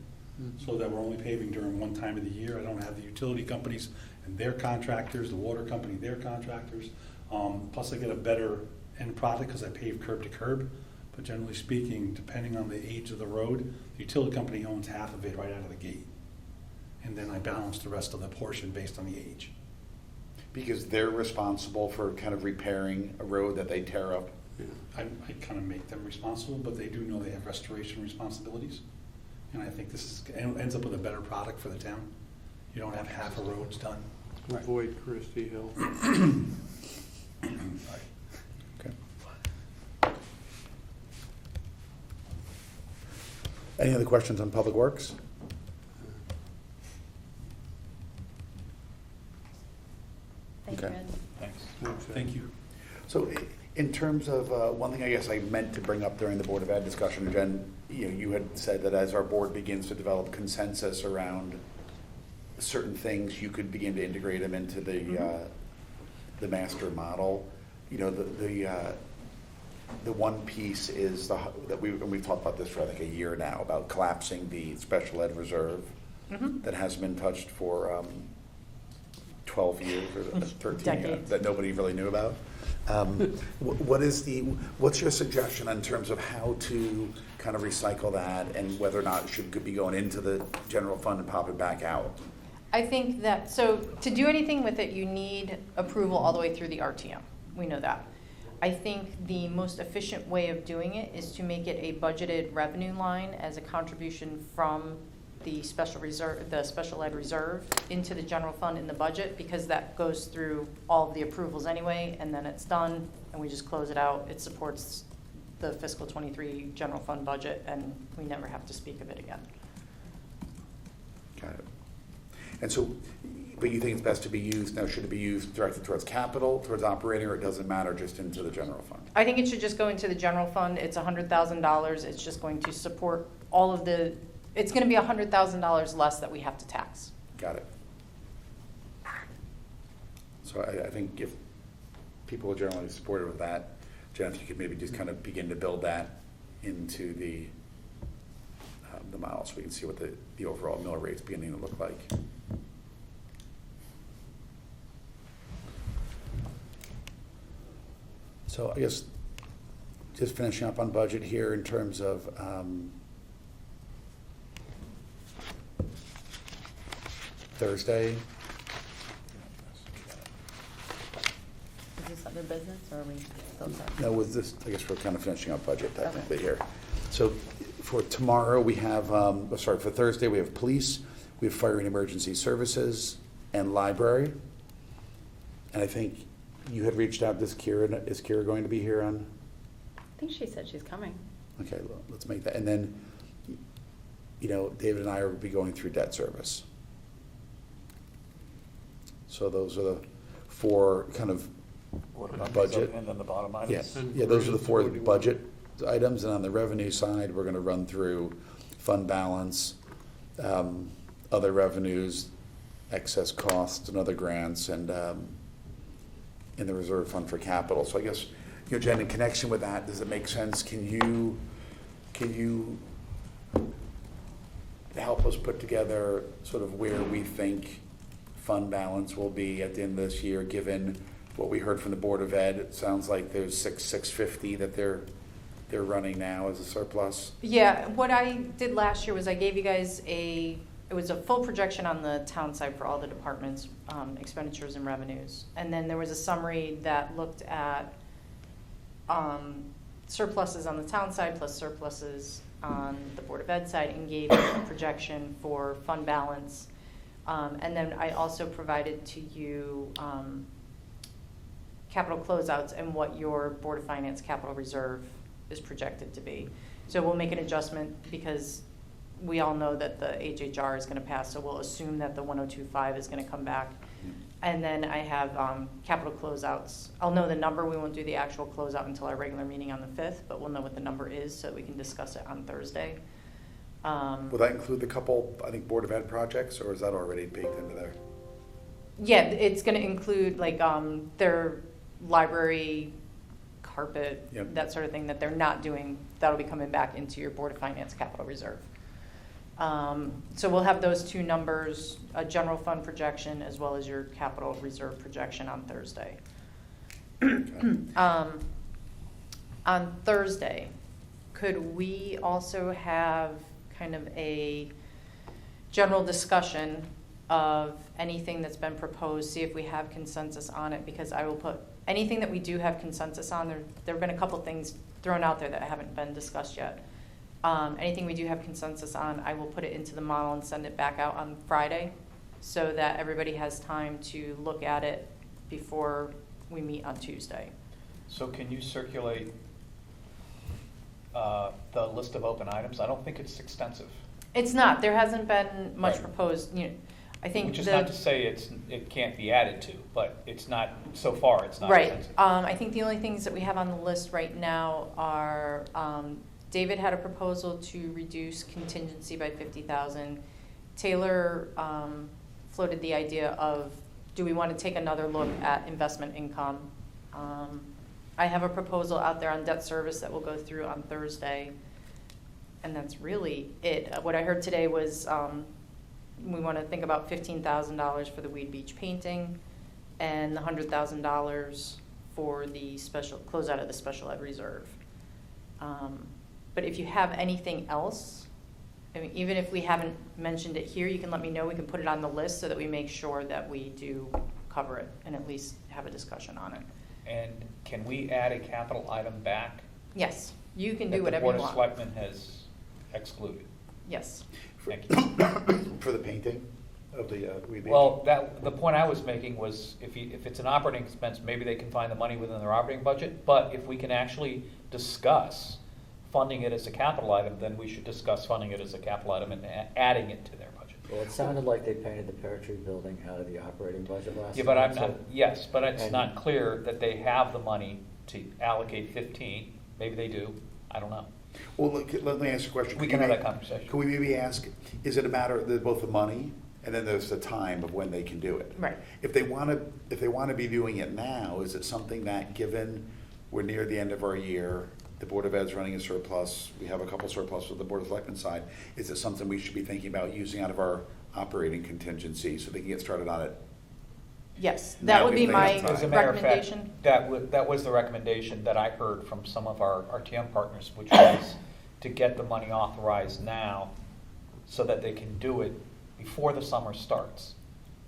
[SPEAKER 18] so that we're only paving during one time of the year. I don't have the utility companies and their contractors, the water company, their contractors. Plus I get a better end product because I pave curb to curb. But generally speaking, depending on the age of the road, the utility company owns half of it right out of the gate. And then I balance the rest of the portion based on the age.
[SPEAKER 1] Because they're responsible for kind of repairing a road that they tear up.
[SPEAKER 18] I kind of make them responsible, but they do know they have restoration responsibilities. And I think this ends up with a better product for the town. You don't have half a roads done.
[SPEAKER 12] Avoid Christie Hill.
[SPEAKER 1] Okay. Any other questions on Public Works?
[SPEAKER 6] Thank you,
[SPEAKER 1] Okay.
[SPEAKER 6] Ed.
[SPEAKER 15] Thanks.
[SPEAKER 18] Thank you.
[SPEAKER 1] So in terms of, one thing I guess I meant to bring up during the Board of Ed discussion, Jen, you had said that as our board begins to develop consensus around certain things, you could begin to integrate them into the master model. The one piece is that we've talked about this for I think a year now, about collapsing the special ed reserve that hasn't been touched for 12 years or 13 years
[SPEAKER 6] Decades.
[SPEAKER 1] that nobody really knew about. What's your suggestion in terms of how to kind of recycle that and whether or not it could be going into the general fund and pop it back out?
[SPEAKER 9] I think that, so to do anything with it, you need approval all the way through the RTM. We know that. I think the most efficient way of doing it is to make it a budgeted revenue line as a contribution from the special ed reserve into the general fund in the budget, because that goes through all of the approvals anyway, and then it's done, and we just close it out. It supports the fiscal '23 general fund budget, and we never have to speak of it again.
[SPEAKER 1] Got it. And so, but you think it's best to be used, now should it be used directed towards capital, towards operating, or it doesn't matter, just into the general fund?
[SPEAKER 9] I think it should just go into the general fund. It's $100,000. It's just going to support all of the, it's going to be $100,000 less that we have to tax.
[SPEAKER 1] Got it. So I think if people are generally supportive of that, Jen, if you could maybe just kind of begin to build that into the model so we can see what the overall mill rate's beginning to look like. So I guess just finishing up on budget here in terms of Thursday.
[SPEAKER 6] this other business, or are we still talking?
[SPEAKER 1] No, with this, I guess we're kind of finishing up budget technically
[SPEAKER 6] Okay.
[SPEAKER 1] here. So for tomorrow, we have, for Thursday, we have police, we have fire and emergency services, and library. And I think you had reached out, is Kira going to be here on?
[SPEAKER 6] I think she said she's coming.
[SPEAKER 1] Okay, well, let's make that, and then, David and I will be going through debt service. So those are the four kind of budget.
[SPEAKER 5] And then the bottom line
[SPEAKER 1] Yes,
[SPEAKER 5] is.
[SPEAKER 12] And
[SPEAKER 1] yeah, those are the four
[SPEAKER 12] where do you-
[SPEAKER 1] budget items, and on the revenue side, we're gonna run through fund balance, other revenues, excess costs and other grants, and in the reserve fund for capital. So I guess, Jen, in connection with that, does it make sense? Can you help us put together sort of where we think fund balance will be at the end of this year, given what we heard from the Board of Ed? It sounds like there's $650 that they're running now as a surplus.
[SPEAKER 9] Yeah, what I did last year was I gave you guys it was a full projection on the town side for all the departments, expenditures and revenues. And then there was a summary that looked at surpluses on the town side plus surpluses on the Board of Ed side, and gave you a projection for fund balance. And then I also provided to you capital closeouts and what your Board of Finance capital reserve is projected to be. So we'll make an adjustment because we all know that the HHR is going to pass, so we'll assume that the 102.5 is going to come back. And then I have capital closeouts. I'll know the number. We won't do the actual closeout until our regular meeting on the 5th, but we'll know what the number is so that we can discuss it on Thursday.
[SPEAKER 1] Will that include the couple, I think, Board of Ed projects, or is that already baked into there?
[SPEAKER 9] Yeah, it's going to include like their library, carpet,
[SPEAKER 1] Yep.
[SPEAKER 9] that sort of thing that they're not doing. That'll be coming back into your Board of Finance capital reserve. So we'll have those two numbers, a general fund projection as well as your capital reserve projection on Thursday. On Thursday, could we also have kind of a general discussion of anything that's been proposed, see if we have consensus on it, because I will put anything that we do have consensus on. There have been a couple things thrown out there that haven't been discussed yet. Anything we do have consensus on, I will put it into the model and send it back out on Friday so that everybody has time to look at it before we meet on Tuesday.
[SPEAKER 8] So can you circulate the list of open items? I don't think it's extensive.
[SPEAKER 9] It's not. There hasn't been much
[SPEAKER 8] Right.
[SPEAKER 9] proposed. I think
[SPEAKER 8] Which is not to say it can't be added to, but it's not, so far, it's not
[SPEAKER 9] right.
[SPEAKER 8] extensive.
[SPEAKER 9] I think the only things that we have on the list right now are David had a proposal to reduce contingency by $50,000. Taylor floated the idea of, do we want to take another look at investment income? I have a proposal out there on debt service that we'll go through on Thursday, and that's really it. What I heard today was we want to think about $15,000 for the Weed Beach painting and the $100,000 for the special closeout of the special ed reserve. But if you have anything else, I mean, even if we haven't mentioned it here, you can let me know. We can put it on the list so that we make sure that we do cover it and at least have a discussion on it.
[SPEAKER 8] And can we add a capital item back?
[SPEAKER 9] Yes, you can do whatever you
[SPEAKER 8] That the
[SPEAKER 9] want.
[SPEAKER 8] Board of Selectmen has excluded?
[SPEAKER 9] Yes.
[SPEAKER 8] Thank you.
[SPEAKER 1] For the painting of the Weed Beach?
[SPEAKER 8] Well, the point I was making was if it's an operating expense, maybe they can find the money within their operating budget. But if we can actually discuss funding it as a capital item, then we should discuss funding it as a capital item and adding it to their budget.
[SPEAKER 7] Well, it sounded like they painted the Pear Tree building out of the operating budget last
[SPEAKER 8] Yeah,
[SPEAKER 7] time.
[SPEAKER 8] but I'm
[SPEAKER 7] so-
[SPEAKER 8] not, yes, but it's
[SPEAKER 7] And-
[SPEAKER 8] not clear that they have the money to allocate 15. Maybe they do. I don't know.
[SPEAKER 1] Well, look, let me ask you a question.
[SPEAKER 8] We can have that conversation.
[SPEAKER 1] Can we maybe ask, is it a matter of both the money and then there's the time of when they can do it?
[SPEAKER 9] Right.
[SPEAKER 1] If they want to be doing it now, is it something that, given we're near the end of our year, the Board of Ed's running a surplus, we have a couple surplus with the Board of Selectmen side, is it something we should be thinking about using out of our operating contingency so they can get started on it?
[SPEAKER 9] Yes,
[SPEAKER 1] Now
[SPEAKER 9] that would
[SPEAKER 1] if
[SPEAKER 9] be
[SPEAKER 1] they
[SPEAKER 9] my
[SPEAKER 1] have time.
[SPEAKER 8] As a matter of fact,
[SPEAKER 9] recommendation.
[SPEAKER 8] that was the recommendation that I heard from some of our RTM partners, which was to get the money authorized now so that they can do it before the summer starts.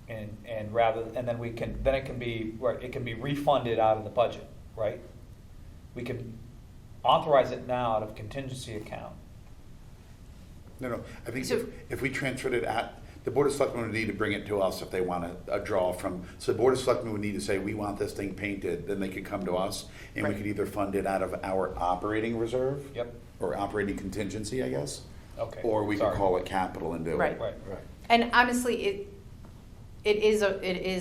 [SPEAKER 17] And rather, and then it can be refunded out of the budget, right? We can authorize it now out of contingency account.
[SPEAKER 1] No, I think
[SPEAKER 9] So-
[SPEAKER 1] if we transferred it the Board of Selectmen would need to bring it to us if they want a draw from, so the Board of Selectmen would need to say, we want this thing painted, then they could come to us, and we
[SPEAKER 9] Right.
[SPEAKER 1] could either fund it out of our operating reserve.
[SPEAKER 17] Yep.
[SPEAKER 1] Or operating contingency, I guess.
[SPEAKER 17] Okay,
[SPEAKER 1] Or we could
[SPEAKER 17] sorry.
[SPEAKER 1] call it capital and do it.
[SPEAKER 9] Right.
[SPEAKER 17] Right.
[SPEAKER 9] And honestly, it is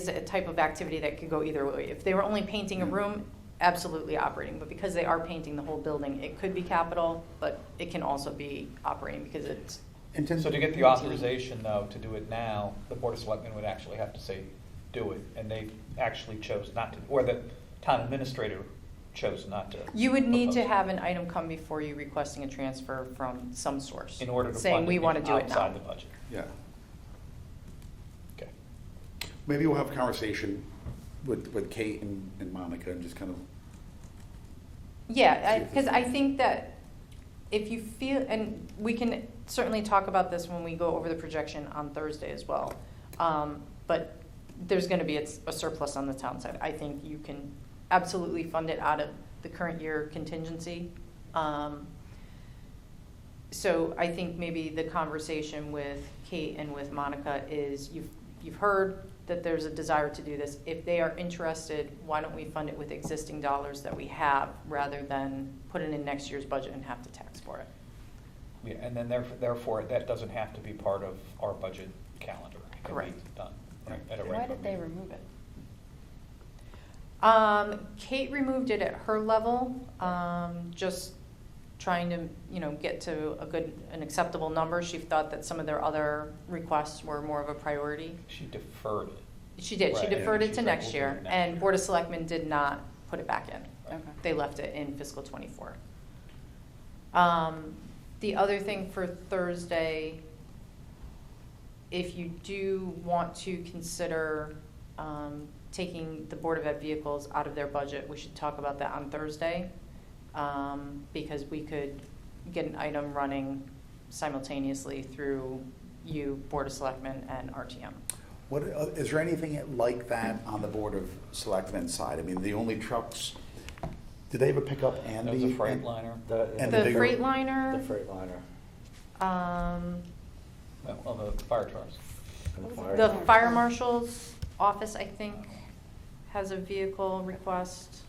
[SPEAKER 9] a type of activity that could go either way. If they were only painting a room, absolutely operating, but because they are painting the whole building, it could be capital, but it can also be operating because it's,
[SPEAKER 17] So to get the authorization, though, to do it now, the Board of Selectmen would actually have to say, do it, and they actually chose not to, or the town administrator chose not to.
[SPEAKER 9] you would need to
[SPEAKER 17] propose
[SPEAKER 9] have an item come before you requesting a transfer from some source.
[SPEAKER 17] in order to
[SPEAKER 9] saying
[SPEAKER 17] fund
[SPEAKER 9] we
[SPEAKER 17] it
[SPEAKER 9] want to do it now.
[SPEAKER 17] outside the budget.
[SPEAKER 1] Yeah.
[SPEAKER 17] Okay.
[SPEAKER 1] Maybe we'll have a conversation with Kate and Monica and just kind of.
[SPEAKER 9] Yeah, because I think that if you feel, and we can certainly talk about this when we go over the projection on Thursday as well, but there's going to be a surplus on the town side. I think you can absolutely fund it out of the current year contingency. So I think maybe the conversation with Kate and with Monica is you've heard that there's a desire to do this. If they are interested, why don't we fund it with existing dollars that we have rather than put it in next year's budget and have to tax for it?
[SPEAKER 17] Yeah, and then therefore, that doesn't have to be part of our budget calendar. It can be
[SPEAKER 9] Correct.
[SPEAKER 17] done right, at a
[SPEAKER 6] Why
[SPEAKER 17] regular
[SPEAKER 6] did they
[SPEAKER 17] meeting.
[SPEAKER 6] remove it?
[SPEAKER 9] Kate removed it at her level, just trying to, get to an acceptable number. She thought that some of their other requests were more of a priority.
[SPEAKER 17] She deferred it.
[SPEAKER 9] She did. She
[SPEAKER 17] Right.
[SPEAKER 9] deferred
[SPEAKER 17] Yeah,
[SPEAKER 9] it to
[SPEAKER 17] she's like,
[SPEAKER 9] next
[SPEAKER 17] we'll do
[SPEAKER 9] year,
[SPEAKER 17] it next
[SPEAKER 9] and
[SPEAKER 17] year.
[SPEAKER 9] Board of Selectmen did not put it back in.
[SPEAKER 6] Okay.
[SPEAKER 9] They left it in fiscal '24. The other thing for Thursday, if you do want to consider taking the Board of Ed vehicles out of their budget, we should talk about that on Thursday, because we could get an item running simultaneously through you, Board of Selectmen, and RTM.
[SPEAKER 1] What, is there anything like that on the Board of Selectmen side? I mean, the only trucks, did they have a pickup and
[SPEAKER 17] That
[SPEAKER 1] the?
[SPEAKER 17] was a Freightliner.
[SPEAKER 1] And
[SPEAKER 9] The
[SPEAKER 1] bigger-
[SPEAKER 9] Freightliner,
[SPEAKER 7] The Freightliner.
[SPEAKER 17] Well, the fire trucks.
[SPEAKER 7] and the
[SPEAKER 9] the fire marshal's office, I think, has a vehicle request.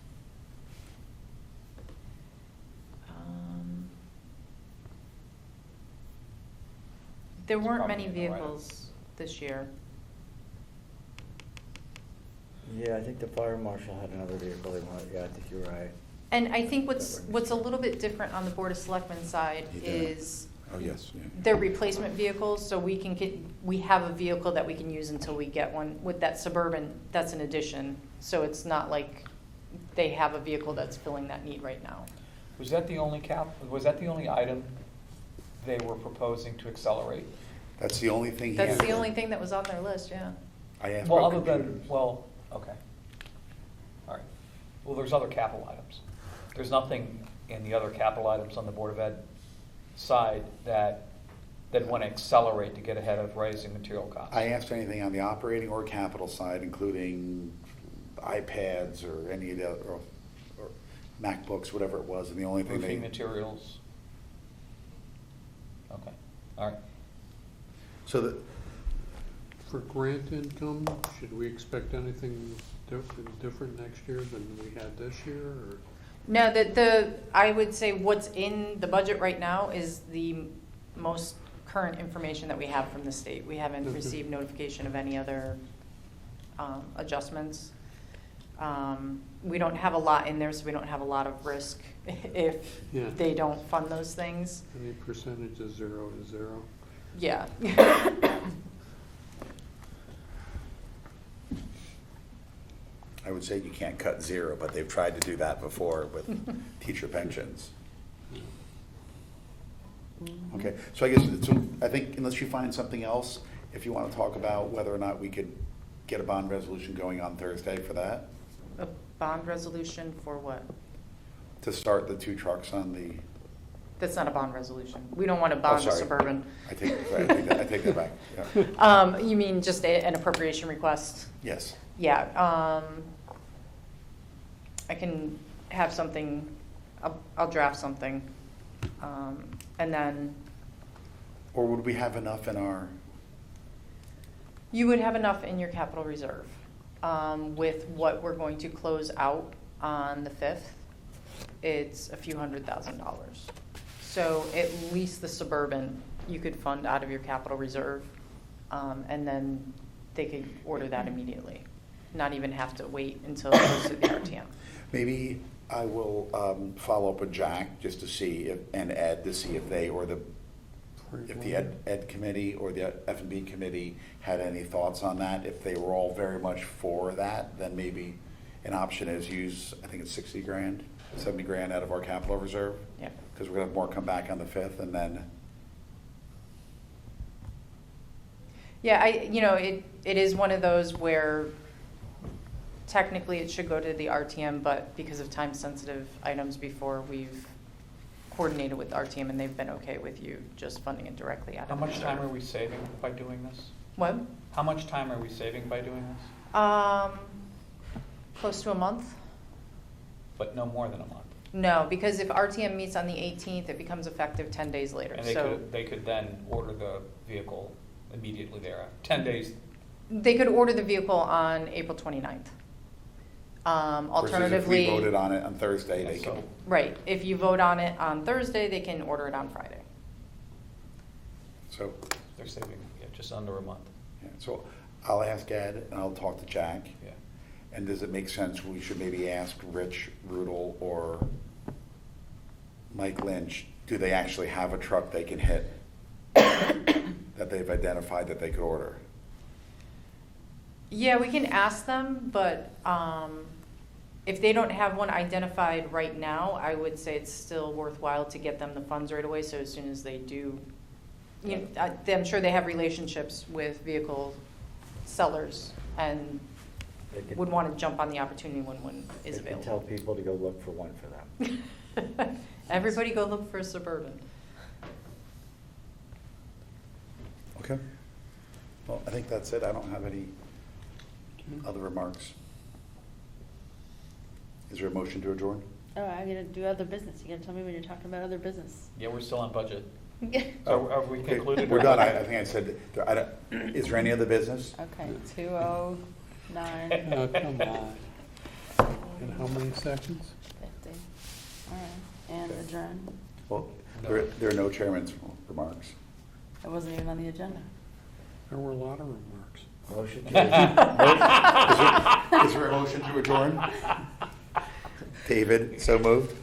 [SPEAKER 9] There
[SPEAKER 17] It's
[SPEAKER 9] weren't
[SPEAKER 17] probably
[SPEAKER 9] many
[SPEAKER 17] in the write-up.
[SPEAKER 9] vehicles this year.
[SPEAKER 7] Yeah, I think the fire marshal had another vehicle they wanted, yeah, I think you're right.
[SPEAKER 9] And I think what's a little bit different on the Board of Selectmen side
[SPEAKER 1] He did.
[SPEAKER 9] is
[SPEAKER 1] Oh, yes, yeah.
[SPEAKER 9] they're replacement vehicles, so we have a vehicle that we can use until we get one. With that Suburban, that's an addition, so it's not like they have a vehicle that's filling that need right now.
[SPEAKER 17] Was that the only item they were proposing to accelerate?
[SPEAKER 1] That's the only thing he
[SPEAKER 9] That's
[SPEAKER 1] had.
[SPEAKER 9] the only thing that was on their list, yeah.
[SPEAKER 1] I asked
[SPEAKER 17] Well,
[SPEAKER 1] about
[SPEAKER 17] other than,
[SPEAKER 1] computers.
[SPEAKER 17] well, okay. All right. Well, there's other capital items. There's nothing in the other capital items on the Board of Ed side that want to accelerate to get ahead of rising material costs.
[SPEAKER 1] I asked anything on the operating or capital side, including iPads or any of the, or MacBooks, whatever it was, and the only thing
[SPEAKER 17] Roofing
[SPEAKER 1] they.
[SPEAKER 17] materials. Okay, all right.
[SPEAKER 1] So the,
[SPEAKER 12] For grant income, should we expect anything different next year than we had this year, or?
[SPEAKER 9] No, I would say what's in the budget right now is the most current information that we have from the state. We haven't
[SPEAKER 12] Okay.
[SPEAKER 9] received notification of any other adjustments. We don't have a lot in there, so we don't have a lot of risk if
[SPEAKER 12] Yeah.
[SPEAKER 9] they don't fund those things.
[SPEAKER 12] Any percentage is 0 to 0?
[SPEAKER 9] Yeah.
[SPEAKER 1] I would say you can't cut zero, but they've tried to do that before with teacher pensions. Okay, so I think unless you find something else, if you want to talk about whether or not we could get a bond resolution going on Thursday for that,
[SPEAKER 9] A bond resolution for what?
[SPEAKER 1] to start the two trucks on
[SPEAKER 9] That's not a bond resolution. We don't want to bond the
[SPEAKER 1] sorry.
[SPEAKER 9] Suburban.
[SPEAKER 1] I take that back, yeah.
[SPEAKER 9] You mean just an appropriation request?
[SPEAKER 1] Yes.
[SPEAKER 9] Yeah, I can have something, I'll draft something, and then
[SPEAKER 1] Or would we have enough in our,
[SPEAKER 9] you would have enough in your capital reserve. With what we're going to close out on the 5th, it's a few $100,000. So at least the Suburban, you could fund out of your capital reserve, and then they could order that immediately. Not even have to wait until it goes to the RTM.
[SPEAKER 1] maybe I will follow up with Jack just to see if, and Ed, to see if they, or if the Ed committee or the F&B committee had any thoughts on that. If they were all very much for that, then maybe an option is use, I think it's 60 grand, 70 grand out of our capital reserve.
[SPEAKER 9] Yeah.
[SPEAKER 1] Because we're gonna have more come back on the 5th, and then,
[SPEAKER 9] Yeah, it is one of those where technically it should go to the RTM, but because of time-sensitive items before, we've coordinated with RTM and they've been okay with you just funding it directly out
[SPEAKER 17] How
[SPEAKER 9] of
[SPEAKER 17] much
[SPEAKER 9] reserve.
[SPEAKER 17] time are we saving by doing this?
[SPEAKER 9] What?
[SPEAKER 17] How much time are we saving by doing this?
[SPEAKER 9] Close to a month?
[SPEAKER 17] But no more than a month.
[SPEAKER 9] No, because if RTM meets on the 18th, it becomes effective 10 days later.
[SPEAKER 17] And
[SPEAKER 9] So
[SPEAKER 17] they could then order the vehicle immediately thereafter. 10 days.
[SPEAKER 9] they could order the vehicle on April 29th. Alternatively,
[SPEAKER 1] versus if we voted on it on Thursday,
[SPEAKER 17] Yeah,
[SPEAKER 1] they
[SPEAKER 17] so-
[SPEAKER 1] can.
[SPEAKER 9] right, if you vote on it on Thursday, they can order it on Friday.
[SPEAKER 1] So,
[SPEAKER 17] They're saving just under a month.
[SPEAKER 1] yeah, so I'll ask Ed and I'll talk to Jack.
[SPEAKER 17] Yeah.
[SPEAKER 1] And does it make sense, we should maybe ask Rich Rudel or Mike Lynch, do they actually have a truck they can hit that they've identified that they could order?
[SPEAKER 9] Yeah, we can ask them, but if they don't have one identified right now, I would say it's still worthwhile to get them the funds right away, so as soon as they do, I'm sure they have relationships with vehicle sellers and
[SPEAKER 7] They could-
[SPEAKER 9] would want to jump on the opportunity when one is
[SPEAKER 7] They can tell
[SPEAKER 9] available.
[SPEAKER 7] people to go look for one for them.
[SPEAKER 9] Everybody go look for a Suburban.
[SPEAKER 1] Okay. Well, I think that's it. I don't have any other remarks. Is there a motion to adjourn?
[SPEAKER 19] Oh, I gotta do other business. You gotta tell me when you're talking about other business.
[SPEAKER 17] Yeah, we're still on budget.
[SPEAKER 19] Okay,
[SPEAKER 17] So have we
[SPEAKER 1] Okay,
[SPEAKER 17] concluded?
[SPEAKER 1] We're done. I think I said, is there any other business?
[SPEAKER 19] 2:09.
[SPEAKER 12] Oh, come on. In how many seconds?
[SPEAKER 19] 50. All right, and adjourn.
[SPEAKER 1] Well, there are no chairman's remarks.
[SPEAKER 19] It wasn't even on the agenda.
[SPEAKER 12] There were a lot of remarks.
[SPEAKER 7] Motion to adjourn.
[SPEAKER 1] Is there a motion to adjourn? David, so moved.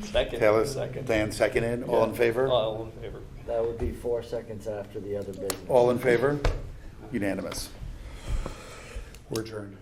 [SPEAKER 17] Second.
[SPEAKER 1] Taylor,
[SPEAKER 17] Second.
[SPEAKER 1] Dan, seconded. All in favor?
[SPEAKER 17] All in favor.
[SPEAKER 7] That would be 4 seconds after the other business.
[SPEAKER 1] All in favor? Unanimous. We're adjourned.